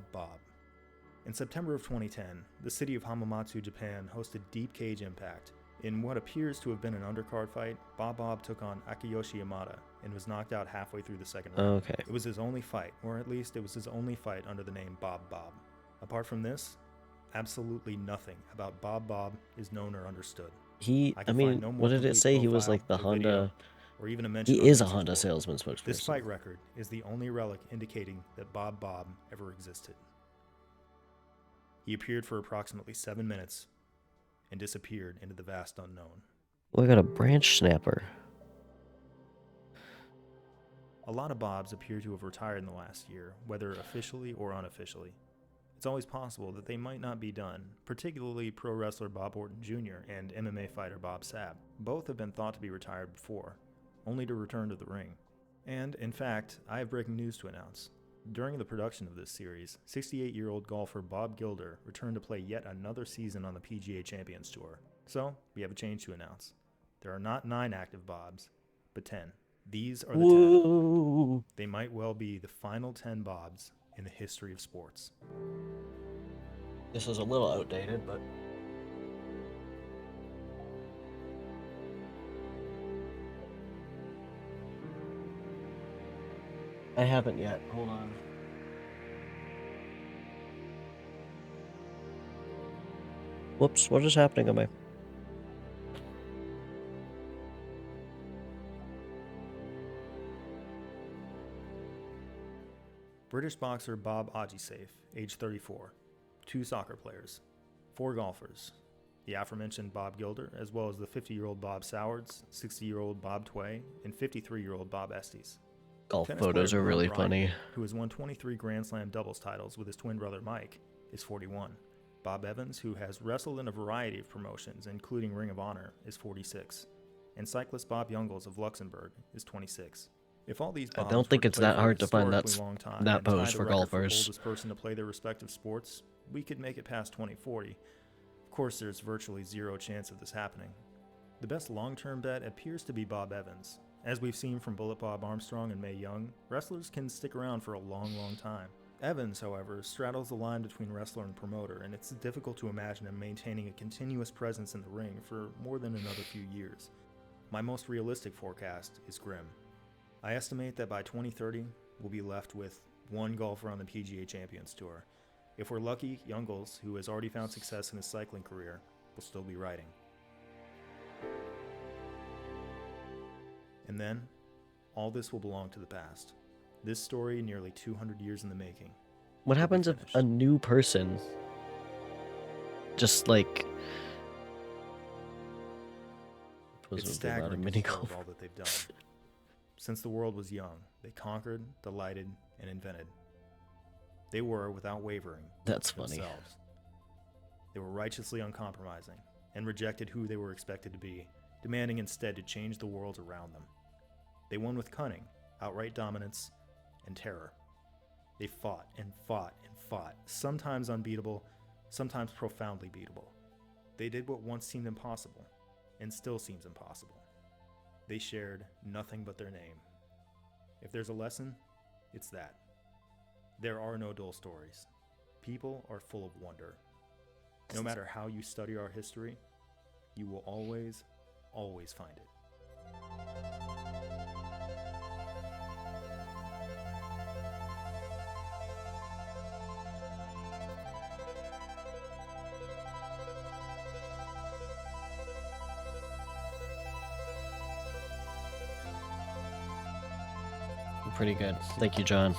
In September of 2010, the city of Hamamatsu, Japan hosted Deep Cage Impact. In what appears to have been an undercard fight, Bob took on Akiyoshi Yamada and was knocked out halfway through the second round. Okay. It was his only fight, or at least it was his only fight under the name Bob. Apart from this, absolutely nothing about Bob is known or understood. I mean, no more what did it complete say? He was profile, like the a video, Honda. or even a mention He on is a Vince's Honda board. salesman spokesperson. This fight record is the only relic indicating that Bob ever existed. He appeared for approximately 7 minutes and disappeared into the vast unknown. We got a branch snapper. A lot of Bobs appear to have retired in the last year, whether officially or unofficially. It's always possible that they might not be done, particularly pro wrestler Bob Orton Jr. and MMA fighter Bob Sapp. Both have been thought to be retired before, only to return to the ring. And, in fact, I have breaking news to announce. During the production of this series, 68-year-old golfer Bob Gilder returned to play yet another season on the PGA Champions Tour. So, we have a change to announce. There are not 9 active Bobs, but 10. These are the 10. Whoa. They might well be the final 10 Bobs in the history of sports. This is a little outdated, but I haven't yet. Hold on. Whoops, what is happening on my... British boxer Bob Ajisafe, age 34. 2 soccer players. 4 golfers. The aforementioned Bob Gilder, as well as the 50-year-old Bob Sowards, 60-year-old Bob Tway, and 53-year-old Bob Estes. Golf Tennis photos player are Glenn really Bryant, funny. who has won 23 Grand Slam doubles titles with his twin brother Mike, is 41. Bob Evans, who has wrestled in a variety of promotions, including Ring of Honor, is 46. And cyclist Bob Youngles of Luxembourg is 26. If all these I Bobs don't think were to it's play that for a hard to find historically long time that and tie pose the for record golfers. oldest person to play their respective sports, we could make it past 2040. Of course, there's virtually zero chance of this happening. The best long-term bet appears to be Bob Evans. As we've seen from Bullet Bob Armstrong and Mae Young, wrestlers can stick around for a long time. Evans, however, straddles the line between wrestler and promoter, and it's difficult to imagine him maintaining a continuous presence in the ring for more than another few years. My most realistic forecast is grim. I estimate that by 2030, we'll be left with 1 golfer on the PGA Champions Tour. If we're lucky, Youngles, who has already found success in his cycling career, will still be riding. And then, all this will belong to the past. This story, nearly 200 years in the making. What will be happens if finished. a new person just like... It's a staggering to mini think golf. of all that they've done. Since the world was young, they conquered, delighted, and invented. They were, without wavering, That's funny. themselves. They were righteously uncompromising and rejected who they were expected to be, demanding instead to change the world around them. They won with cunning, outright dominance, and terror. They fought and fought and fought, sometimes unbeatable, sometimes profoundly beatable. They did what once seemed impossible, and still seems impossible. They shared nothing but their name. If there's a lesson, it's that. There are no dull stories. People are full of wonder. No matter how you study our history, you will always find it. pretty good. Thank you, John.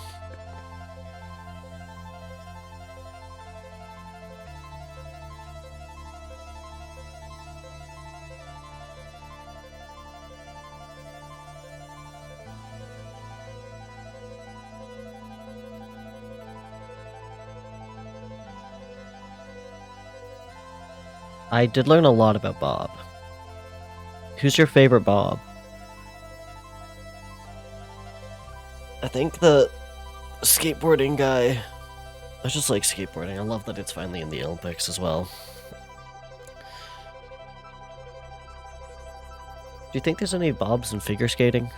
I did learn a lot about Bob. Who's your favorite Bob? I think the skateboarding guy. I just like skateboarding. I love that it's finally in the Olympics as well. Do you think there's any Bobs in figure skating?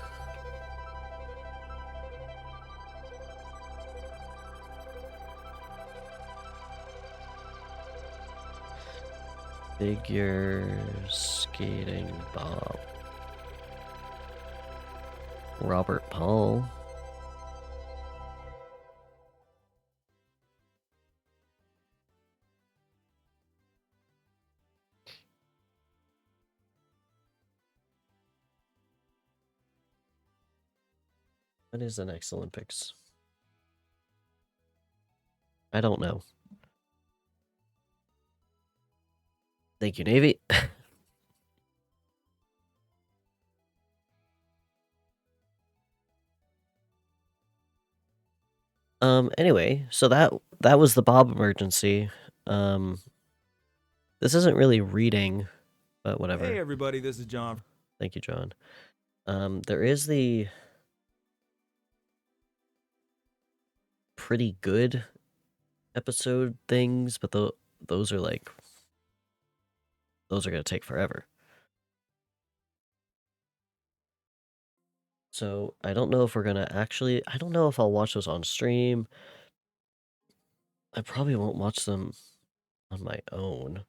Figure skating Bob. Robert Paul. When is the next Olympics? I don't know. Thank you, Navy. Anyway, so that was the Bob emergency. This isn't really reading, but whatever. Hey everybody, this is John. Thank you, John. There is the pretty good episode things, but those are like those are gonna take forever. So I don't know if we're gonna actually. I don't know if I'll watch those on stream. I probably won't watch them on my own.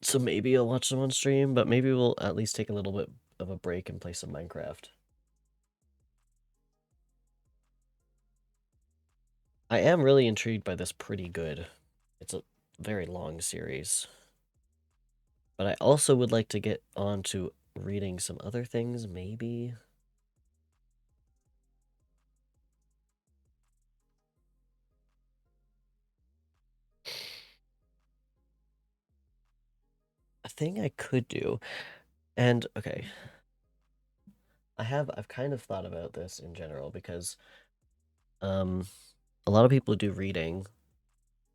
So maybe I'll watch them on stream, but maybe we'll at least take a little bit of a break and play some Minecraft. I am really intrigued by this pretty good. It's a very long series. But I also would like to get on to reading some other things, maybe. A thing I could do, and okay, I've kind of thought about this in general because a lot of people do reading,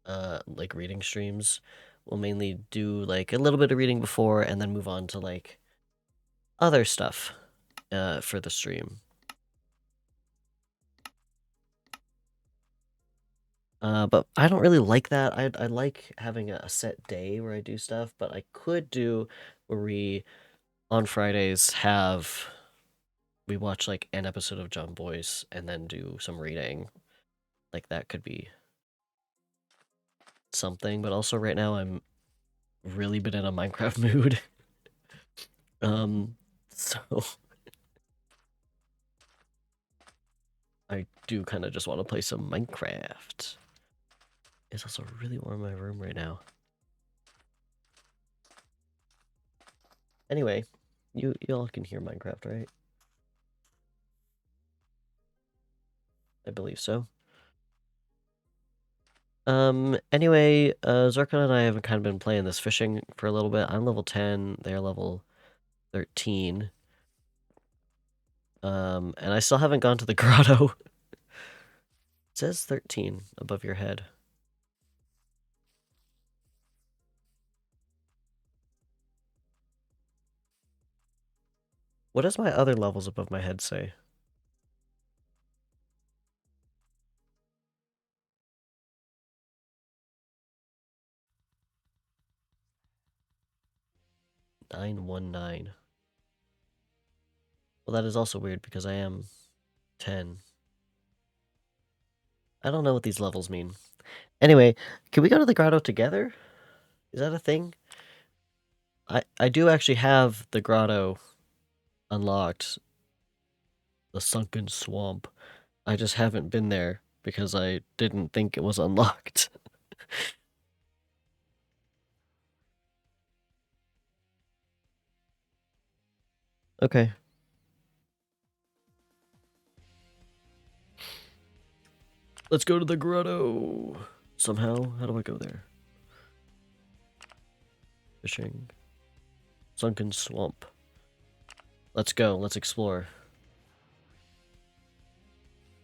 like reading streams will mainly do like a little bit of reading before and then move on to like other stuff for the stream. But I don't really like that. I like having a set day where I do stuff, but I could do where we on Fridays we watch like an episode of John Boyce and then do some reading. Like that could be something, but also right now I'm really been in a Minecraft mood. So I do kind of just want to play some Minecraft. It's also really warm in my room right now. Anyway, you all can hear Minecraft, right? I believe so. Anyway, Zircon and I have kind of been playing this fishing for a little bit. I'm level 10, they're level 13. And I still haven't gone to the grotto. It says 13 above your head. What does my other levels above my head say? "919." Well, that is also weird because I am 10. I don't know what these levels mean. Anyway, can we go to the grotto together? Is that a thing? I do actually have the grotto unlocked. The sunken swamp. I just haven't been there because I didn't think it was unlocked. Okay. Let's go to the grotto. Somehow, how do I go there? Fishing. Sunken swamp. Let's go. Let's explore.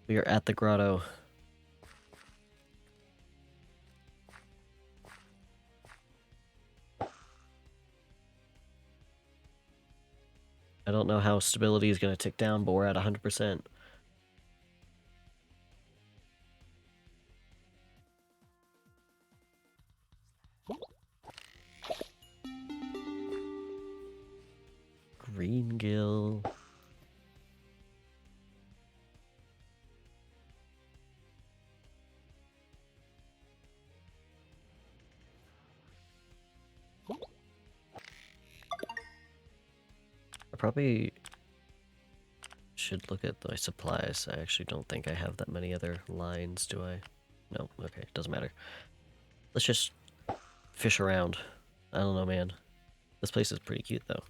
We are at the grotto. I don't know how stability is going to tick down, but we're at 100%. Green gill. I probably should look at my supplies. I actually don't think I have that many other lines, do I? No, okay, doesn't matter. Let's just fish around. I don't know, man. This place is pretty cute, though.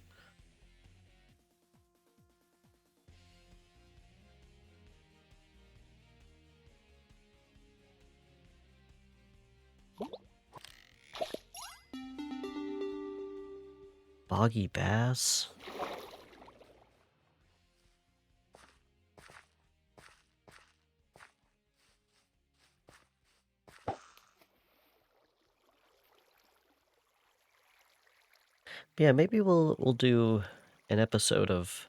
Boggy bass? Yeah, maybe we'll do an episode of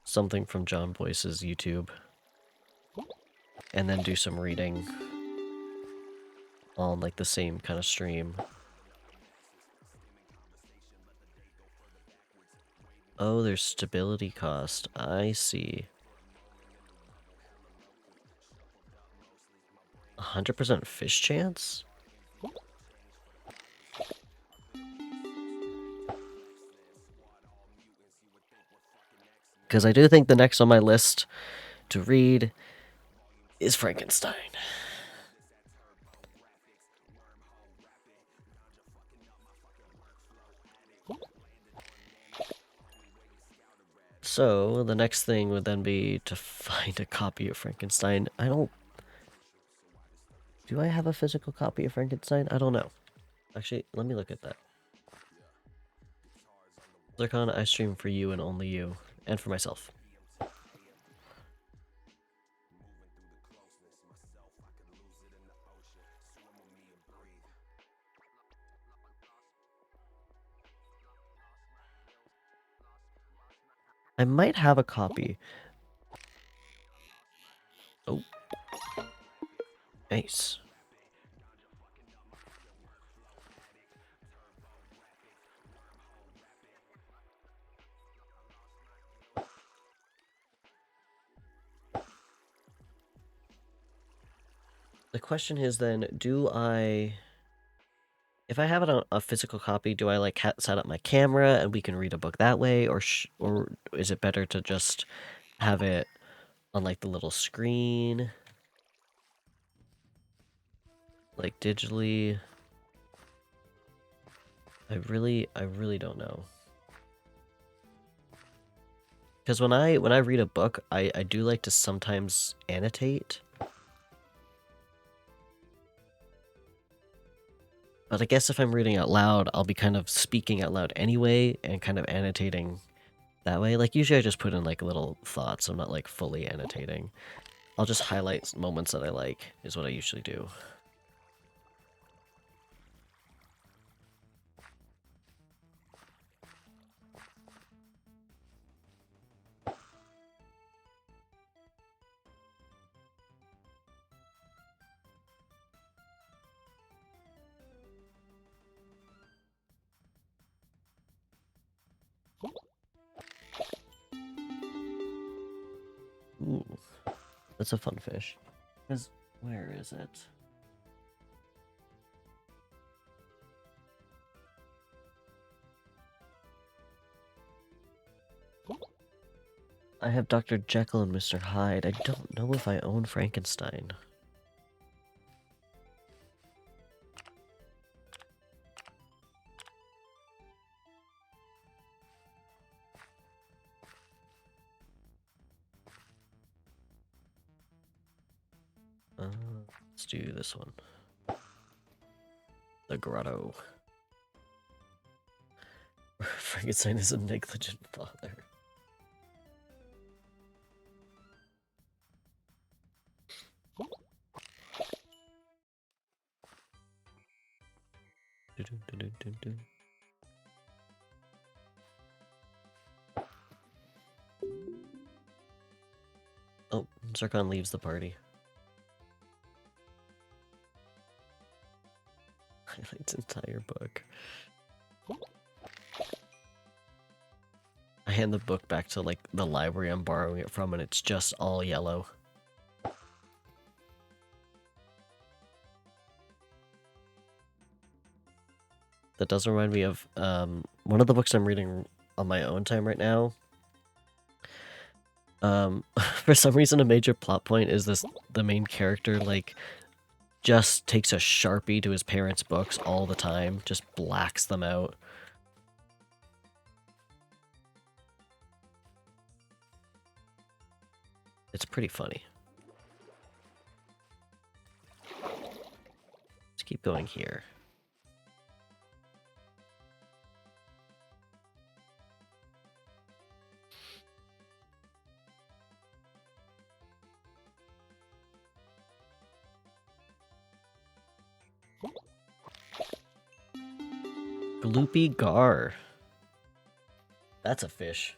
something from John Boyce's YouTube. And then do some reading on like the same kind of stream. Oh, there's stability cost. I see. 100% fish chance? Because I do think the next on my list to read is Frankenstein. So, the next thing would then be to find a copy of Frankenstein. Do I have a physical copy of Frankenstein? I don't know. Actually, let me look at that. Zircon, I stream for you and only you. And for myself. I might have a copy. Oh. Nice. The question is then, if I have it on a physical copy, do I like set up my camera and we can read a book that way, or is it better to just have it on like the little screen, like digitally? I really don't know. Because when I read a book, I do like to sometimes annotate. But I guess if I'm reading out loud, I'll be kind of speaking out loud anyway and kind of annotating that way. Like, usually I just put in, like, little thoughts. I'm not, like, fully annotating. I'll just highlight moments that I like, is what I usually do. Ooh, that's a fun fish. Where is it? I have Dr. Jekyll and Mr. Hyde. I don't know if I own Frankenstein. Let's do this one. The grotto. Frankenstein is a negligent father. Oh, Zircon leaves the party. Highlights entire book. I hand the book back to like the library I'm borrowing it from, and it's just all yellow. That does remind me of one of the books I'm reading on my own time right now. For some reason, a major plot point is the main character like just takes a Sharpie to his parents' books all the time, just blacks them out. It's pretty funny. Let's keep going here. Gloopy Gar. That's a fish.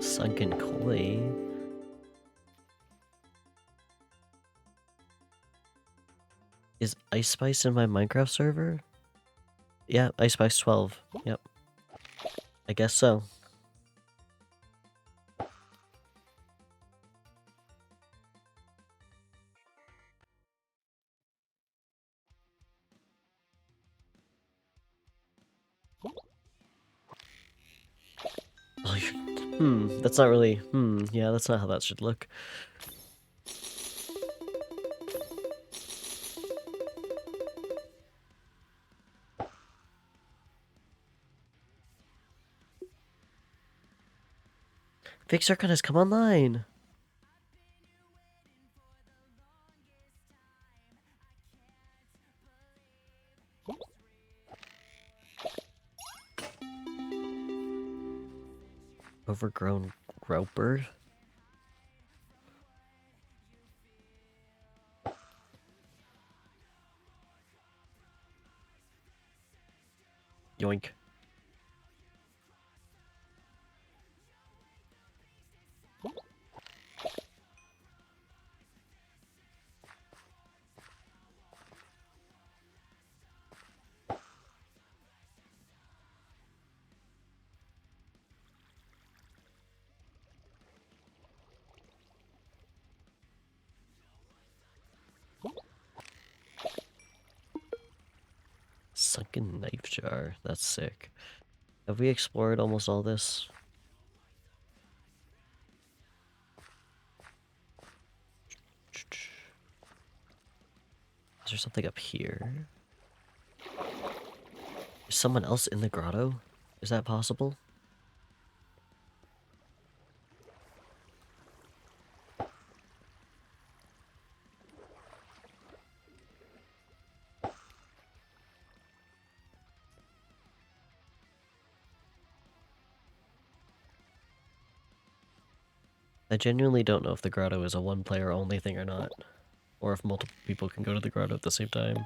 Sunken Koi. Is Ice Spice in my Minecraft server? Yeah, Ice Spice 12. Yep. I guess so. Oh, that's not really... yeah, that's not how that should look. Fake Zircon has come online! Overgrown Groper? Yoink. Sunken knife jar. That's sick. Have we explored almost all this? Is there something up here? Is someone else in the grotto? Is that possible? I genuinely don't know if the grotto is a one-player only thing or not. Or if multiple people can go to the grotto at the same time.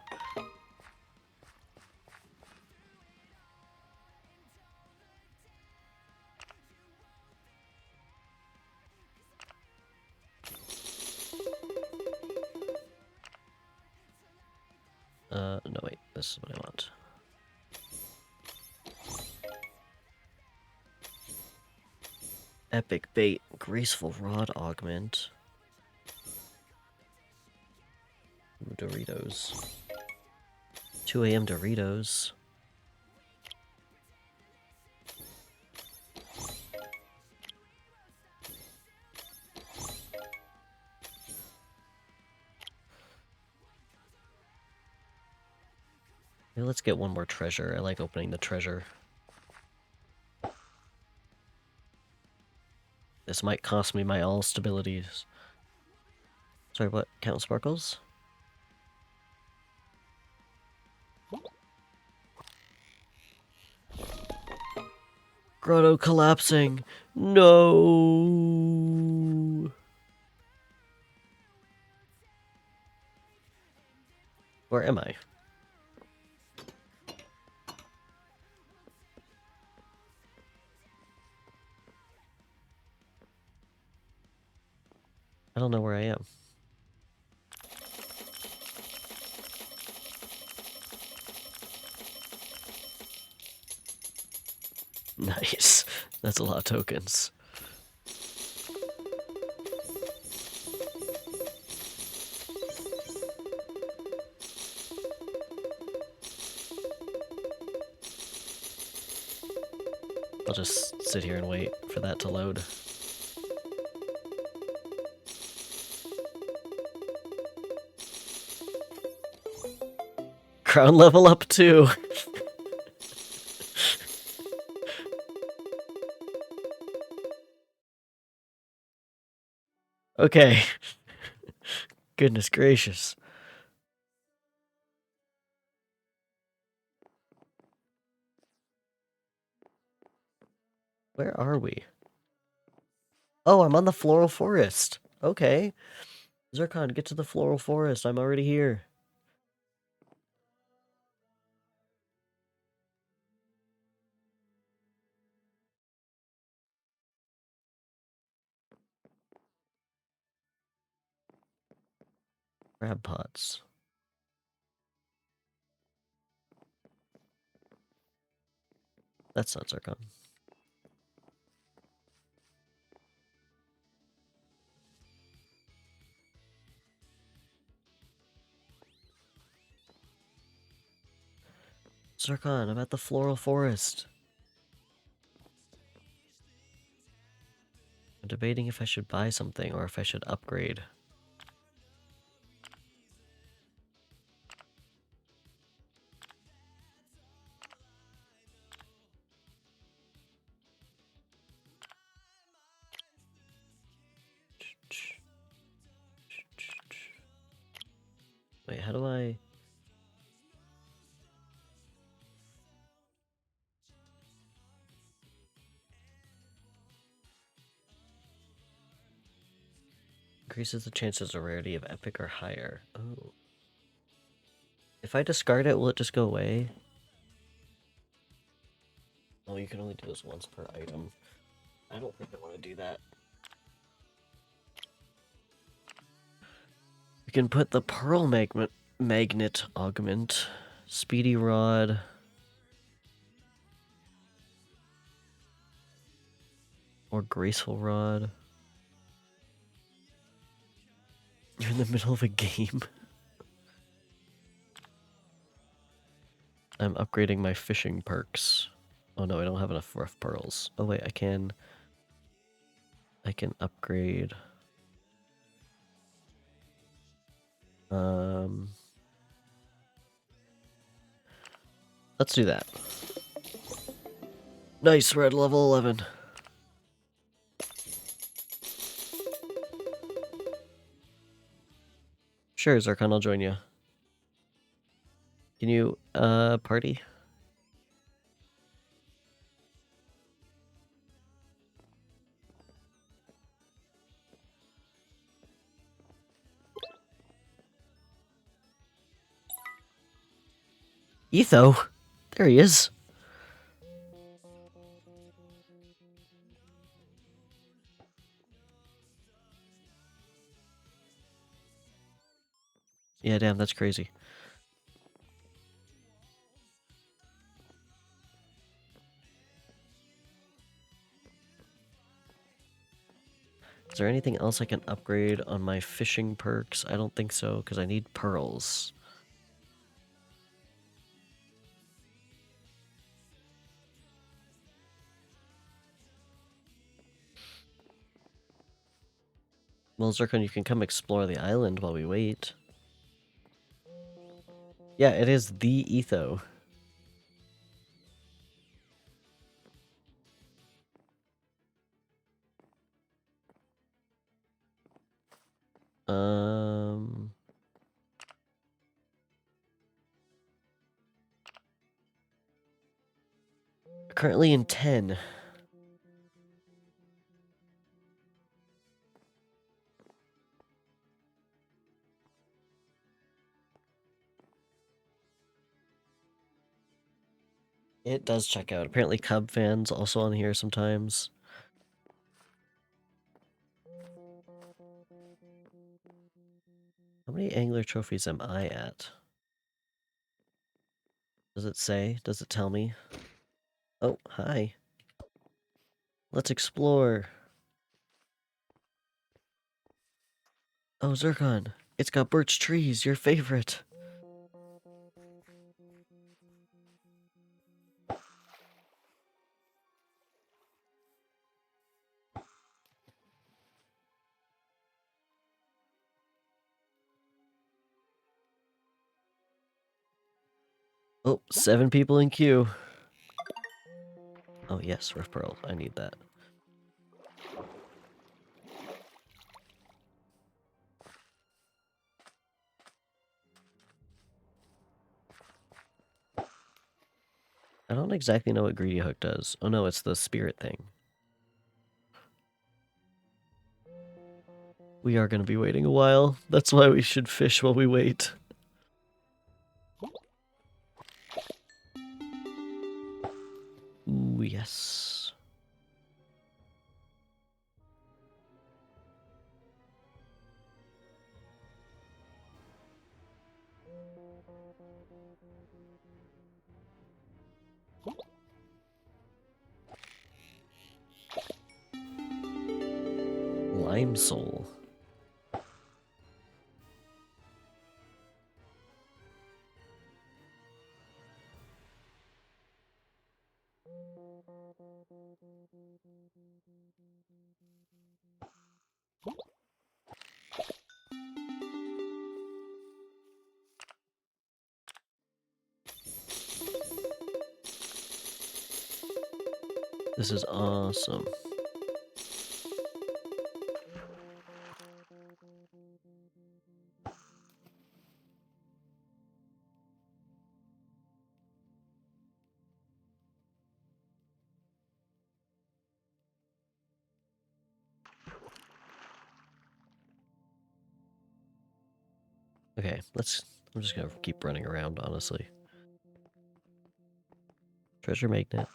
No wait, this is what I want. Epic bait, graceful rod augment. Ooh, Doritos. 2 a.m. Doritos. Okay, let's get one more treasure. I like opening the treasure. This might cost me my all stabilities. Sorry, what? Count sparkles? Grotto collapsing. No. Where am I? I don't know where I am. Nice. That's a lot of tokens. I'll just sit here and wait for that to load. Crown level up too. Okay. Goodness gracious. Where are we? Oh, I'm on the floral forest. Okay. Zircon, get to the floral forest. I'm already here. Crab pots. That's not Zircon. Zircon, I'm at the floral forest. I'm debating if I should buy something or if I should upgrade. Wait, how do I... Increases the chances of rarity of epic or higher. Oh. If I discard it, will it just go away? Oh, you can only do this once per item. I don't think I want to do that. We can put the pearl magnet augment, speedy rod, or graceful rod. You're in the middle of a game. I'm upgrading my fishing perks. Oh no, I don't have enough rough pearls. Oh wait, I can upgrade. Let's do that. Nice, we're at level 11. Sure, Zarkon, I'll join you. Can you, party? Etho? There he is. Yeah, damn, that's crazy. Is there anything else I can upgrade on my fishing perks? I don't think so, because I need pearls. Well, Zircon, you can come explore the island while we wait. Yeah, it is the Etho. currently in 10. It does check out. Apparently Cub fans also on here sometimes. How many angler trophies am I at? Does it say? Does it tell me? Oh, hi. Let's explore. Oh, Zircon. It's got birch trees, your favorite. Oh, 7 people in queue. Oh, yes, Rift Pearl. I need that. I don't exactly know what Greedy Hook does. Oh no, it's the spirit thing. We are going to be waiting a while. That's why we should fish while we wait. Ooh, yes. Lime Soul. This is awesome. Okay, I'm just gonna keep running around, honestly. Treasure magnet.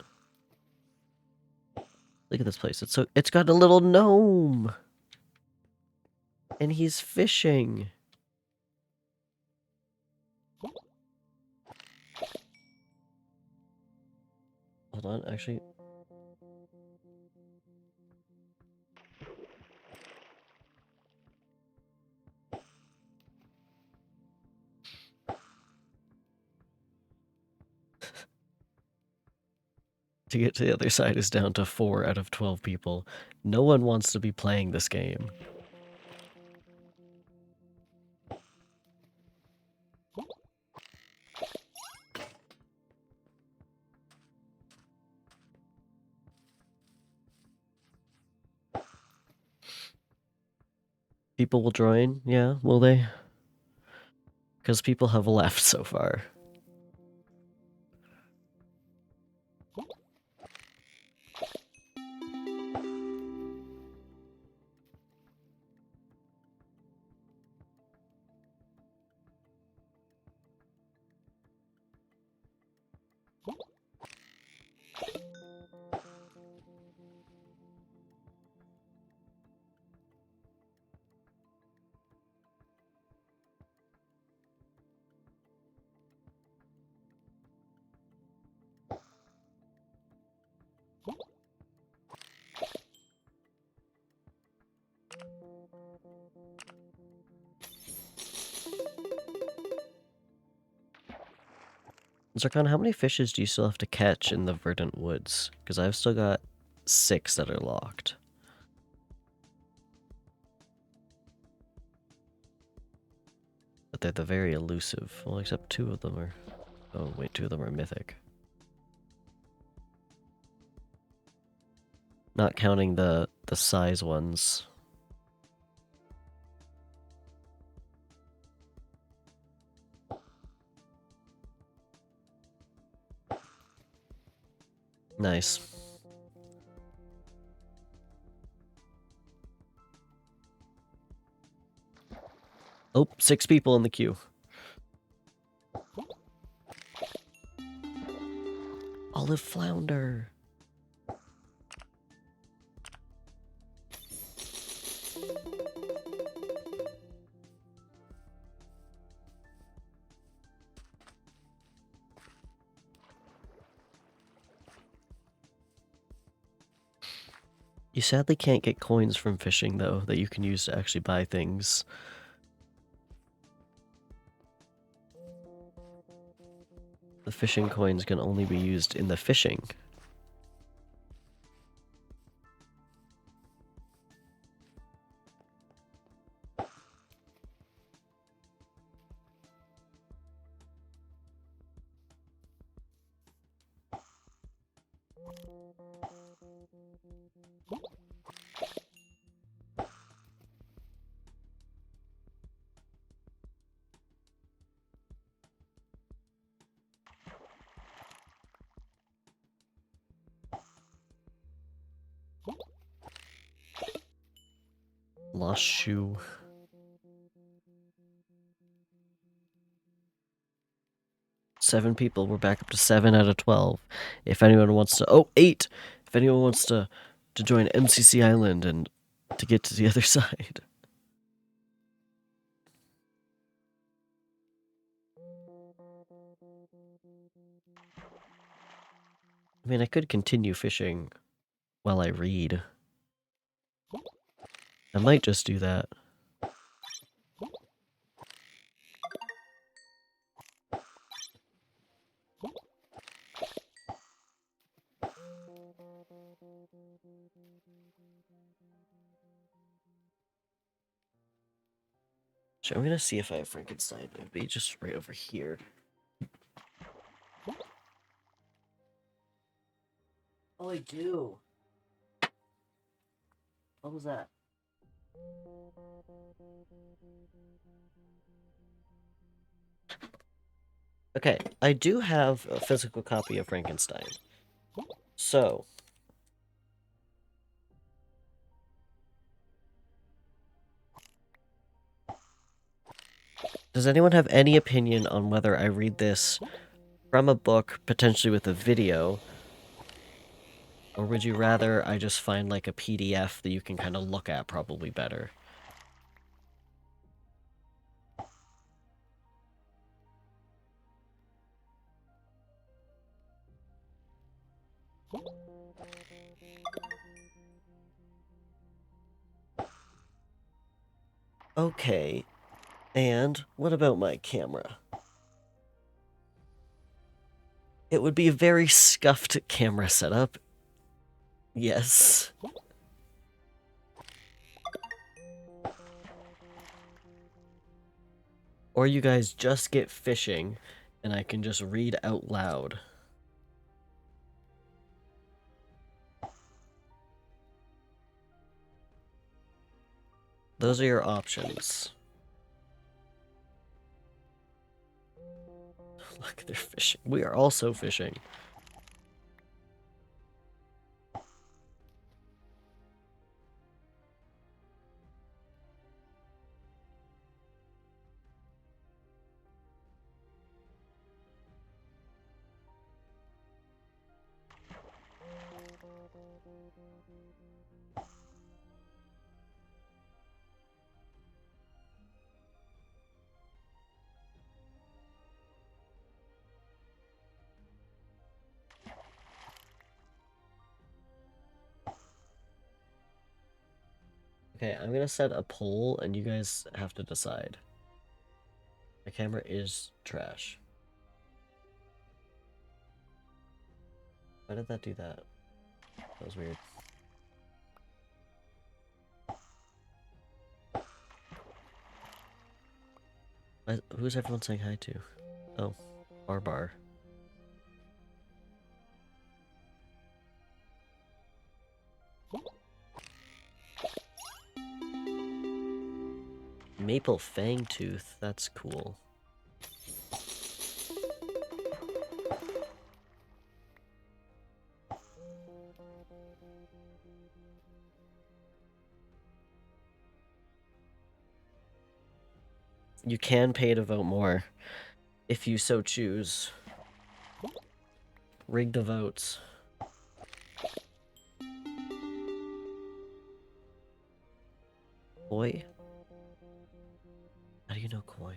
Look at this place. It's got a little gnome. And he's fishing. Hold on, actually. To get to the other side is down to 4 out of 12 people. No one wants to be playing this game. People will join? Yeah, will they? Because people have left so far. Zarkon, how many fishes do you still have to catch in the Verdant Woods? Because I've still got 6 that are locked. But they're very elusive. Well, except 2 of them are... Oh, wait, 2 of them are mythic. Not counting the size ones. Nice. Oh, 6 people in the queue. Olive flounder. You sadly can't get coins from fishing, though, that you can use to actually buy things. The fishing coins can only be used in the fishing. Lost shoe. Seven people. We're back up to 7 out of 12. If anyone wants to... Oh, 8! If anyone wants to join MCC Island and to get to the other side. I mean, I could continue fishing while I read. I might just do that. So I'm gonna see if I have Frankenstein. It'll be just right over here. Oh, I do. What was that? Okay, I do have a physical copy of Frankenstein. So... does anyone have any opinion on whether I read this from a book, potentially with a video, or would you rather I just find like a PDF that you can kind of look at probably better? Okay, and what about my camera? It would be a very scuffed camera setup. Yes. Or you guys just get fishing, and I can just read out loud. Those are your options. Look, they're fishing. We are also fishing. Okay, I'm gonna set a poll, and you guys have to decide. My camera is trash. Why did that do that? That was weird. Who's everyone saying hi to? Oh, Barbar. Maple Fangtooth, that's cool. You can pay to vote more if you so choose. Rig the votes. Koi? How do you know Koi?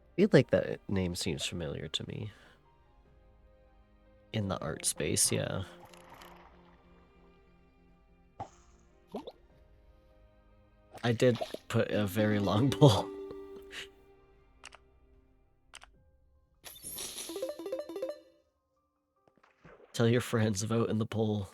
I feel like that name seems familiar to me. In the art space, yeah. I did put a very long poll. Tell your friends, vote in the poll.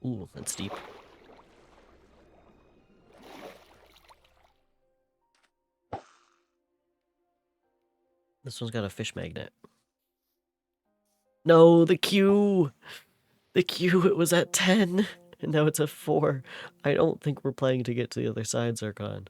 Ooh, that's deep. This one's got a fish magnet. No, the queue! The queue, it was at 10, and now it's at 4. I don't think we're playing to get to the other side, Zircon.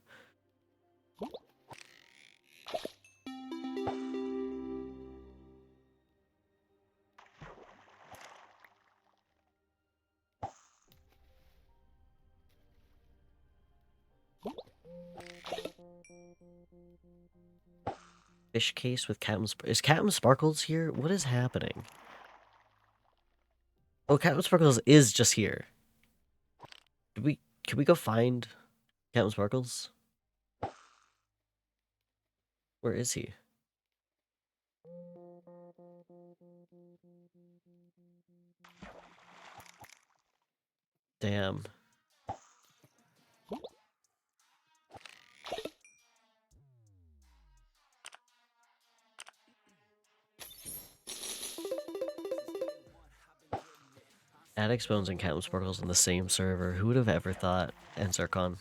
Fish case with Captain Is Captain Sparkles here? What is happening? Oh, Captain Sparkles is just here. Can we go find Captain Sparkles? Where is he? Damn. Addicts Bones and Captain Sparkles on the same server. Who would have ever thought? And Zircon.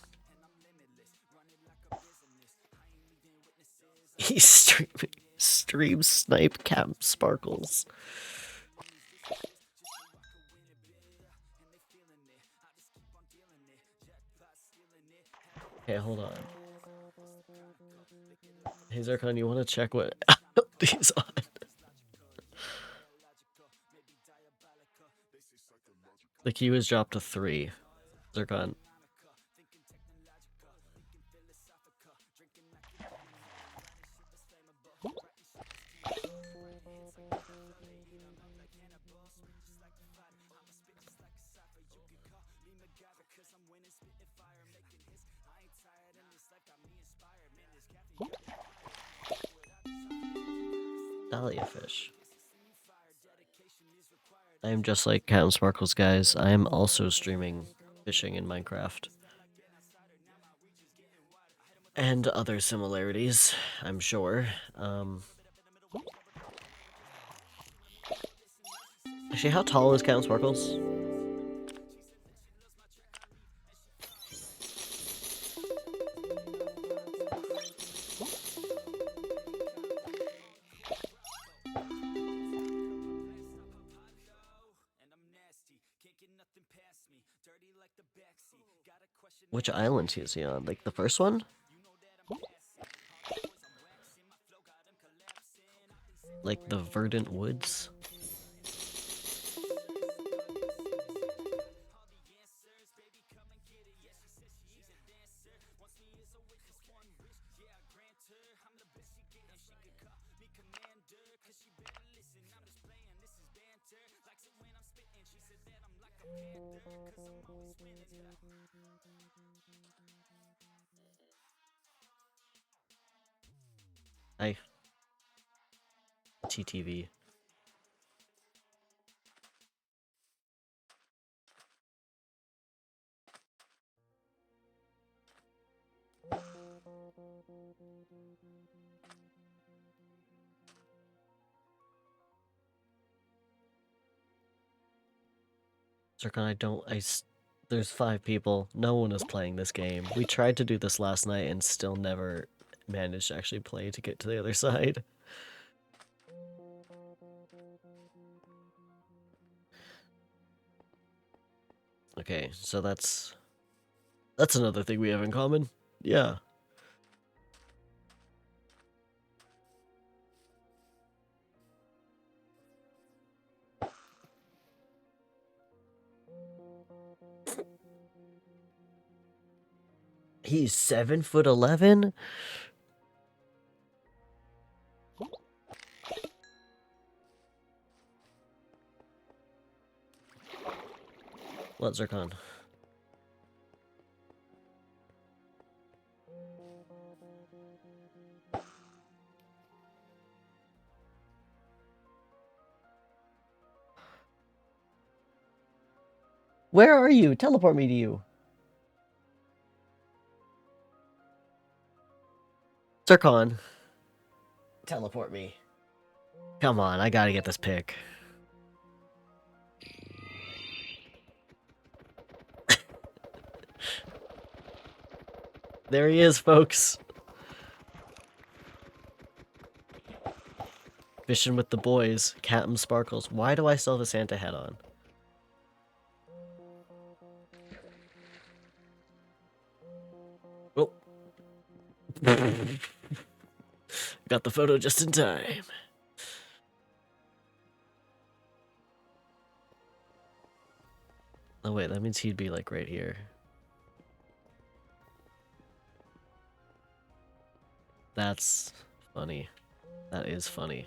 He's streaming. Stream snipe Captain Sparkles. Okay, hold on. Hey Zircon, you want to check what he's on? The queue is dropped to 3. Zircon. Dahlia fish. I am just like Captain Sparkles, guys. I am also streaming fishing in Minecraft. And other similarities, I'm sure. Actually, how tall is Captain Sparkles? Which island is he on? Like the first one? Like the Verdant Woods? pt.TV. Zircon, there's 5 people. No one is playing this game. We tried to do this last night and still never managed to actually play to get to the other side. Okay, so that's another thing we have in common. Yeah. He's 7'11"? What, Zircon? Where are you? Teleport me to you. Zircon. Teleport me. Come on, I gotta get this pick. There he is, folks. Fishing with the boys. Captain Sparkles. Why do I still have a Santa hat on? Oh. Got the photo just in time. Oh wait, that means he'd be like right here. That's funny. That is funny.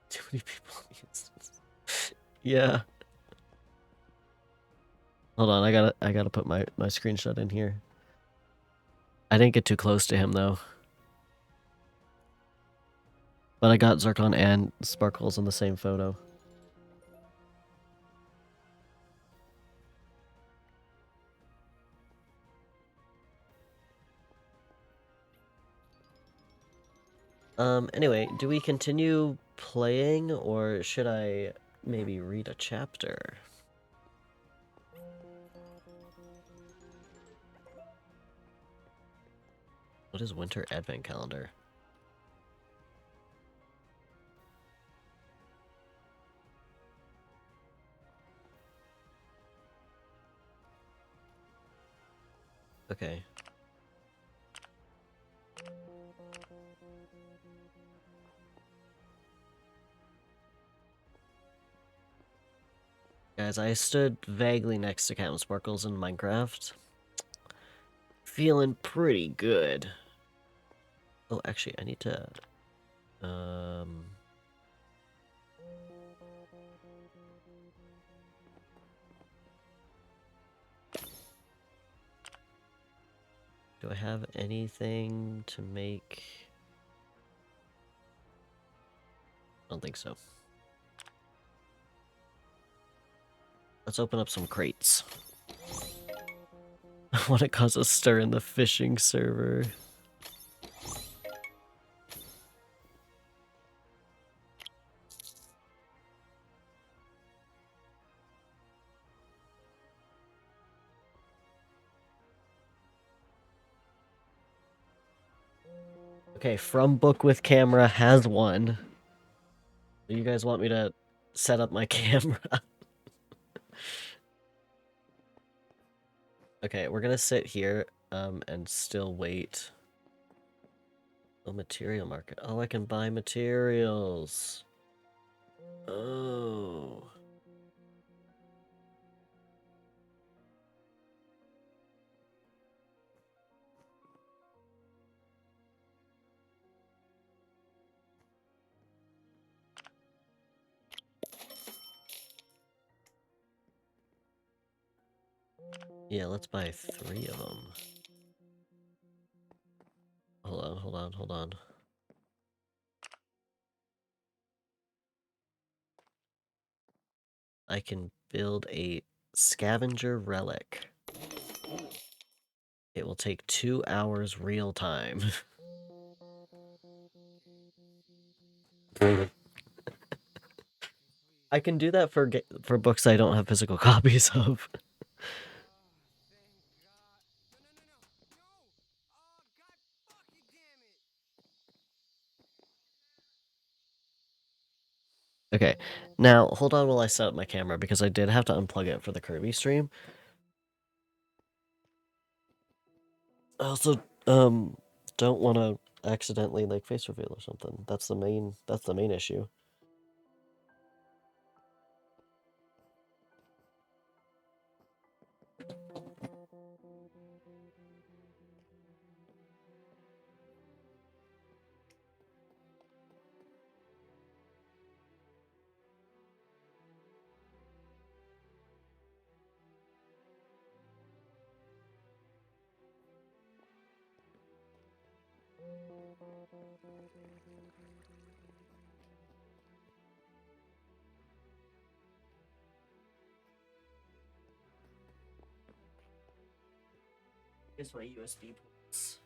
Too many people in the instance. Yeah. Hold on, I gotta put my screenshot in here. I didn't get too close to him though. But I got Zircon and Sparkles in the same photo. Anyway, do we continue playing or should I maybe read a chapter? What is Winter Advent Calendar? Okay. Guys, I stood vaguely next to Captain Sparkles in Minecraft. Feeling pretty good. Oh, actually, I need to... Do I have anything to make... I don't think so. Let's open up some crates. I want to cause a stir in the fishing server. Okay, From Book with Camera has one. Do you guys want me to set up my camera? Okay, we're gonna sit here, and still wait. Oh, material market. Oh, I can buy materials. Oh. Yeah, let's buy 3 of them. Hold on, hold hold on. I can build a scavenger relic. It will take 2 hours real time. I can do that for books I don't have physical copies of. Okay, now hold on while I set up my camera because I did have to unplug it for the Kirby stream. I also don't want to accidentally like face reveal or something. That's the main issue. Here's my USB ports.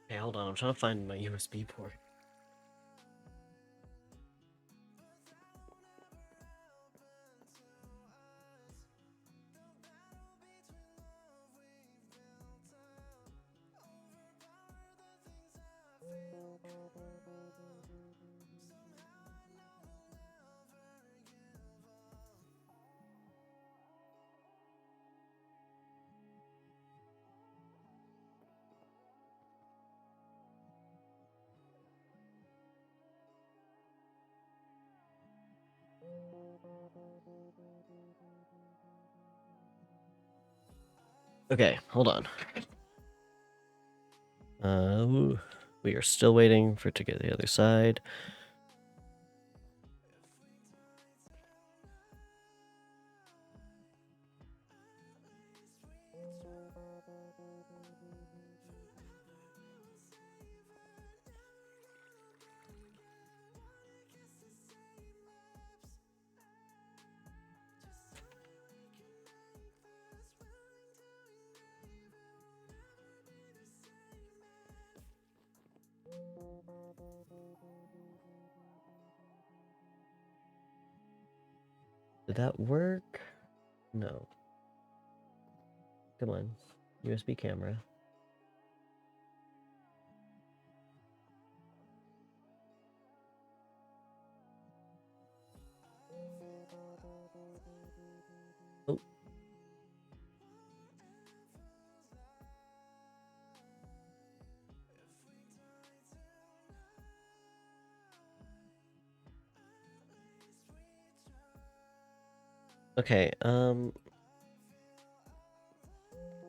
Hey, hold on. I'm trying to find my USB port. Okay, hold on. We are still waiting for it to get to the other side. Did that work? No. Come on. USB camera. Oh. Okay, I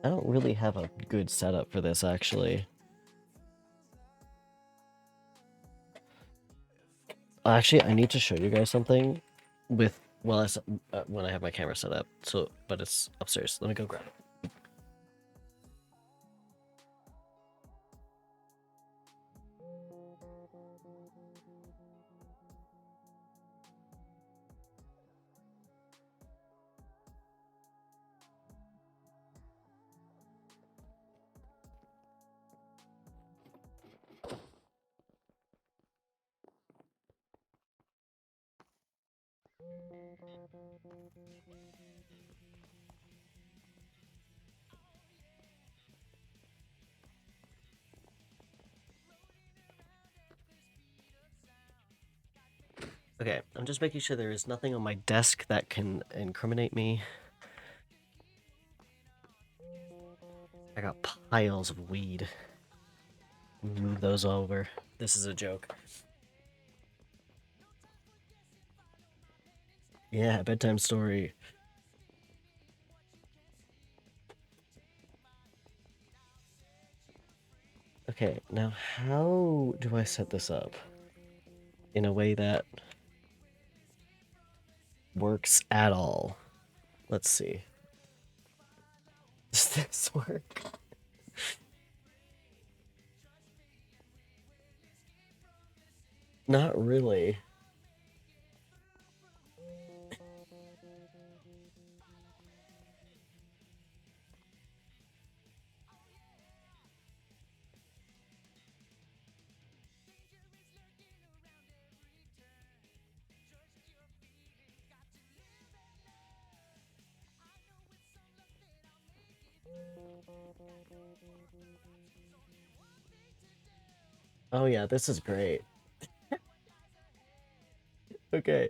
don't really have a good setup for this, actually. Actually, I need to show you guys something with, well, when I have my camera set up. So, but it's upstairs. Let me go grab it. Okay, I'm just making sure there is nothing on my desk that can incriminate me. I got piles of weed. Move those over. This is a joke. Yeah, bedtime story. Okay, now how do I set this up in a way that works at all? Let's see. Does this work? Not really. Oh yeah, this is great. Okay.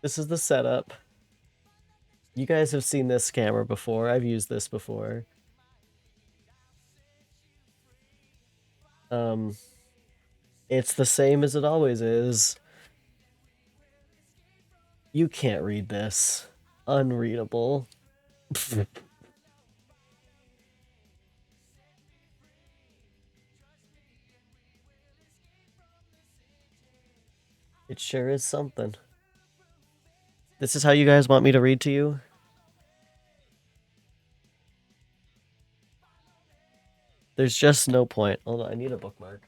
This is the setup. You guys have seen this camera before. I've used this before. It's the same as it always is. You can't read this. Unreadable. It sure is something. This is how you guys want me to read to you? There's just no point. Hold on, I need a bookmark.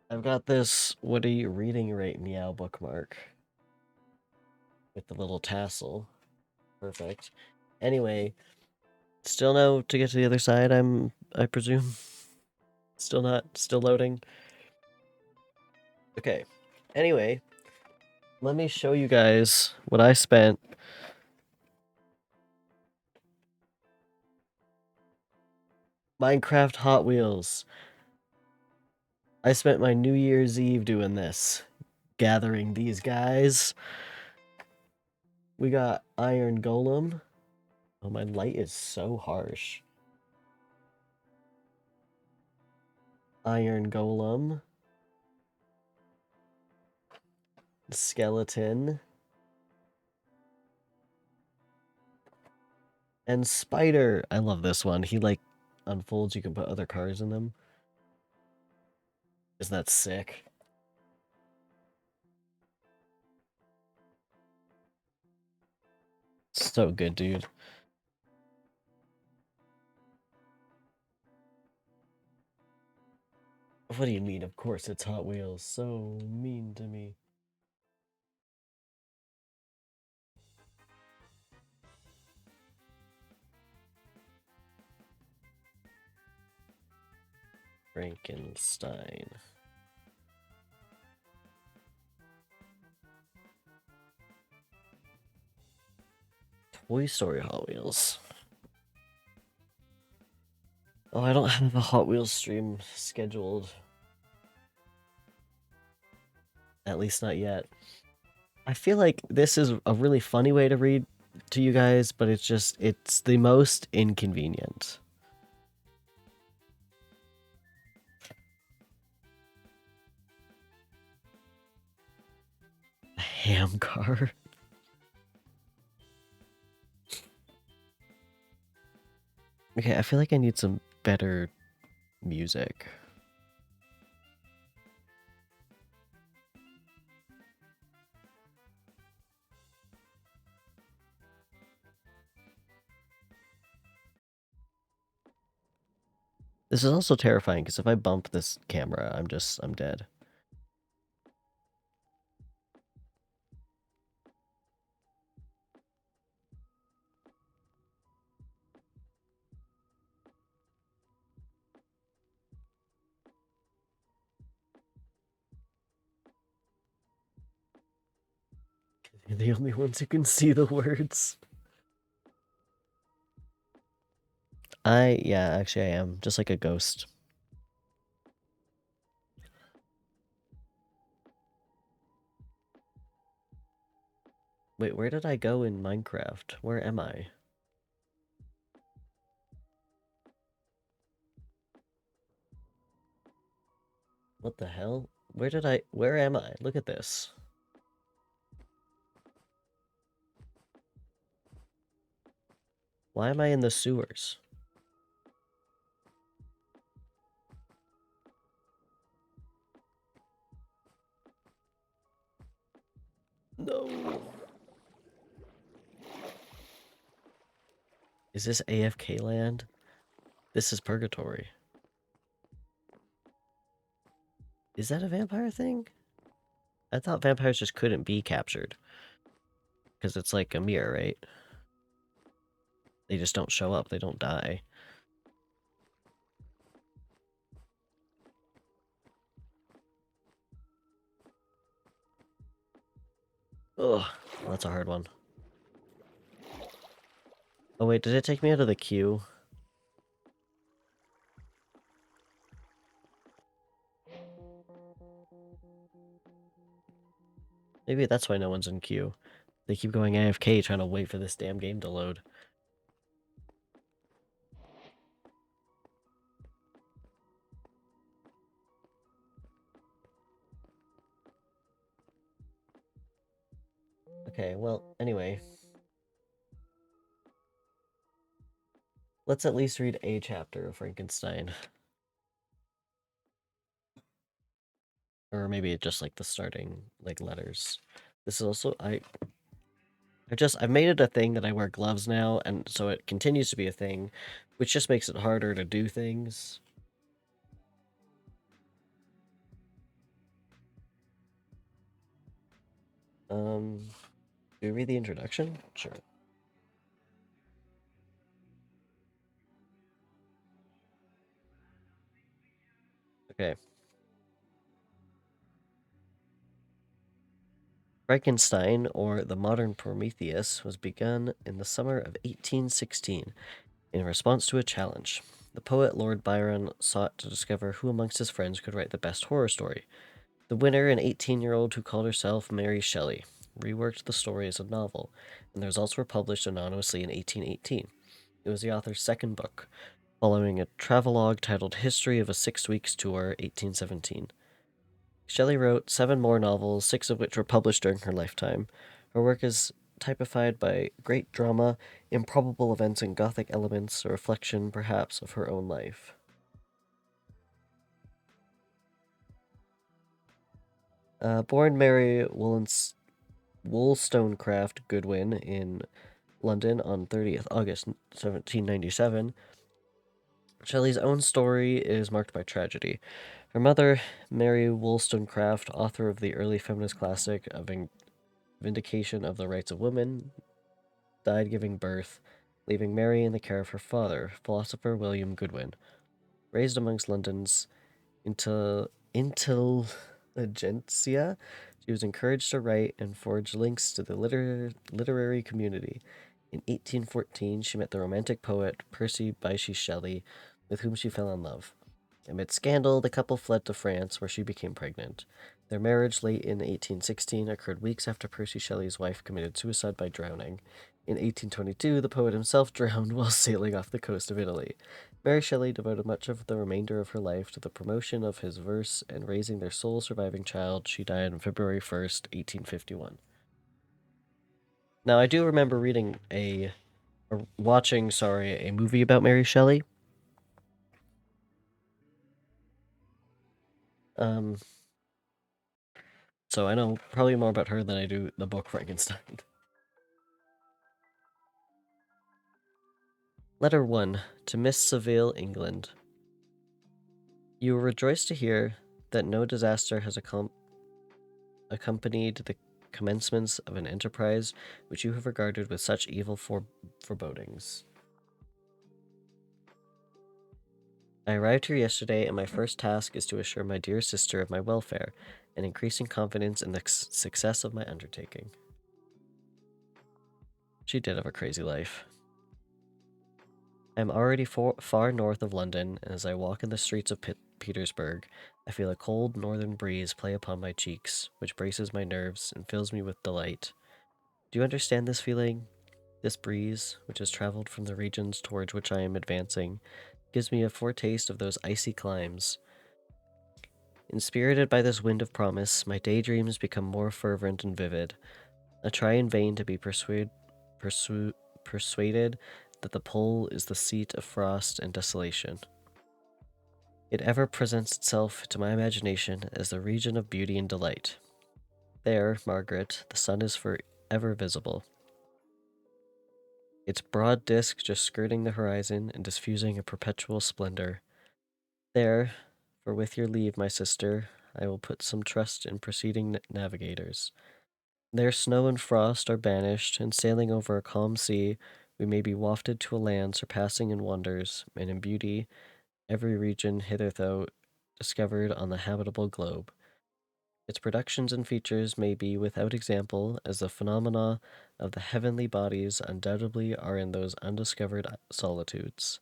I've got this "What are you reading right meow" bookmark with the little tassel. Perfect. Anyway, still no to get to the other side, I presume. Still not, still loading. Okay. Anyway, let me show you guys what I spent Minecraft Hot Wheels. I spent my New Year's Eve doing this, gathering these guys. We got Iron Golem. Oh, my light is so harsh. Iron Golem. Skeleton. And Spider. I love this one. He, like, unfolds. You can put other cars in them. Isn't that sick? So good, dude. What do you mean? Of course it's Hot Wheels. So mean to me. Frankenstein. Toy Story Hot Wheels. Oh, I don't have a Hot Wheels stream scheduled. At least not yet. I feel like this is a really funny way to read to you guys, but it's the most inconvenient. A ham car. Okay, I feel like I need some better music. This is also terrifying because if I bump this camera, I'm dead. You're the only ones who can see the words. Yeah, actually I am. Just like a ghost. Wait, where did I go in Minecraft? Where am I? What the hell? Where am I? Look at this. Why am I in the sewers? No. Is this AFK land? This is purgatory. Is that a vampire thing? I thought vampires just couldn't be captured. Because it's like a mirror, right? They just don't show up, they don't die. Ugh, that's a hard one. Oh wait, did it take me out of the queue? Maybe that's why no one's in queue. They keep going AFK trying to wait for this damn game to load. Okay, well, anyway. Let's at least read a chapter of Frankenstein. Or maybe just like the starting like letters. This is also I've made it a thing that I wear gloves now, and so it continues to be a thing, which just makes it harder to do things. Do you read the introduction? Sure. Okay. Frankenstein, or the modern Prometheus, was begun in the summer of 1816 in response to a challenge. The poet Lord Byron sought to discover who amongst his friends could write the best horror story. The winner, an 18-year-old who called herself Mary Shelley, reworked the story as a novel, and the results were published anonymously in 1818. It was the author's second book, following a travelogue titled History of a Six Weeks Tour, 1817. Shelley wrote 7 more novels, 6 of which were published during her lifetime. Her work is typified by great drama, improbable events, and gothic elements, a reflection, perhaps, of her own life. Born Mary Wollstonecraft Goodwin in London on 30th August 1797, Shelley's own story is marked by tragedy. Her mother, Mary Wollstonecraft, author of the early feminist classic A Vindication of the Rights of Women, died giving birth, leaving Mary in the care of her father, philosopher William Goodwin. Raised amongst London's intelligentsia, she was encouraged to write and forge links to the literary community. In 1814, she met the romantic poet Percy Bysshe Shelley, with whom she fell in love. Amid scandal, the couple fled to France, where she became pregnant. Their marriage, late in 1816, occurred weeks after Percy Shelley's wife committed suicide by drowning. In 1822, the poet himself drowned while sailing off the coast of Italy. Mary Shelley devoted much of the remainder of her life to the promotion of his verse and raising their sole surviving child. She died on February 1st, 1851. Now, I do remember watching a movie about Mary Shelley. So I know probably more about her than I do the book Frankenstein. Letter 1 to Miss Seville, England. You will rejoice to hear that no disaster has accompanied the commencements of an enterprise which you have regarded with such evil forebodings. I arrived here yesterday, and my first task is to assure my dear sister of my welfare and increasing confidence in the success of my undertaking. She did have a crazy life. I am already far north of London, and as I walk in the streets of Petersburg, I feel a cold northern breeze play upon my cheeks, which braces my nerves and fills me with delight. Do you understand this feeling? This breeze, which has traveled from the regions towards which I am advancing, gives me a foretaste of those icy climes. Inspirited by this wind of promise, my daydreams become more fervent and vivid. I try in vain to be persuaded that the pole is the seat of frost and desolation. It ever presents itself to my imagination as the region of beauty and delight. There, Margaret, the sun is for ever visible, its broad disk just skirting the horizon and diffusing a perpetual splendor. There, for with your leave, my sister, I will put some trust in preceding navigators. There snow and frost are banished, and sailing over a calm sea, we may be wafted to a land surpassing in wonders and in beauty every region hitherto discovered on the habitable globe. Its productions and features may be without example, as the phenomena of the heavenly bodies undoubtedly are in those undiscovered solitudes,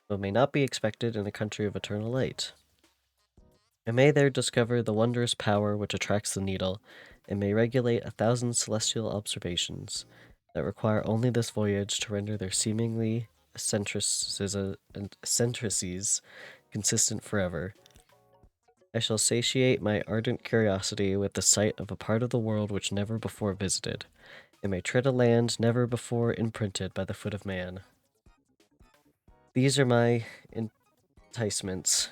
but may not be expected in a country of eternal light. I may there discover the wondrous power which attracts the needle, and may regulate 1,000 celestial observations that require only this voyage to render their seemingly eccentricities consistent forever. I shall satiate my ardent curiosity with the sight of a part of the world which never before visited, and may tread a land never before imprinted by the foot of man. These are my enticements,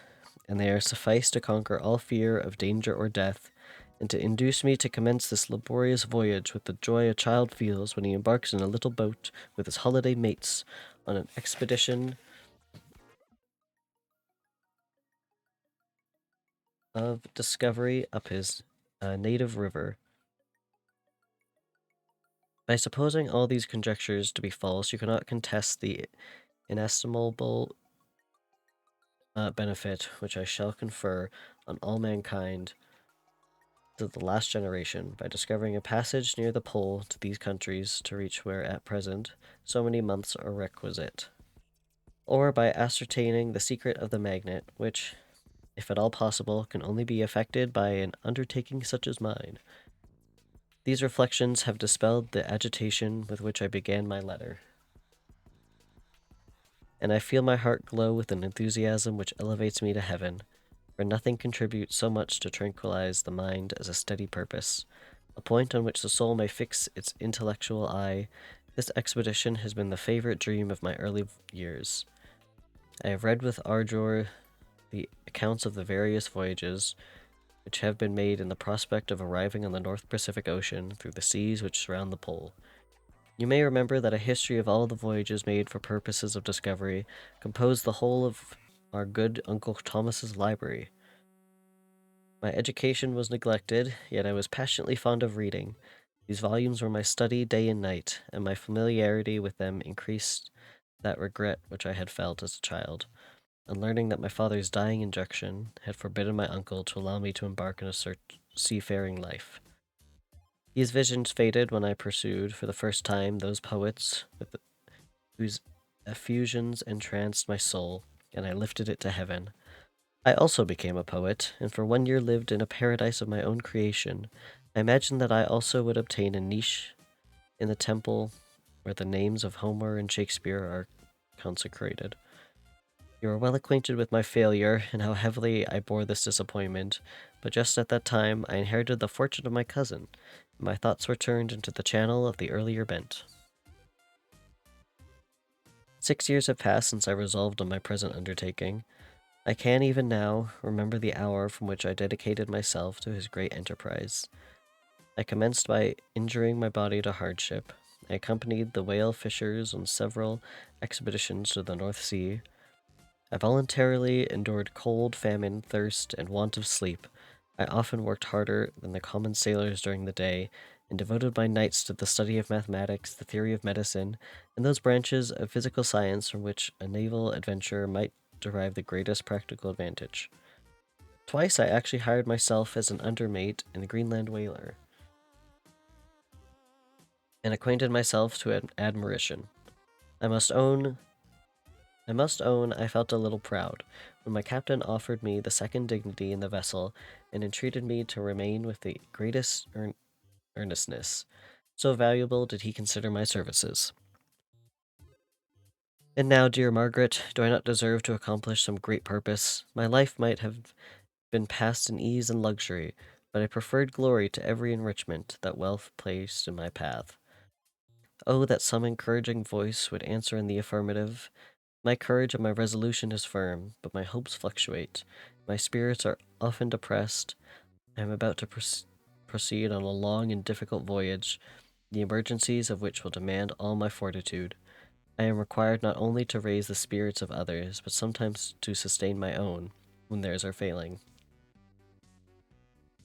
and they are suffice to conquer all fear of danger or death, and to induce me to commence this laborious voyage with the joy a child feels when he embarks in a little boat with his holiday mates on an expedition of discovery up his native river. By supposing all these conjectures to be false, you cannot contest the inestimable benefit which I shall confer on all mankind to the last generation by discovering a passage near the pole to these countries to reach where at present so many months are requisite, or by ascertaining the secret of the magnet, which, if at all possible, can only be effected by an undertaking such as mine. These reflections have dispelled the agitation with which I began my letter, and I feel my heart glow with an enthusiasm which elevates me to heaven, for nothing contributes so much to tranquilize the mind as a steady purpose, a point on which the soul may fix its intellectual eye. This expedition has been the favorite dream of my early years. I have read with ardor the accounts of the various voyages which have been made in the prospect of arriving on the North Pacific Ocean through the seas which surround the pole. You may remember that a history of all the voyages made for purposes of discovery composed the whole of our good Uncle Thomas's library. My education was neglected, yet I was passionately fond of reading. These volumes were my study day and night, and my familiarity with them increased that regret which I had felt as a child, on learning that my father's dying injunction had forbidden my uncle to allow me to embark in a seafaring life. These visions faded when I pursued, for the first time, those poets whose effusions entranced my soul, and I lifted it to heaven. I also became a poet, and for 1 year lived in a paradise of my own creation. I imagined that I also would obtain a niche in the temple where the names of Homer and Shakespeare are consecrated. You are well acquainted with my failure and how heavily I bore this disappointment, but just at that time I inherited the fortune of my cousin, and my thoughts were turned into the channel of the earlier bent. 6 years have passed since I resolved on my present undertaking. I can, even now, remember the hour from which I dedicated myself to his great enterprise. I commenced by injuring my body to hardship. I accompanied the whale fishers on several expeditions to the North Sea. I voluntarily endured cold, famine, thirst, and want of sleep. I often worked harder than the common sailors during the day, and devoted my nights to the study of mathematics, the theory of medicine, and those branches of physical science from which a naval adventurer might derive the greatest practical advantage. Twice I actually hired myself as an undermate in the Greenland whaler. and acquainted myself to admiration. I must own I felt a little proud when my captain offered me the second dignity in the vessel and entreated me to remain with the greatest earnestness. So valuable did he consider my services. And now, dear Margaret, do I not deserve to accomplish some great purpose? My life might have been passed in ease and luxury, but I preferred glory to every enrichment that wealth placed in my path. Oh, that some encouraging voice would answer in the affirmative. My courage and my resolution is firm, but my hopes fluctuate. My spirits are often depressed. I am about to proceed on a long and difficult voyage, the emergencies of which will demand all my fortitude. I am required not only to raise the spirits of others, but sometimes to sustain my own, when theirs are failing.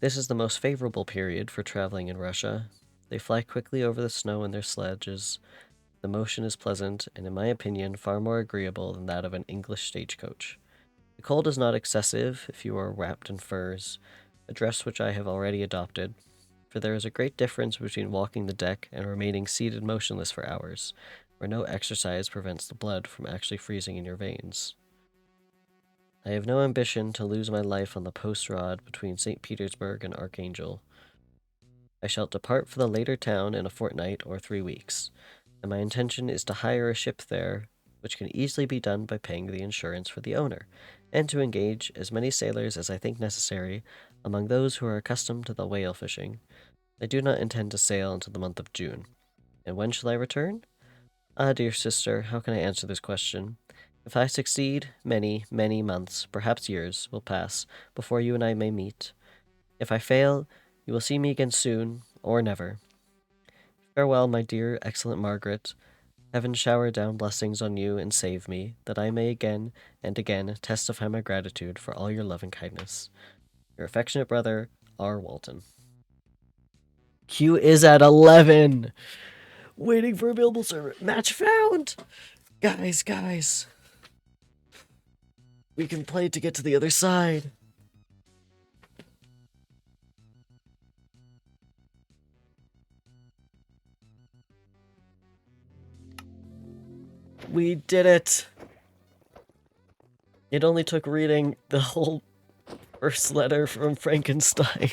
This is the most favorable period for traveling in Russia. They fly quickly over the snow in their sledges. The motion is pleasant, and in my opinion, far more agreeable than that of an English stagecoach. The cold is not excessive if you are wrapped in furs, a dress which I have already adopted, for there is a great difference between walking the deck and remaining seated motionless for hours, where no exercise prevents the blood from actually freezing in your veins. I have no ambition to lose my life on the post rod between St. Petersburg and Archangel. I shall depart for the later town in a fortnight or 3 weeks, and my intention is to hire a ship there, which can easily be done by paying the insurance for the owner, and to engage as many sailors as I think necessary among those who are accustomed to the whale fishing. I do not intend to sail until the month of June. And when shall I return? Ah, dear sister, how can I answer this question? If I succeed, many, many months, perhaps years, will pass before you and I may meet. If I fail, you will see me again soon, or never. Farewell, my dear, excellent Margaret. Heaven shower down blessings on you and save me, that I may again and again testify my gratitude for all your love and kindness. Your affectionate brother, R. Walton. Q is at 11. Waiting for available server. Match found! Guys. We can play to get to the other side. We did it! It only took reading the whole first letter from Frankenstein.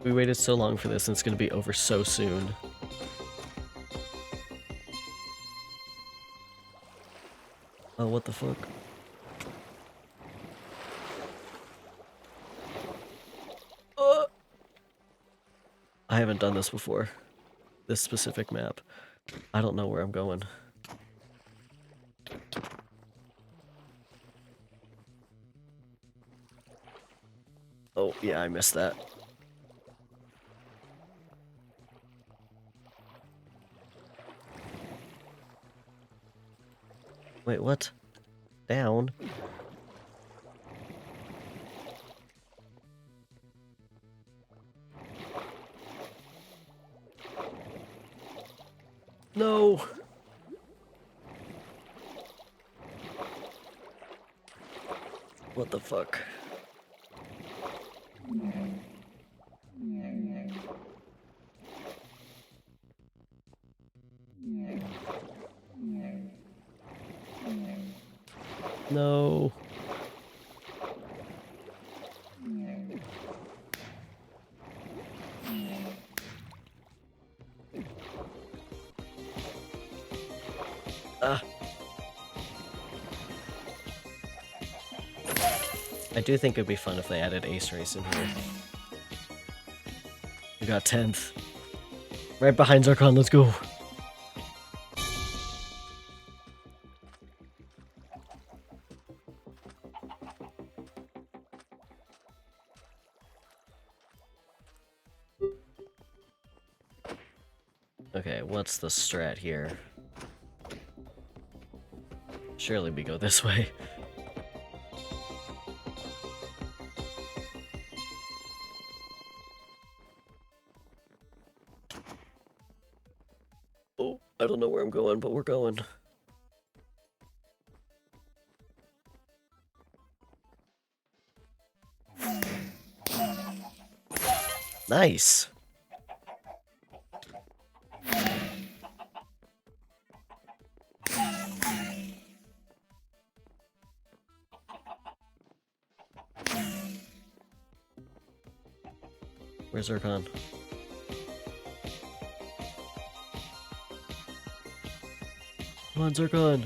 We waited so long for this and it's gonna be over so soon. Oh, what the fuck? I haven't done this before. This specific map. I don't know where I'm going. Oh, yeah, I missed that. Wait, what? Down? No! What the fuck? No. I do think it'd be fun if they added Ace Race in here. We got 10th. Right behind Zarkon, let's go. Okay, what's the strat here? Surely we go this way. Oh, I don't know where I'm going, but we're going. Nice. Where's Zircon? Come on, Zircon.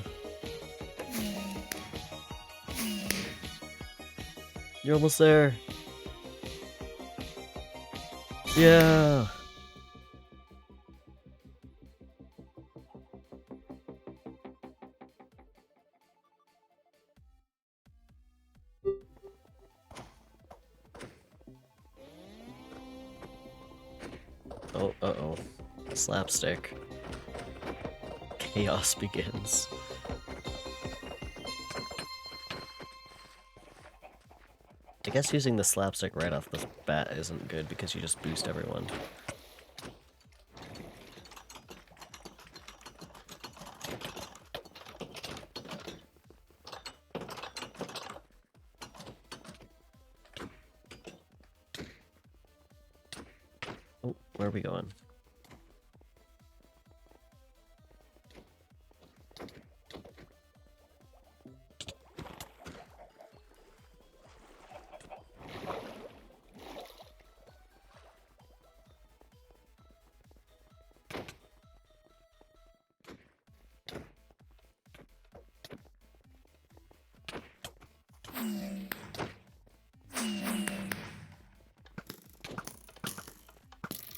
You're almost there. Yeah. Oh, uh-oh. Slapstick. Chaos begins. I guess using the slapstick right off the bat isn't good because you just boost everyone. Oh, where are we going?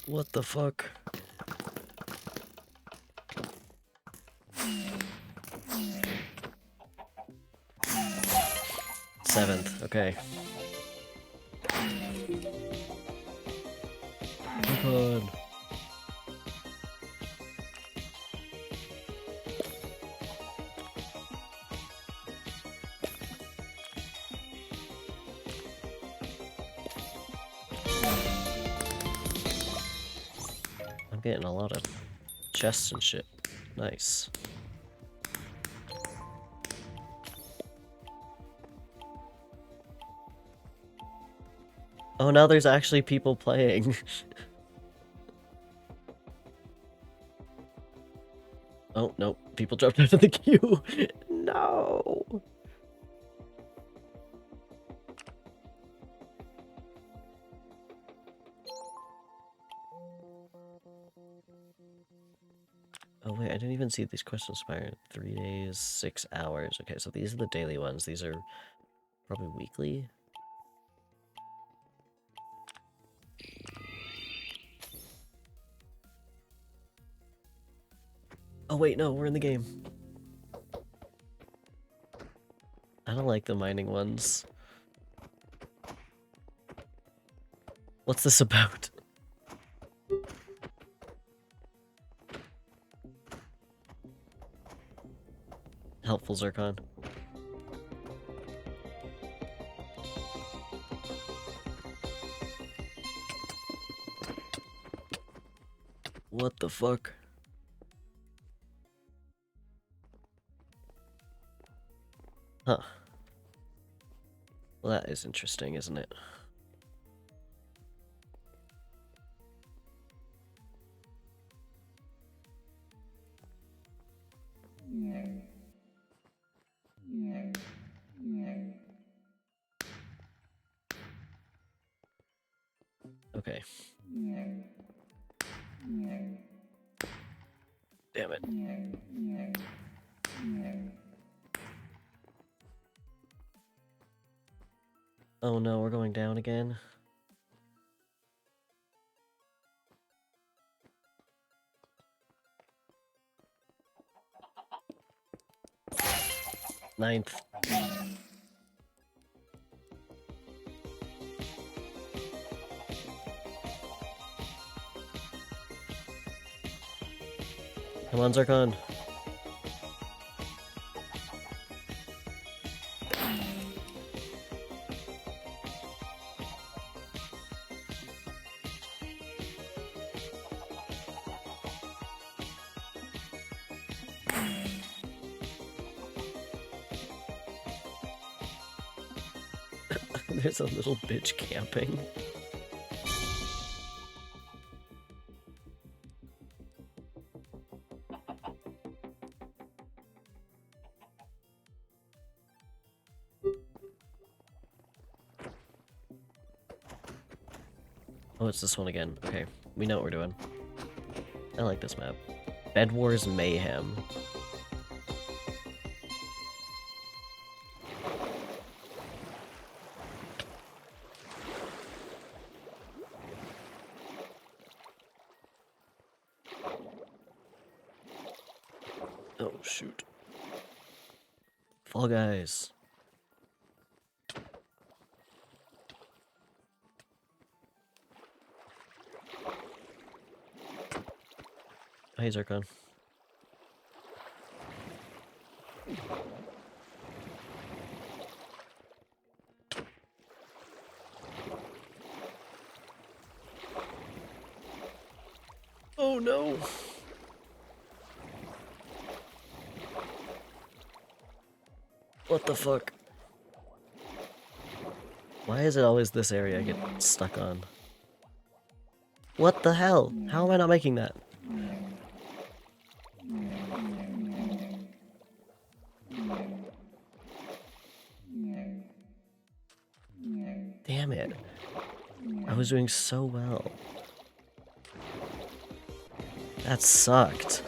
What the fuck? Seventh, okay. Oh god. I'm getting a lot of chests and shit. Nice. Oh, now there's actually people playing. Oh, no. People dropped out of the queue. No. Oh, wait. I didn't even see these questions expire. 3 days, 6 hours. Okay, so these are the daily ones. These are probably weekly. Oh, wait. No, we're in the game. I don't like the mining ones. What's this about? Helpful Zircon. What the fuck? Huh. Well, that is interesting, isn't it? Okay. Damn it. Oh no, we're going down again. Ninth. Come on, Zircon. There's a little bitch camping. Oh, it's this one again. Okay, we know what we're doing. I like this map. Bed Wars Mayhem. Oh, shoot. Fall Guys. Hey, Zircon. Oh no! What the fuck? Why is it always this area I get stuck on? What the hell? How am I not making that? Damn it. I was doing so well. That sucked.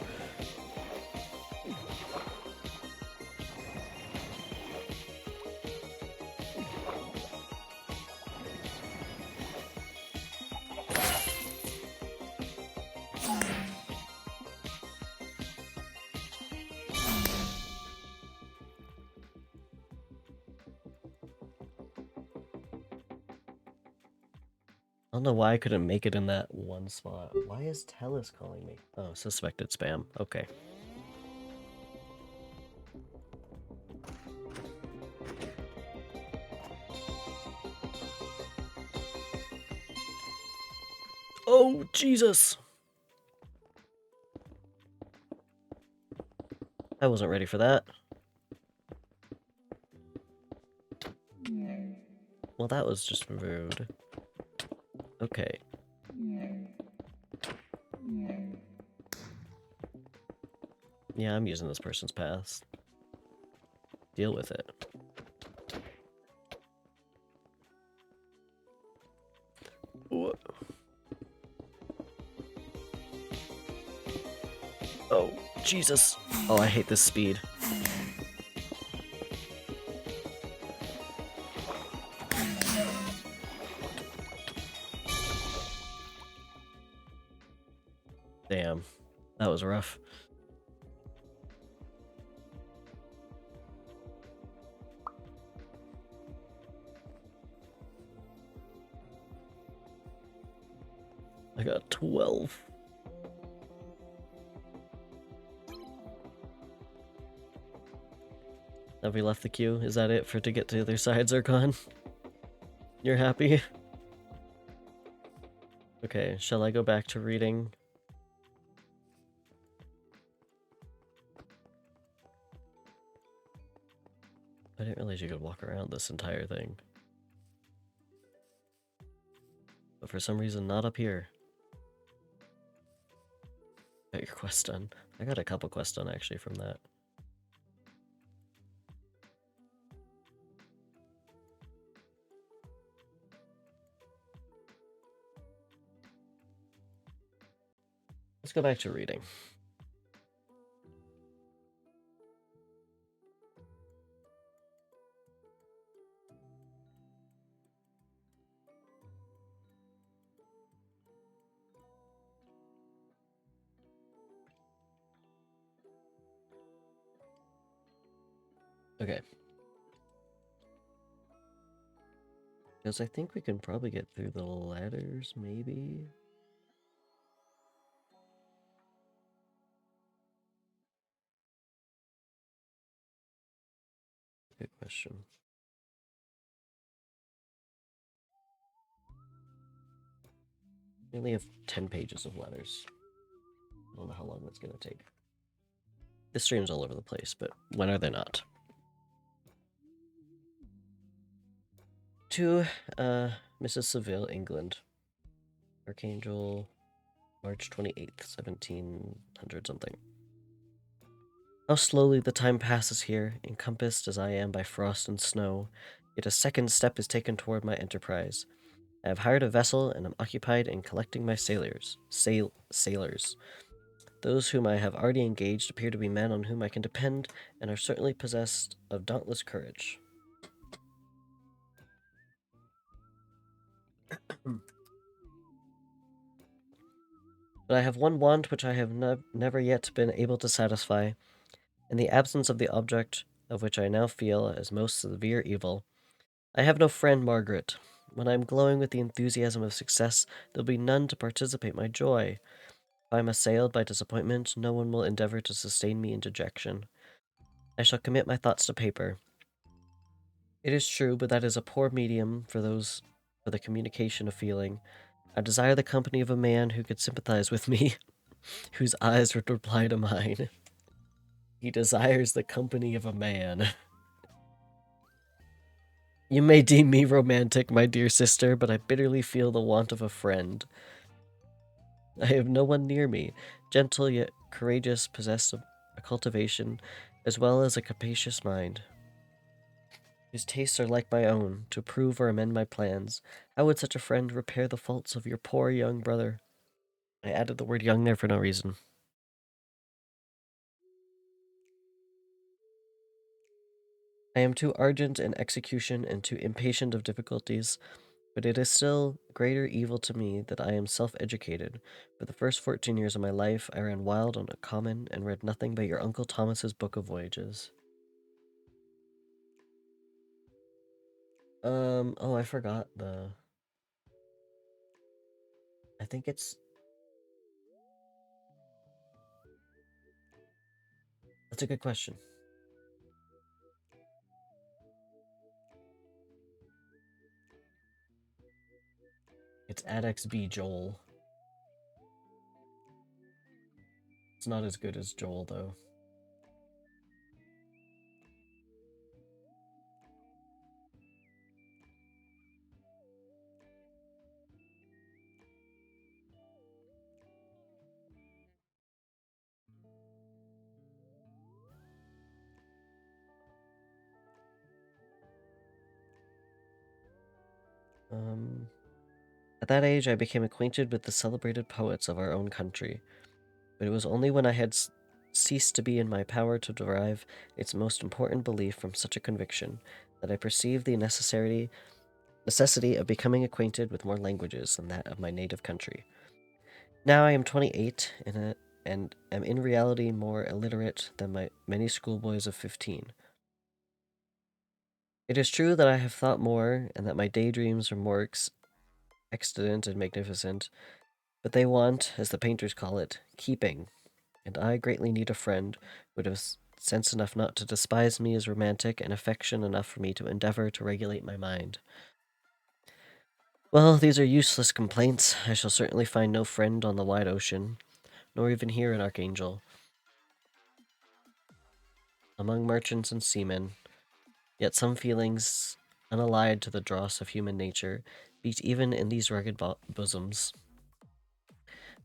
I don't know why I couldn't make it in that one spot. Why is Telus calling me? Oh, suspected spam. Okay. Oh, Jesus! I wasn't ready for that. Well, that was just rude. Okay. Yeah, I'm using this person's pass. Deal with it. What? Oh, Jesus. Oh, I hate this speed. Damn. That was rough. I got 12. Have we left the queue? Is that it for to get to the other side, Zircon? You're happy? Okay, shall I go back to reading? I didn't realize you could walk around this entire thing. But for some reason, not up here. Got your quest done. I got a couple quests done actually from that. Let's go back to reading. Okay. Because I think we can probably get through the ladders, maybe? Good question. We only have 10 pages of letters. I don't know how long that's gonna take. This stream's all over the place, but when are they not? To Mrs. Seville, England. Archangel, March 28th, 1700 something. How slowly the time passes here, encompassed as I am by frost and snow, yet a second step is taken toward my enterprise. I have hired a vessel and am occupied in collecting my sailors. Those whom I have already engaged appear to be men on whom I can depend and are certainly possessed of dauntless courage. But I have one want which I have never yet been able to satisfy. In the absence of the object of which I now feel as most severe evil, I have no friend, Margaret. When I am glowing with the enthusiasm of success, there will be none to participate my joy. If I am assailed by disappointment, no one will endeavor to sustain me in dejection. I shall commit my thoughts to paper. It is true, but that is a poor medium for the communication of feeling. I desire the company of a man who could sympathize with me, whose eyes would reply to mine. He desires the company of a man. You may deem me romantic, my dear sister, but I bitterly feel the want of a friend. I have no one near me, gentle yet courageous, possessed of a cultivation, as well as a capacious mind. His tastes are like my own, to approve or amend my plans. How would such a friend repair the faults of your poor young brother? I added the word young there for no reason. I am too ardent in execution and too impatient of difficulties, but it is still greater evil to me that I am self-educated. For the first 14 years of my life, I ran wild on a common and read nothing but your Uncle Thomas's Book of Voyages. Oh, I forgot I think that's a good question. It's Adex B. Joel. It's not as good as Joel, though. At that age, I became acquainted with the celebrated poets of our own country, but it was only when I had ceased to be in my power to derive its most important belief from such a conviction that I perceived the necessity of becoming acquainted with more languages than that of my native country. Now I am 28 and am in reality more illiterate than my many schoolboys of 15. It is true that I have thought more and that my daydreams are more extant and magnificent, but they want, as the painters call it, keeping, and I greatly need a friend who would have sense enough not to despise me as romantic and affection enough for me to endeavor to regulate my mind. Well, these are useless complaints. I shall certainly find no friend on the wide ocean, nor even here in Archangel. Among merchants and seamen, yet some feelings, unallied to the dross of human nature, beat even in these rugged bosoms.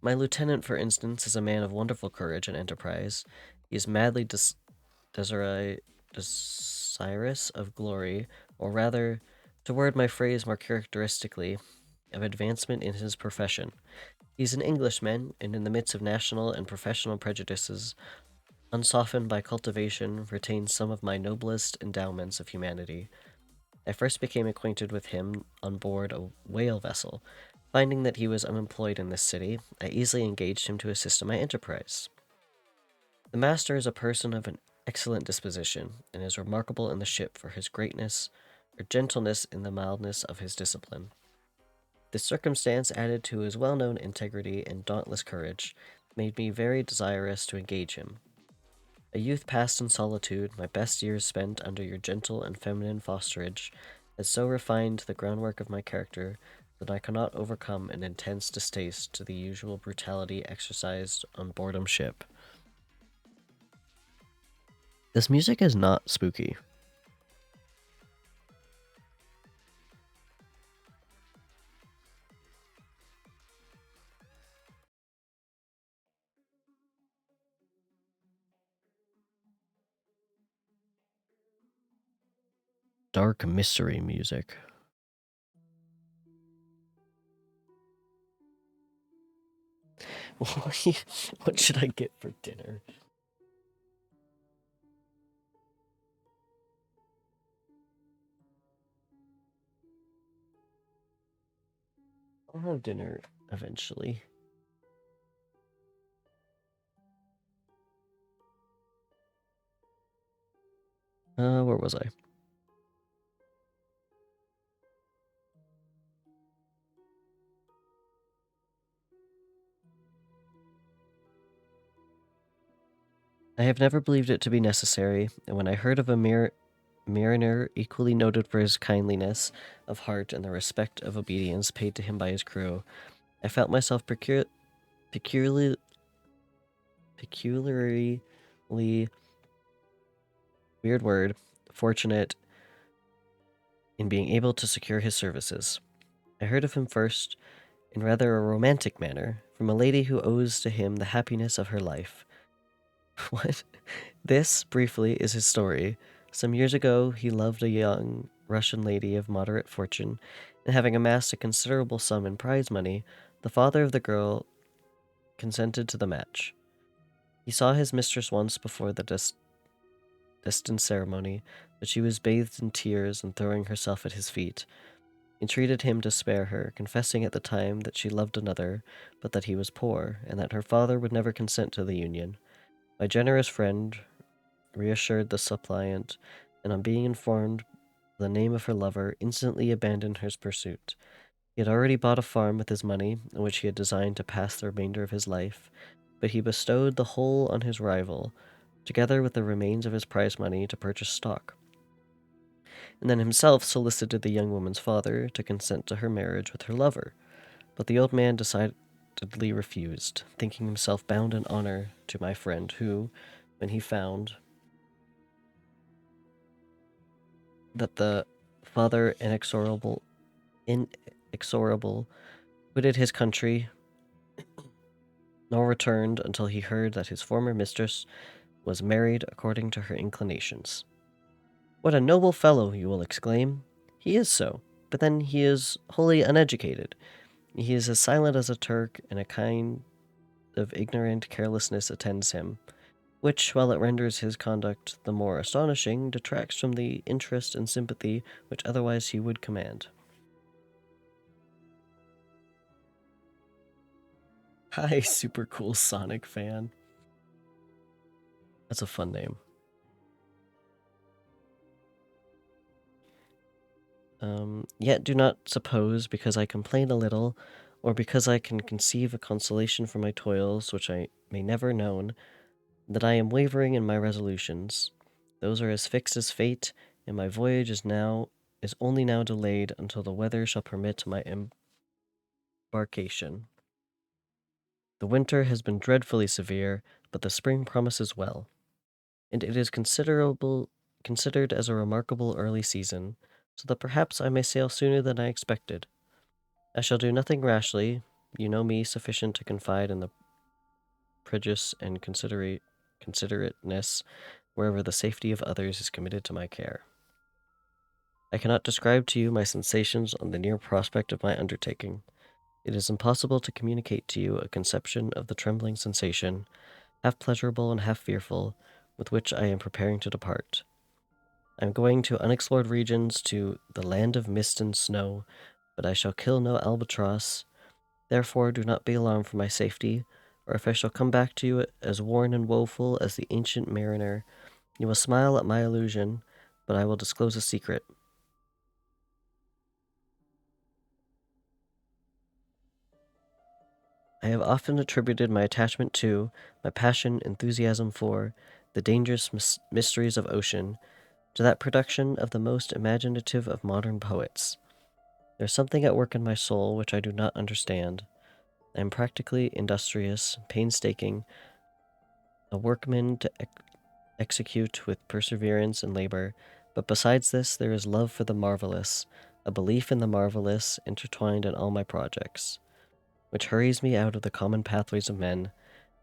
My lieutenant, for instance, is a man of wonderful courage and enterprise. He is madly desirous of glory, or rather, to word my phrase more characteristically, of advancement in his profession. He is an Englishman, and in the midst of national and professional prejudices, unsoftened by cultivation, retains some of my noblest endowments of humanity. I first became acquainted with him on board a whale vessel. Finding that he was unemployed in this city, I easily engaged him to assist in my enterprise. The master is a person of an excellent disposition, and is remarkable in the ship for his greatness or gentleness in the mildness of his discipline. This circumstance, added to his well-known integrity and dauntless courage, made me very desirous to engage him. A youth passed in solitude, my best years spent under your gentle and feminine fosterage, has so refined the groundwork of my character that I cannot overcome an intense distaste to the usual brutality exercised on boredom ship. This music is not spooky. Dark mystery music. What should I get for dinner? I'll have dinner eventually. Where was I? I have never believed it to be necessary, and when I heard of a mariner equally noted for his kindliness of heart and the respect of obedience paid to him by his crew, I felt myself peculiarly weird word, fortunate in being able to secure his services. I heard of him first in rather a romantic manner from a lady who owes to him the happiness of her life. What? This, briefly, is his story. Some years ago, he loved a young Russian lady of moderate fortune, and having amassed a considerable sum in prize money, the father of the girl consented to the match. He saw his mistress once before the destined ceremony, but she was bathed in tears and throwing herself at his feet. He entreated him to spare her, confessing at the time that she loved another, but that he was poor, and that her father would never consent to the union. My generous friend reassured the suppliant, and on being informed the name of her lover, instantly abandoned his pursuit. He had already bought a farm with his money, on which he had designed to pass the remainder of his life, but he bestowed the whole on his rival, together with the remains of his prize money to purchase stock, and then himself solicited the young woman's father to consent to her marriage with her lover. But the old man decidedly refused, thinking himself bound in honor to my friend, who, when he found that the father inexorable quitted his country, nor returned until he heard that his former mistress was married according to her inclinations. What a noble fellow, you will exclaim. He is so, but then he is wholly uneducated. He is as silent as a Turk, and a kind of ignorant carelessness attends him, which, while it renders his conduct the more astonishing, detracts from the interest and sympathy which otherwise he would command. Hi, super cool Sonic fan. That's a fun name. Yet do not suppose, because I complain a little, or because I can conceive a consolation for my toils which I may never known, that I am wavering in my resolutions. Those are as fixed as fate, and my voyage is only now delayed until the weather shall permit my embarkation. The winter has been dreadfully severe, but the spring promises well, and it is considered as a remarkable early season, so that perhaps I may sail sooner than I expected. I shall do nothing rashly. You know me sufficient to confide in the prejudice and considerateness wherever the safety of others is committed to my care. I cannot describe to you my sensations on the near prospect of my undertaking. It is impossible to communicate to you a conception of the trembling sensation, half pleasurable and half fearful, with which I am preparing to depart. I am going to unexplored regions, to the land of mist and snow, but I shall kill no albatross. Therefore do not be alarmed for my safety, or if I shall come back to you as worn and woeful as the ancient mariner, you will smile at my illusion, but I will disclose a secret. I have often attributed my attachment to, my passion, enthusiasm for, the dangerous mysteries of ocean, to that production of the most imaginative of modern poets. There is something at work in my soul which I do not understand. I am practically industrious, painstaking, a workman to execute with perseverance and labor, but besides this there is love for the marvelous, a belief in the marvelous intertwined in all my projects, which hurries me out of the common pathways of men,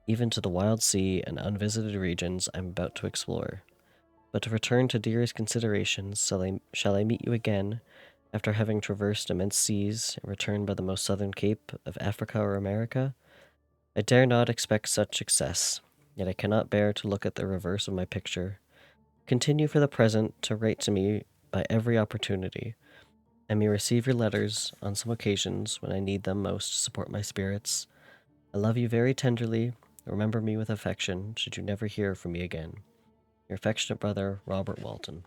even to the wild sea and unvisited regions I am about to explore. But to return to dearest considerations, shall I meet you again, after having traversed immense seas and returned by the most southern cape of Africa or America? I dare not expect such success, yet I cannot bear to look at the reverse of my picture. Continue for the present to write to me by every opportunity. I may receive your letters on some occasions when I need them most to support my spirits. I love you very tenderly. Remember me with affection should you never hear from me again. Your affectionate brother, Robert Walton.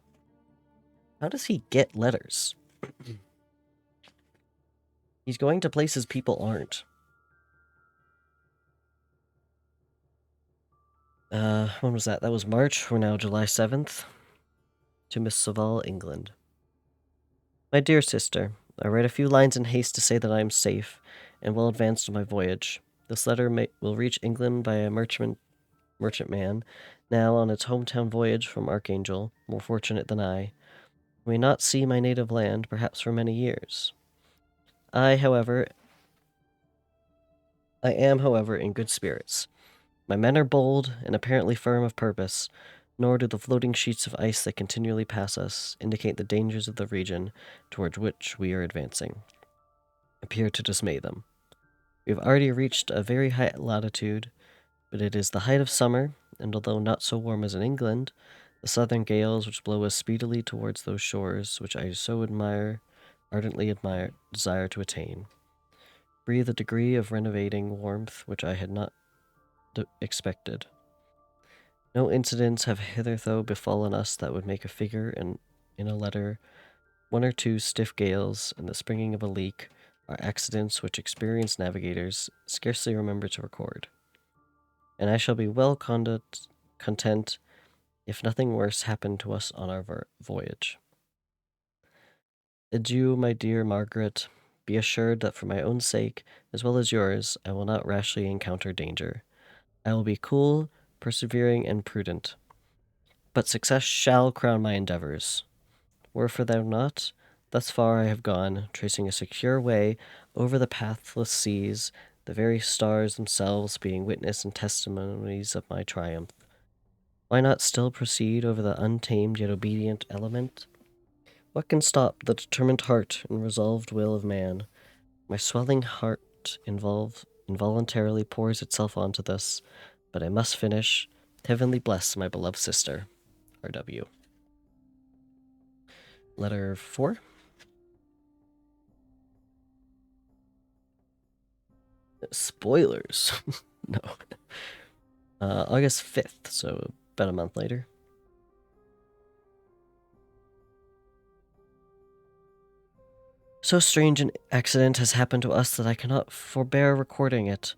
How does he get letters? He's going to places people aren't. When was that? That was March. We're now July 7th. To Miss Saval, England. My dear sister, I write a few lines in haste to say that I am safe and well advanced on my voyage. This letter will reach England by a merchantman, now on its hometown voyage from Archangel, more fortunate than I. May not see my native land, perhaps for many years. I am, however, in good spirits. My men are bold and apparently firm of purpose, nor do the floating sheets of ice that continually pass us indicate the dangers of the region towards which we are advancing, appear to dismay them. We have already reached a very high latitude, but it is the height of summer, and although not so warm as in England, the southern gales which blow us speedily towards those shores which I so ardently desire to attain, breathe a degree of renovating warmth which I had not expected. No incidents have hitherto befallen us that would make a figure in a letter. One or two stiff gales and the springing of a leak are accidents which experienced navigators scarcely remember to record. And I shall be well content if nothing worse happen to us on our voyage. Adieu, my dear Margaret. Be assured that for my own sake, as well as yours, I will not rashly encounter danger. I will be cool, persevering, and prudent. But success shall crown my endeavors. Wherefore thou not, thus far I have gone, tracing a secure way over the pathless seas, the very stars themselves being witness and testimonies of my triumph. Why not still proceed over the untamed yet obedient element? What can stop the determined heart and resolved will of man? My swelling heart involuntarily pours itself onto this, but I must finish. Heavenly bless my beloved sister, R.W. Letter 4. Spoilers. No. August 5th, so about a month later. So strange an accident has happened to us that I cannot forbear recording it,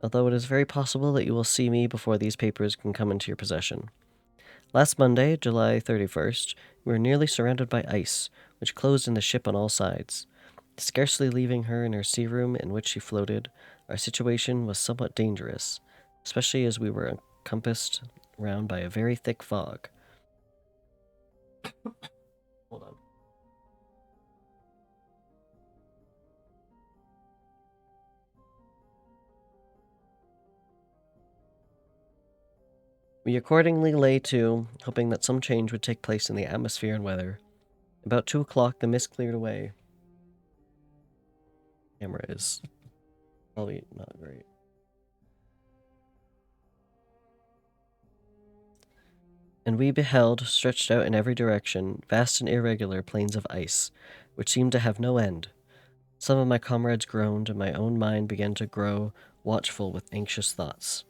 although it is very possible that you will see me before these papers can come into your possession. Last Monday, July 31st, we were nearly surrounded by ice, which closed in the ship on all sides. Scarcely leaving her in her sea room in which she floated, our situation was somewhat dangerous, especially as we were encompassed round by a very thick fog. Hold on. We accordingly lay to, hoping that some change would take place in the atmosphere and weather. About 2 o'clock, the mist cleared away. Camera is probably not great. And we beheld, stretched out in every direction, vast and irregular plains of ice, which seemed to have no end. Some of my comrades groaned, and my own mind began to grow watchful with anxious thoughts,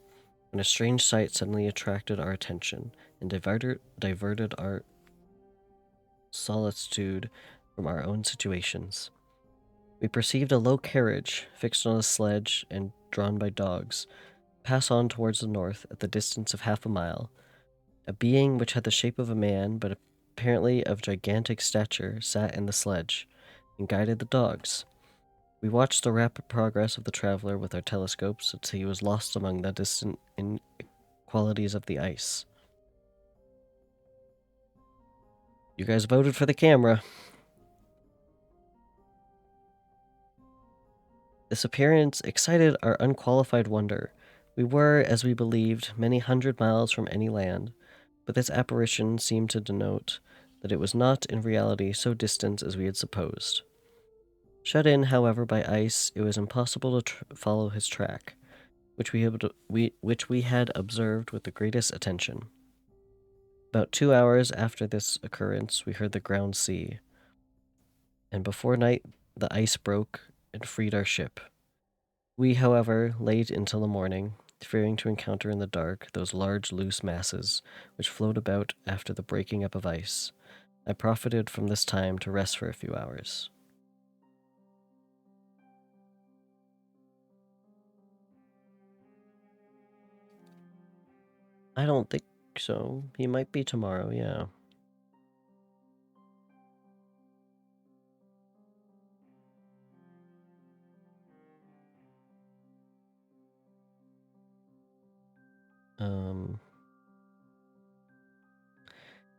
when a strange sight suddenly attracted our attention, and diverted our solitude from our own situations. We perceived a low carriage, fixed on a sledge and drawn by dogs, pass on towards the north at the distance of half a mile. A being which had the shape of a man, but apparently of gigantic stature, sat in the sledge, and guided the dogs. We watched the rapid progress of the traveler with our telescopes until he was lost among the distant inequalities of the ice. You guys voted for the camera. This appearance excited our unqualified wonder. We were, as we believed, many hundred miles from any land, but this apparition seemed to denote that it was not in reality so distant as we had supposed. Shut in, however, by ice, it was impossible to follow his track. which we had observed with the greatest attention. About 2 hours after this occurrence, we heard the ground sea, and before night the ice broke and freed our ship. We, however, lay until the morning, fearing to encounter in the dark those large loose masses which float about after the breaking up of ice. I profited from this time to rest for a few hours. I don't think so. He might be tomorrow, yeah.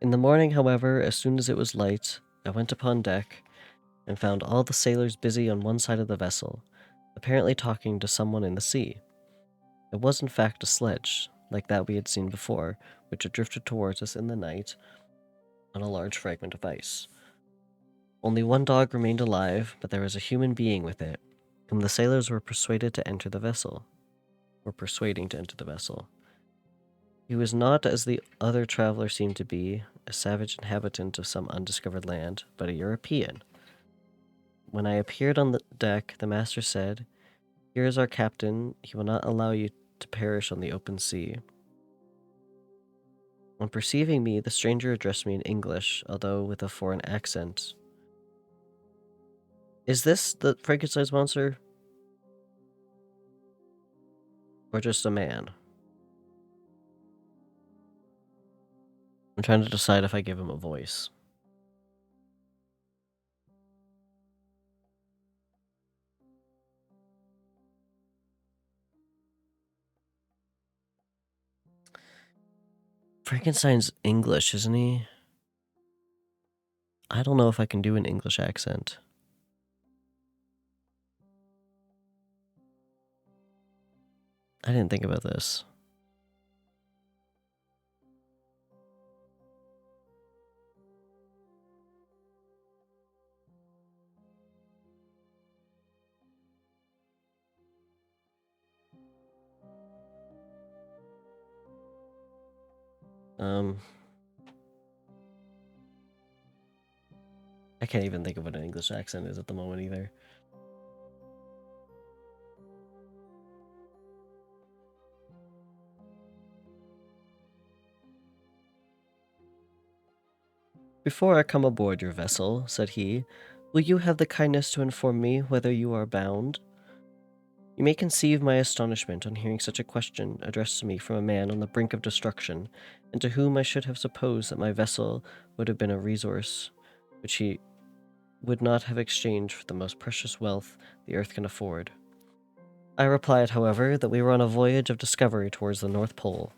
In the morning, however, as soon as it was light, I went upon deck and found all the sailors busy on one side of the vessel, apparently talking to someone in the sea. It was in fact a sledge, like that we had seen before, which had drifted towards us in the night on a large fragment of ice. Only one dog remained alive, but there was a human being with it, whom the sailors were persuading to enter the vessel. He was not, as the other traveler seemed to be, a savage inhabitant of some undiscovered land, but a European. When I appeared on the deck, the master said, "Here is our captain. He will not allow you to perish on the open sea." On perceiving me, the stranger addressed me in English, although with a foreign accent. Is this the Frankenstein's monster? Or just a man? I'm trying to decide if I give him a voice. Frankenstein's English, isn't he? I don't know if I can do an English accent. I didn't think about this. I can't even think of what an English accent is at the moment either. "Before I come aboard your vessel," said he, "will you have the kindness to inform me whither you are bound?" You may conceive my astonishment on hearing such a question addressed to me from a man on the brink of destruction, and to whom I should have supposed that my vessel would have been a resource which he would not have exchanged for the most precious wealth the earth can afford. I replied, however, that we were on a voyage of discovery towards the North Pole.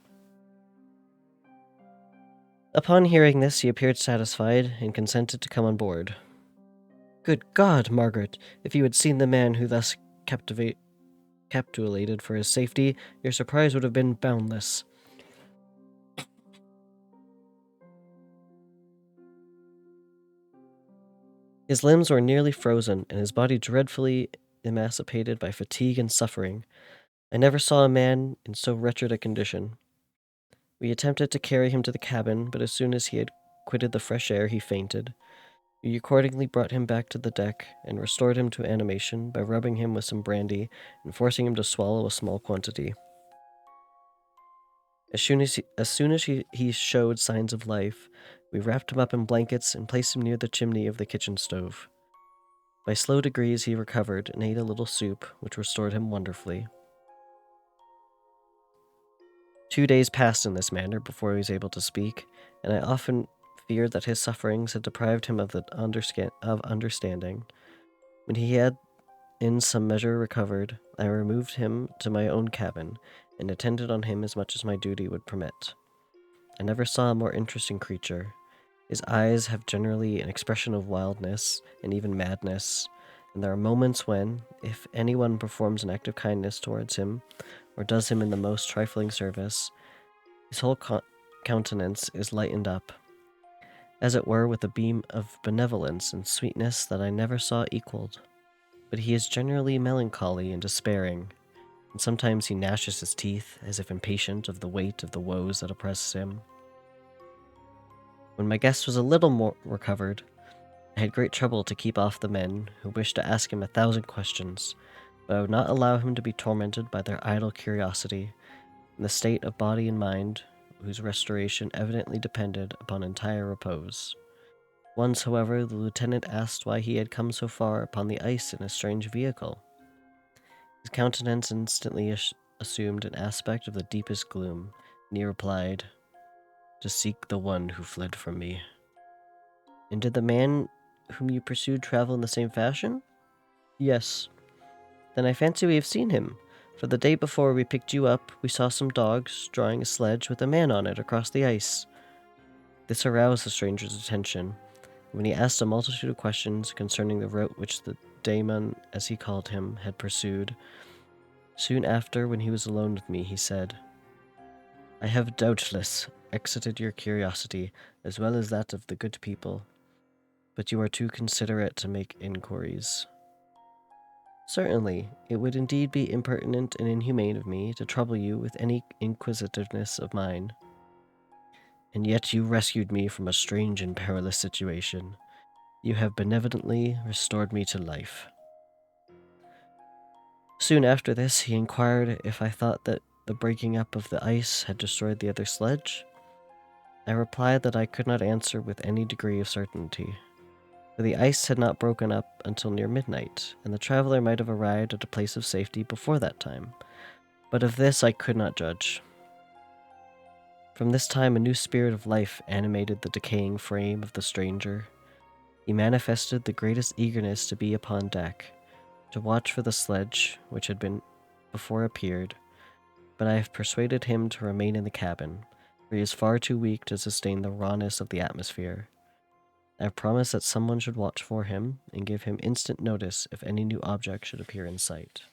Upon hearing this, he appeared satisfied and consented to come on board. Good God, Margaret, if you had seen the man who thus capitulated for his safety, your surprise would have been boundless. His limbs were nearly frozen, and his body dreadfully emaciated by fatigue and suffering. I never saw a man in so wretched a condition. We attempted to carry him to the cabin, but as soon as he had quitted the fresh air, he fainted. We accordingly brought him back to the deck and restored him to animation by rubbing him with some brandy and forcing him to swallow a small quantity. As soon as he showed signs of life, we wrapped him up in blankets and placed him near the chimney of the kitchen stove. By slow degrees he recovered and ate a little soup, which restored him wonderfully. 2 days passed in this manner before he was able to speak, and I often feared that his sufferings had deprived him of understanding. When he had in some measure recovered, I removed him to my own cabin, and attended on him as much as my duty would permit. I never saw a more interesting creature. His eyes have generally an expression of wildness and even madness, and there are moments when, if anyone performs an act of kindness towards him, or does him in the most trifling service, his whole countenance is lightened up, as it were with a beam of benevolence and sweetness that I never saw equaled. But he is generally melancholy and despairing. and sometimes he gnashes his teeth as if impatient of the weight of the woes that oppress him. When my guest was a little more recovered, I had great trouble to keep off the men who wished to ask him 1,000 questions, but I would not allow him to be tormented by their idle curiosity, in the state of body and mind whose restoration evidently depended upon entire repose. Once, however, the lieutenant asked why he had come so far upon the ice in a strange vehicle. His countenance instantly assumed an aspect of the deepest gloom, and he replied, "To seek the one who fled from me." "And did the man whom you pursued travel in the same fashion?" "Yes." "Then I fancy we have seen him, for the day before we picked you up, we saw some dogs drawing a sledge with a man on it across the ice." This aroused the stranger's attention, when he asked a multitude of questions concerning the route which the daemon, as he called him, had pursued. Soon after, when he was alone with me, he said, "I have doubtless excited your curiosity as well as that of the good people, but you are too considerate to make inquiries." "Certainly, it would indeed be impertinent and inhumane of me to trouble you with any inquisitiveness of mine." "And yet you rescued me from a strange and perilous situation. You have benevolently restored me to life." Soon after this, he inquired if I thought that the breaking up of the ice had destroyed the other sledge. I replied that I could not answer with any degree of certainty, for the ice had not broken up until near midnight, and the traveler might have arrived at a place of safety before that time, but of this I could not judge. From this time a new spirit of life animated the decaying frame of the stranger. He manifested the greatest eagerness to be upon deck, to watch for the sledge which had been before appeared, but I have persuaded him to remain in the cabin, for he is far too weak to sustain the rawness of the atmosphere. I have promised that someone should watch for him and give him instant notice if any new object should appear in sight.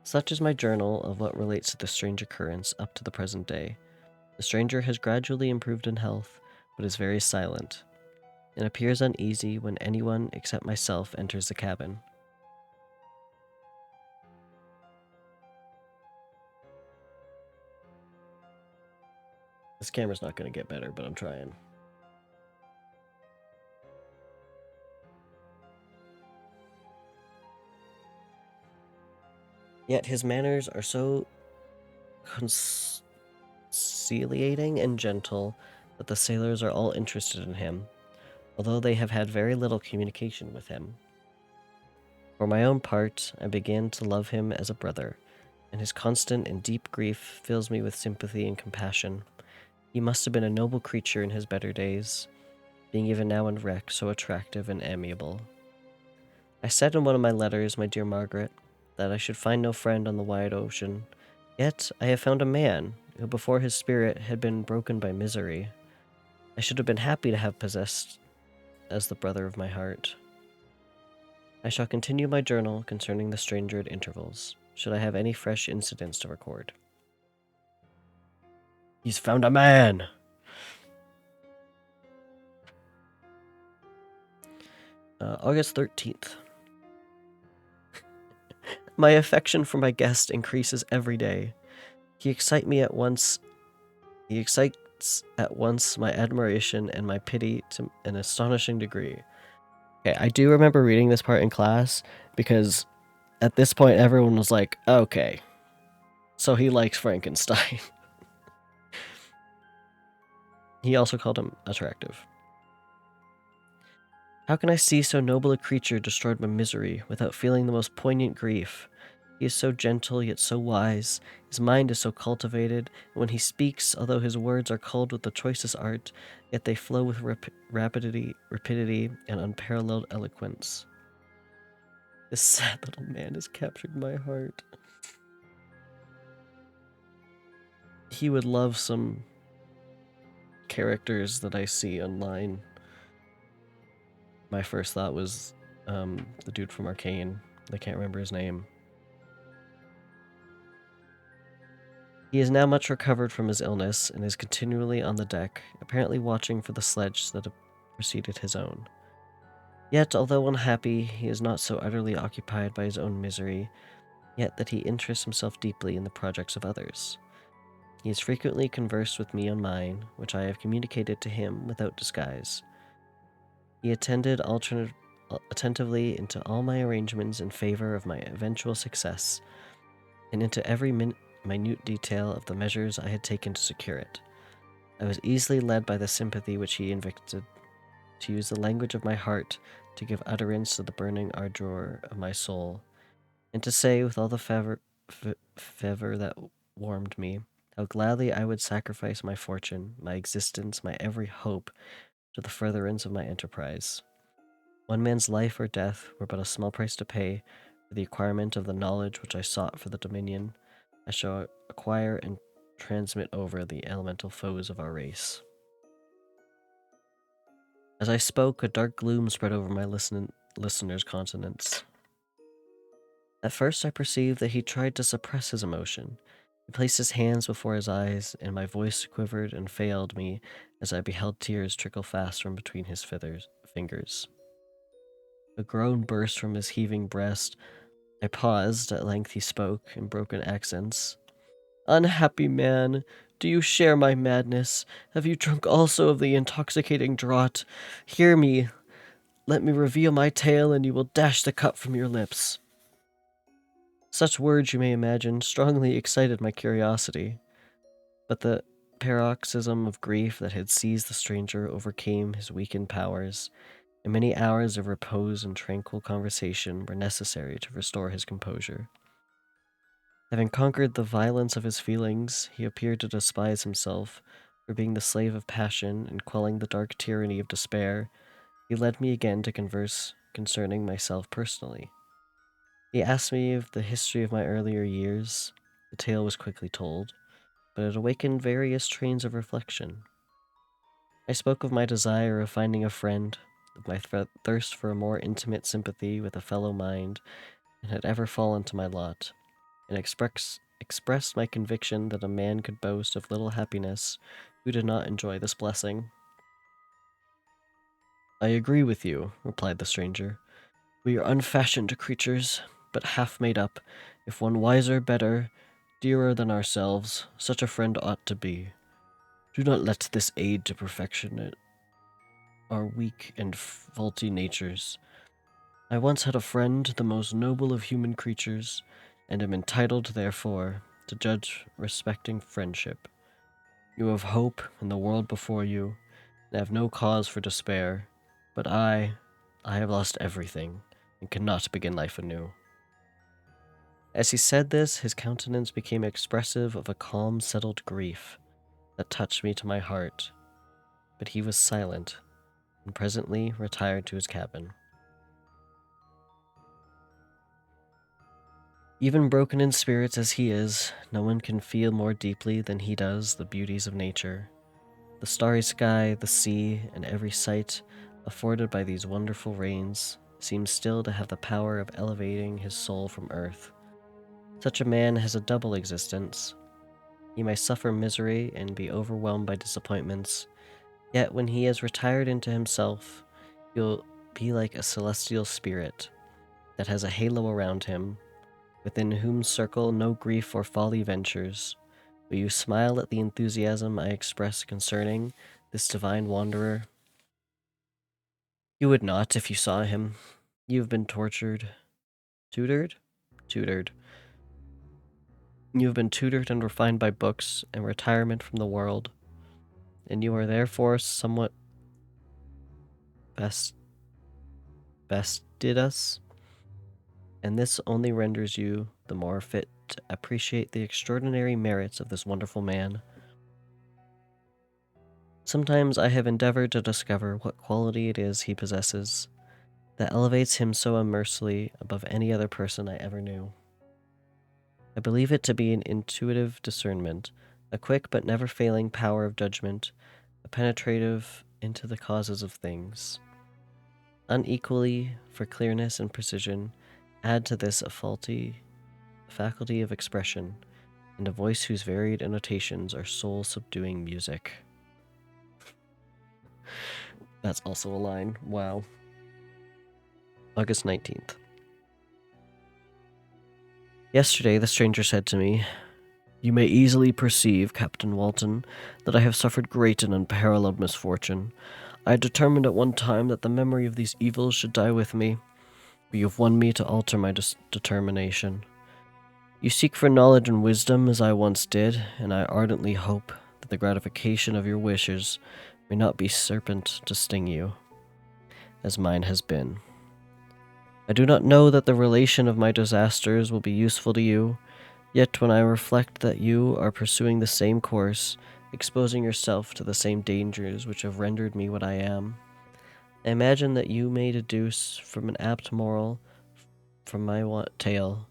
Such is my journal of what relates to the strange occurrence up to the present day. The stranger has gradually improved in health, but is very silent, and appears uneasy when anyone except myself enters the cabin. This camera's not going to get better, but I'm trying. Yet his manners are so conciliating and gentle that the sailors are all interested in him, although they have had very little communication with him. For my own part, I began to love him as a brother, and his constant and deep grief fills me with sympathy and compassion. He must have been a noble creature in his better days, being even now in wreck so attractive and amiable. I said in one of my letters, my dear Margaret, that I should find no friend on the wide ocean, yet I have found a man who before his spirit had been broken by misery, I should have been happy to have possessed as the brother of my heart. I shall continue my journal concerning the stranger at intervals, should I have any fresh incidents to record. He's found a man! August 13th. My affection for my guest increases every day. He excites at once my admiration and my pity to an astonishing degree. Okay, I do remember reading this part in class because at this point everyone was like, okay, so he likes Frankenstein. He also called him attractive. How can I see so noble a creature destroyed by misery without feeling the most poignant grief? He is so gentle, yet so wise. His mind is so cultivated, and when he speaks, although his words are culled with the choicest art, yet they flow with rapidity, and unparalleled eloquence. This sad little man has captured my heart. He would love some characters that I see online. My first thought was the dude from Arcane. I can't remember his name. He is now much recovered from his illness and is continually on the deck, apparently watching for the sledge that preceded his own. Yet, although unhappy, he is not so utterly occupied by his own misery, yet that he interests himself deeply in the projects of others. He has frequently conversed with me on mine, which I have communicated to him without disguise. He attended attentively into all my arrangements in favor of my eventual success, and into every minute detail of the measures I had taken to secure it. I was easily led by the sympathy which he invicted to use the language of my heart to give utterance to the burning ardor of my soul, and to say with all the fervor that warmed me, how gladly I would sacrifice my fortune, my existence, my every hope to the furtherance of my enterprise. One man's life or death were but a small price to pay for the acquirement of the knowledge which I sought for the dominion I shall acquire and transmit over the elemental foes of our race. As I spoke, a dark gloom spread over my listener's countenance. At first I perceived that he tried to suppress his emotion. He placed his hands before his eyes, and my voice quivered and failed me as I beheld tears trickle fast from between his fingers. A groan burst from his heaving breast. I paused. At length he spoke in broken accents. "Unhappy man, do you share my madness? Have you drunk also of the intoxicating draught? Hear me. Let me reveal my tale, and you will dash the cup from your lips." Such words, you may imagine, strongly excited my curiosity, but the paroxysm of grief that had seized the stranger overcame his weakened powers, and many hours of repose and tranquil conversation were necessary to restore his composure. Having conquered the violence of his feelings, he appeared to despise himself for being the slave of passion, and quelling the dark tyranny of despair, he led me again to converse concerning myself personally. He asked me of the history of my earlier years. The tale was quickly told, but it awakened various trains of reflection. I spoke of my desire of finding a friend, of my thirst for a more intimate sympathy with a fellow mind, and had ever fallen to my lot, and expressed my conviction that a man could boast of little happiness who did not enjoy this blessing. "I agree with you," replied the stranger. "We are unfashioned creatures, but half made up. If one wiser, better, dearer than ourselves, such a friend ought to be. Do not let this aid to perfection our weak and faulty natures. I once had a friend, the most noble of human creatures, and am entitled, therefore, to judge respecting friendship. You have hope and the world before you, and have no cause for despair, but I have lost everything, and cannot begin life anew." As he said this, his countenance became expressive of a calm, settled grief that touched me to my heart, but he was silent, and presently retired to his cabin. Even broken in spirits as he is, no one can feel more deeply than he does the beauties of nature. The starry sky, the sea, and every sight afforded by these wonderful rains seem still to have the power of elevating his soul from earth. Such a man has a double existence. He may suffer misery and be overwhelmed by disappointments, yet when he has retired into himself, he will be like a celestial spirit that has a halo around him, within whose circle no grief or folly ventures. Will you smile at the enthusiasm I express concerning this divine wanderer? You would not if you saw him. You have been tutored? Tutored. You have been tutored and refined by books and retirement from the world, and you are therefore somewhat fastidious, and this only renders you the more fit to appreciate the extraordinary merits of this wonderful man. Sometimes I have endeavored to discover what quality it is he possesses that elevates him so immensely above any other person I ever knew. I believe it to be an intuitive discernment, a quick but never failing power of judgment, a penetrative into the causes of things. Unequally, for clearness and precision, add to this a faculty of expression, and a voice whose varied annotations are soul-subduing music. That's also a line. Wow. August 19th. Yesterday, the stranger said to me, "You may easily perceive, Captain Walton, that I have suffered great and unparalleled misfortune. I had determined at one time that the memory of these evils should die with me, but you have won me to alter my determination. You seek for knowledge and wisdom as I once did, and I ardently hope that the gratification of your wishes may not be serpent to sting you, as mine has been. I do not know that the relation of my disasters will be useful to you, yet when I reflect that you are pursuing the same course, exposing yourself to the same dangers which have rendered me what I am, I imagine that you may deduce from an apt moral from my tale,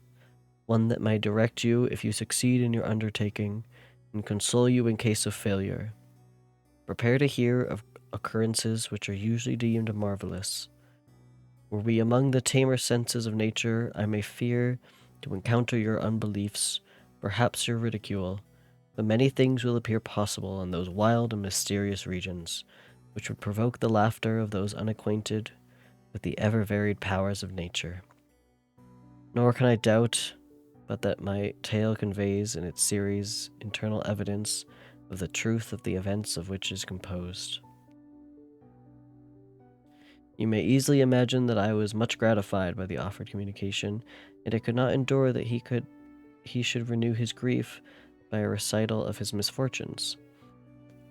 one that may direct you if you succeed in your undertaking, and console you in case of failure. Prepare to hear of occurrences which are usually deemed marvelous. Were we among the tamer senses of nature, I may fear to encounter your unbeliefs, perhaps your ridicule, but many things will appear possible in those wild and mysterious regions, which would provoke the laughter of those unacquainted with the ever-varied powers of nature. Nor can I doubt but that my tale conveys in its series internal evidence of the truth of the events of which it is composed. You may easily imagine that I was much gratified by the offered communication, and I could not endure that he should renew his grief by a recital of his misfortunes.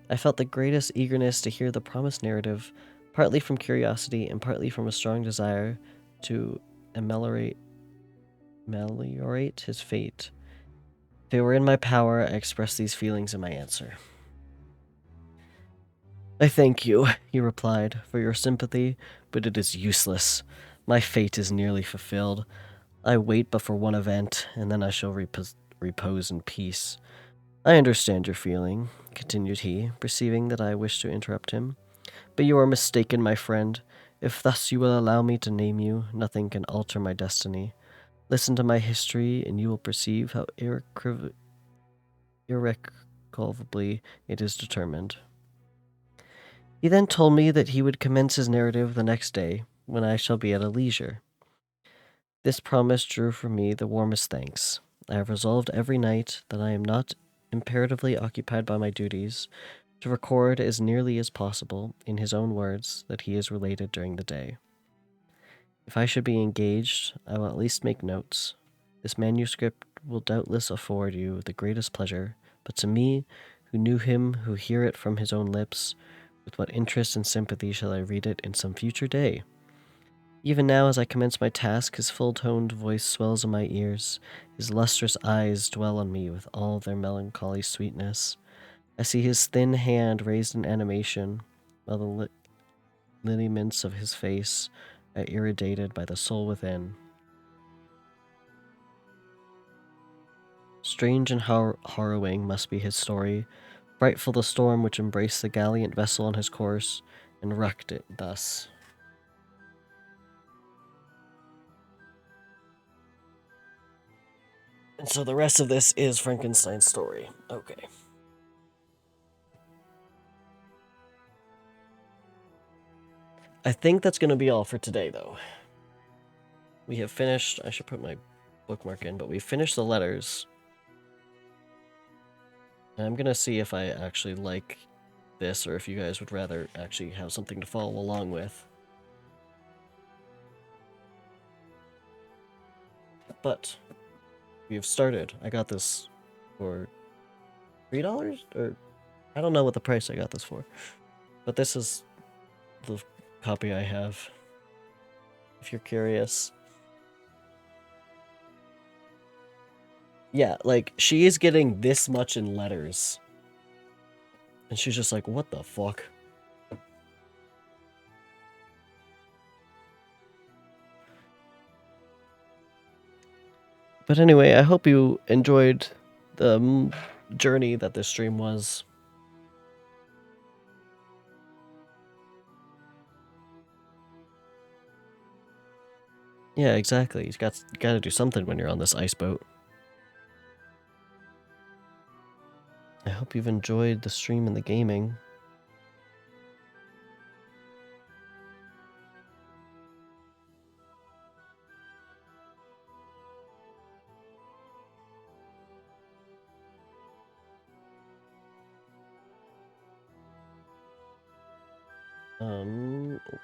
I felt the greatest eagerness to hear the promised narrative, partly from curiosity and partly from a strong desire to ameliorate his fate. If it were in my power, I expressed these feelings in my answer. "I thank you," he replied, "for your sympathy, but it is useless. My fate is nearly fulfilled. I wait but for one event, and then I shall repose in peace. I understand your feeling," continued he, perceiving that I wished to interrupt him. "But you are mistaken, my friend. If thus you will allow me to name you, nothing can alter my destiny. Listen to my history, and you will perceive how irrecoverably it is determined." He then told me that he would commence his narrative the next day, when I shall be at a leisure. This promise drew from me the warmest thanks. I have resolved every night that I am not imperatively occupied by my duties, to record as nearly as possible, in his own words, that he has related during the day. If I should be engaged, I will at least make notes. This manuscript will doubtless afford you the greatest pleasure, but to me, who knew him, who hear it from his own lips, with what interest and sympathy shall I read it in some future day? Even now, as I commence my task, his full-toned voice swells in my ears, his lustrous eyes dwell on me with all their melancholy sweetness. I see his thin hand raised in animation, while the lineaments of his face are irradiated by the soul within. Strange and harrowing must be his story, frightful the storm which embraced the gallant vessel on his course, and wrecked it thus. And so the rest of this is Frankenstein's story. Okay. I think that's going to be all for today, though. We have finished... I should put my bookmark in, but we finished the letters. And I'm going to see if I actually like this, or if you guys would rather actually have something to follow along with. But we have started. I got this for $3? Or I don't know what the price I got this for. But this is the copy I have, if you're curious. Yeah, like, she is getting this much in letters. And she's just like, what the fuck? But anyway, I hope you enjoyed the journey that this stream was. Yeah, exactly. You got to do something when you're on this ice boat. hope you've enjoyed the stream and the gaming.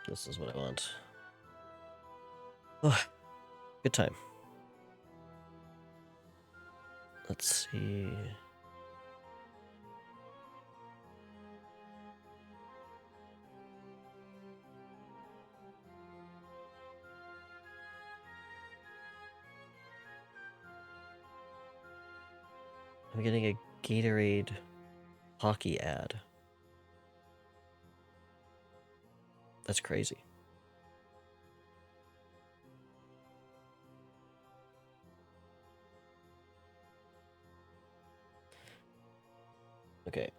This is what I want. Oh, good time. Let's see. I'm getting a Gatorade hockey ad. That's crazy. Okay.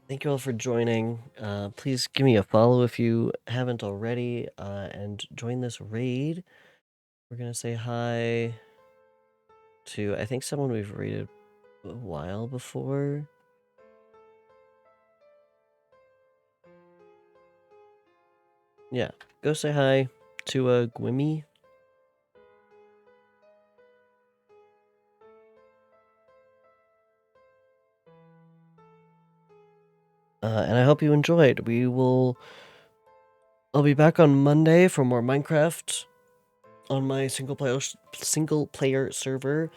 Thank you all for joining. Please give me a follow if you haven't already, and join this raid. We're gonna say hi to, I think, someone we've raided a while before. Yeah, go say hi to Gwimmy. And I hope you enjoyed. I'll be back on Monday for more Minecraft on my single player server.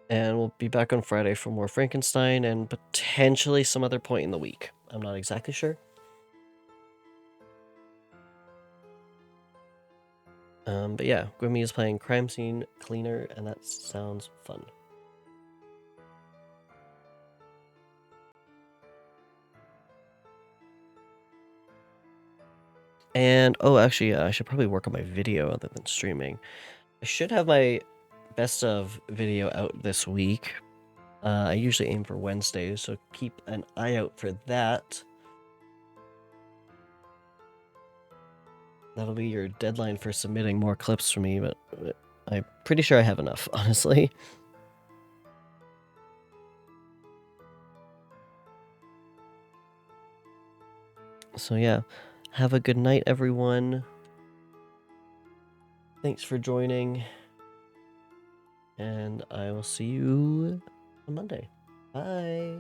And we'll be back on Friday for more Frankenstein and potentially some other point in the week. I'm not exactly sure. But yeah, Grimmy is playing Crime Scene Cleaner, and that sounds fun. And, oh, actually, I should probably work on my video other than streaming. I should have my best of video out this week. I usually aim for Wednesdays, so keep an eye out for that. That'll be your deadline for submitting more clips for me, but I'm pretty sure I have enough, honestly. So yeah, have a good night, everyone. Thanks for joining, and I will see you on Monday. Bye.